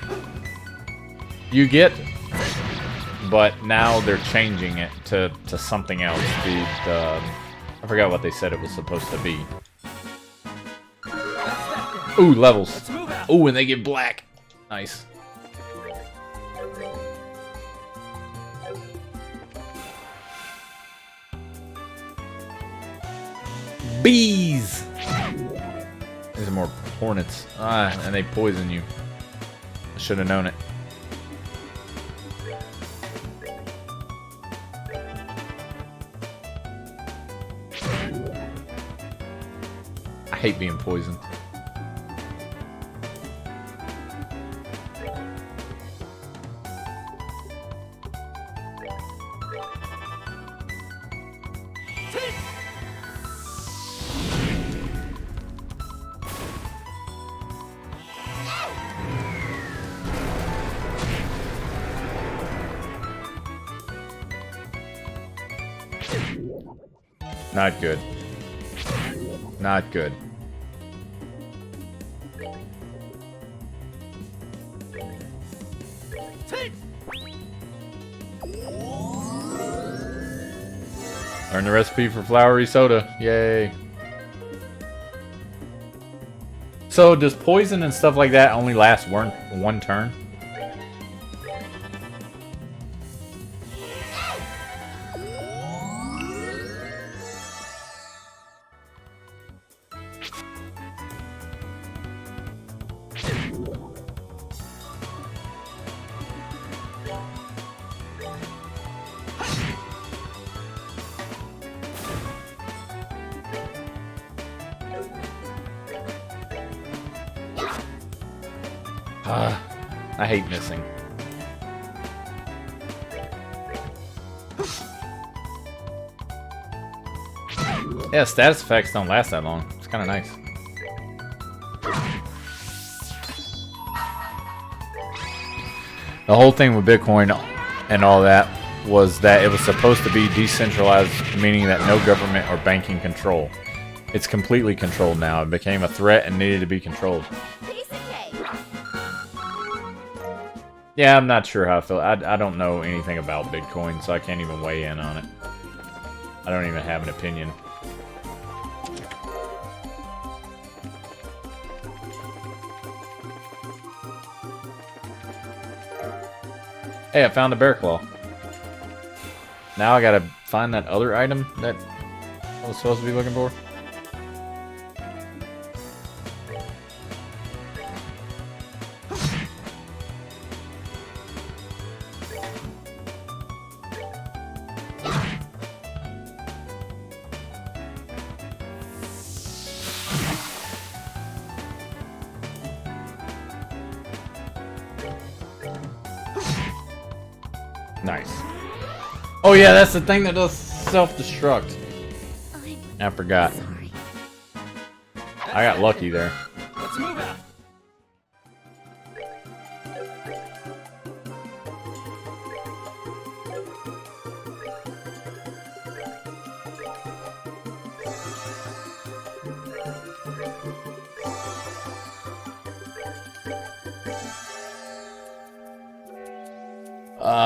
you get, but now they're changing it to something else. I forgot what they said it was supposed to be. Ooh, levels. Ooh, and they get black. Nice. Bees! There's more hornets. Ah, and they poison you. I should have known it. I hate being poisoned. Not good. Not good. Learn the recipe for flowery soda. Yay. So does poison and stuff like that only last one turn? I hate missing. Yeah, status effects don't last that long. It's kind of nice. The whole thing with Bitcoin and all that was that it was supposed to be decentralized, meaning that no government or banking control. It's completely controlled now. It became a threat and needed to be controlled. Piece of cake. Yeah, I'm not sure how I feel. I don't know anything about Bitcoin, so I can't even weigh in on it. I don't even have an opinion. Hey, I found a bear claw. Now I gotta find that other item that I was supposed to be looking for. Nice. Oh yeah, that's the thing that does self-destruct. I forgot. Sorry. I got lucky there. Let's move out.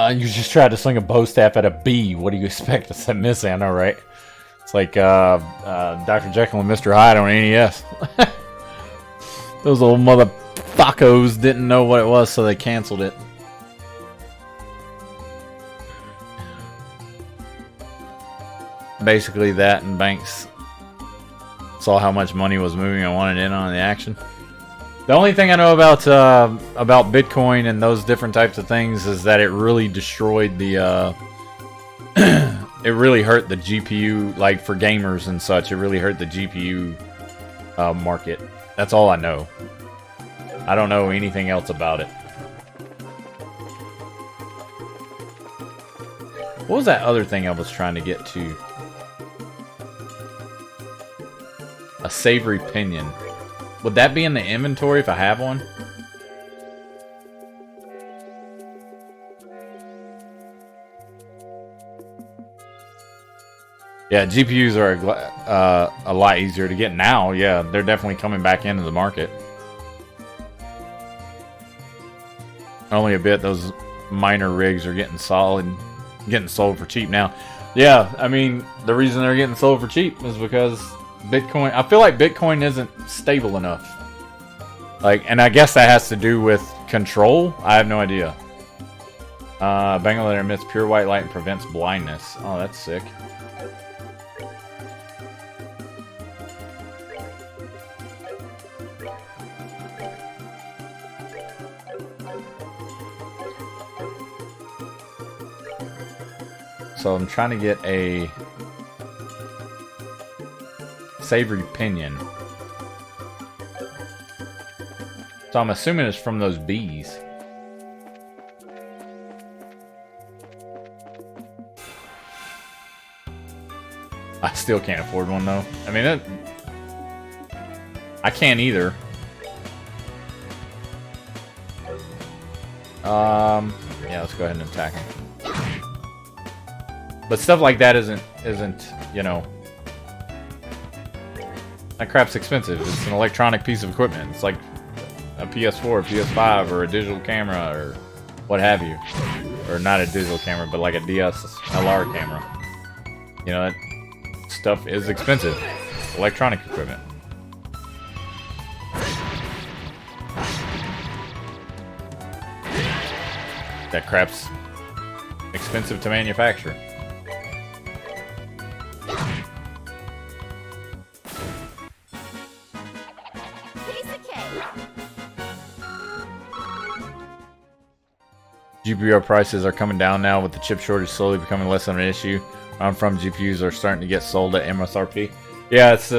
You just tried to swing a bow staff at a bee. What do you expect to miss? I know, right? It's like Dr. Jekyll and Mr. Hyde on NES. Those old motherfuckers didn't know what it was, so they canceled it. Basically that, and Banks saw how much money was moving and wanted in on the action. The only thing I know about Bitcoin and those different types of things is that it really destroyed the it really hurt the GPU, like for gamers and such. It really hurt the GPU market. That's all I know. I don't know anything else about it. What was that other thing I was trying to get to? A savory pinion. Would that be in the inventory if I have one? Yeah, GPUs are a lot easier to get now. Yeah, they're definitely coming back into the market. Only a bit. Those minor rigs are getting sold for cheap now. Yeah, I mean, the reason they're getting sold for cheap is because Bitcoin, I feel like Bitcoin isn't stable enough. Like, and I guess that has to do with control. I have no idea. Bangalore emits pure white light and prevents blindness. Oh, that's sick. So I'm trying to get a savory pinion. So I'm assuming it's from those bees. I still can't afford one though. I mean, I can't either. Yeah, let's go ahead and attack him. But stuff like that isn't, you know, that crap's expensive. It's an electronic piece of equipment. It's like a PS4, a PS5, or a digital camera, or what have you. Or not a digital camera, but like a DSLR camera. You know, that stuff is expensive. Electronic equipment. That crap's expensive to manufacture. GPU prices are coming down now with the chip shortage slowly becoming less of an issue. Where I'm from, GPUs are starting to get sold at MSRP. Yeah, it's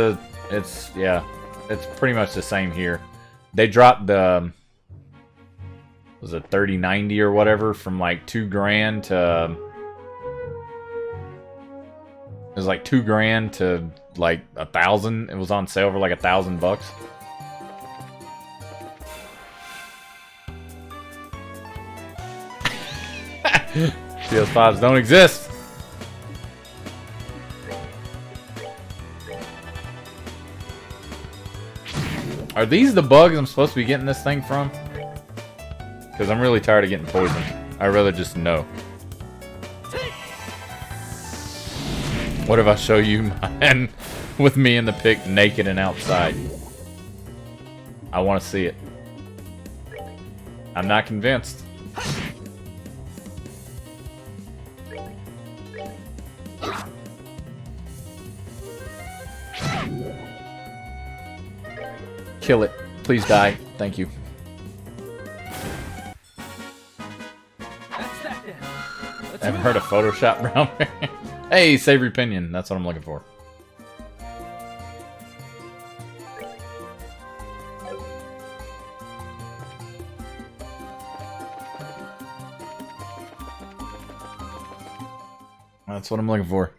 pretty much the same here. They dropped the was it 3090 or whatever from like $2,000 to it was like $2,000 to like 1,000. It was on sale for like $1,000. PS5s don't exist. Are these the bugs I'm supposed to be getting this thing from? Because I'm really tired of getting poisoned. I'd rather just know. What if I show you mine with me in the pic naked and outside? I want to see it. I'm not convinced. Kill it. Please die. Thank you. That's that then. Let's I've move heard out. of Photoshop brown bear. Hey, savory opinion. That's what I'm looking for. That's what I'm looking for.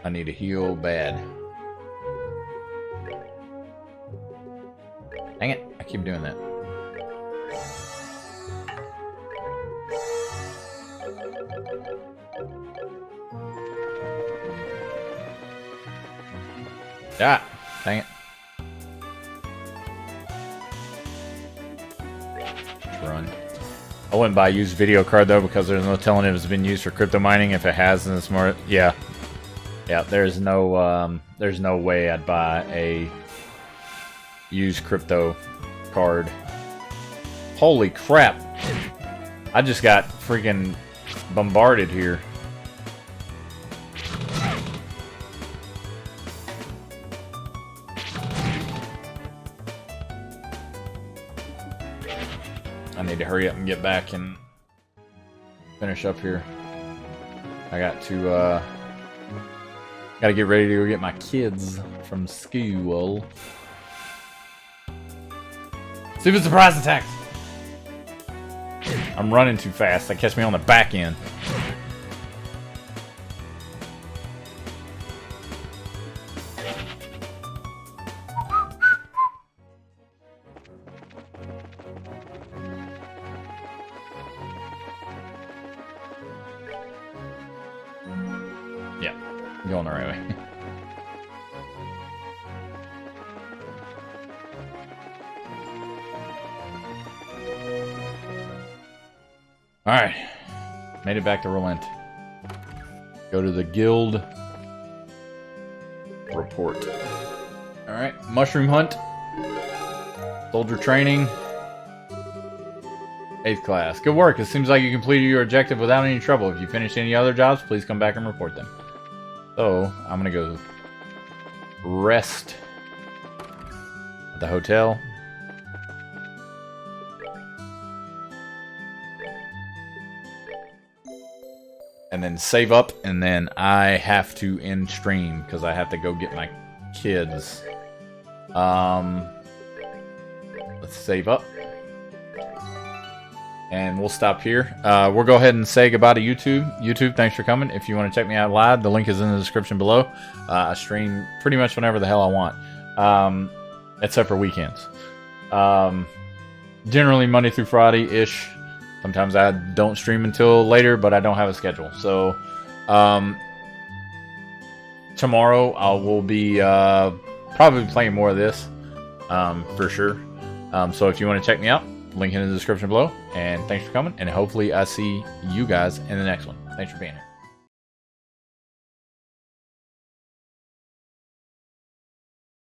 I need to heal bad. Dang it, I keep doing that. Ah, dang it. Let's run. I wouldn't buy a used video card though because there's no telling if it's been used for crypto mining. If it has, then it's more. Yeah, yeah. There's no way I'd buy a used crypto card. Holy crap! I just got freaking bombarded here. I need to hurry up and get back and finish up here. I got to gotta get ready to go get my kids from school. Stupid surprise attacks! I'm running too fast. They catch me on the back end. Yeah, going the right way. Alright. Made it back to Relent. Go to the guild. Report. Alright. Mushroom hunt. Soldier training. 8th class. Good work. It seems like you completed your objective without any trouble. If you finish any other jobs, please come back and report them. So, I'm gonna go rest at the hotel. And then save up, and then I have to end stream because I have to go get my kids. Let's save up. And we'll stop here. We'll go ahead and say goodbye to YouTube. YouTube, thanks for coming. If you want to check me out live, the link is in the description below. I stream pretty much whenever the hell I want. Except for weekends. Generally Monday through Friday-ish. Sometimes I don't stream until later, but I don't have a schedule. So, tomorrow I will be probably playing more of this, for sure. So if you want to check me out, link in the description below. And thanks for coming, and hopefully I see you guys in the next one. Thanks for being here.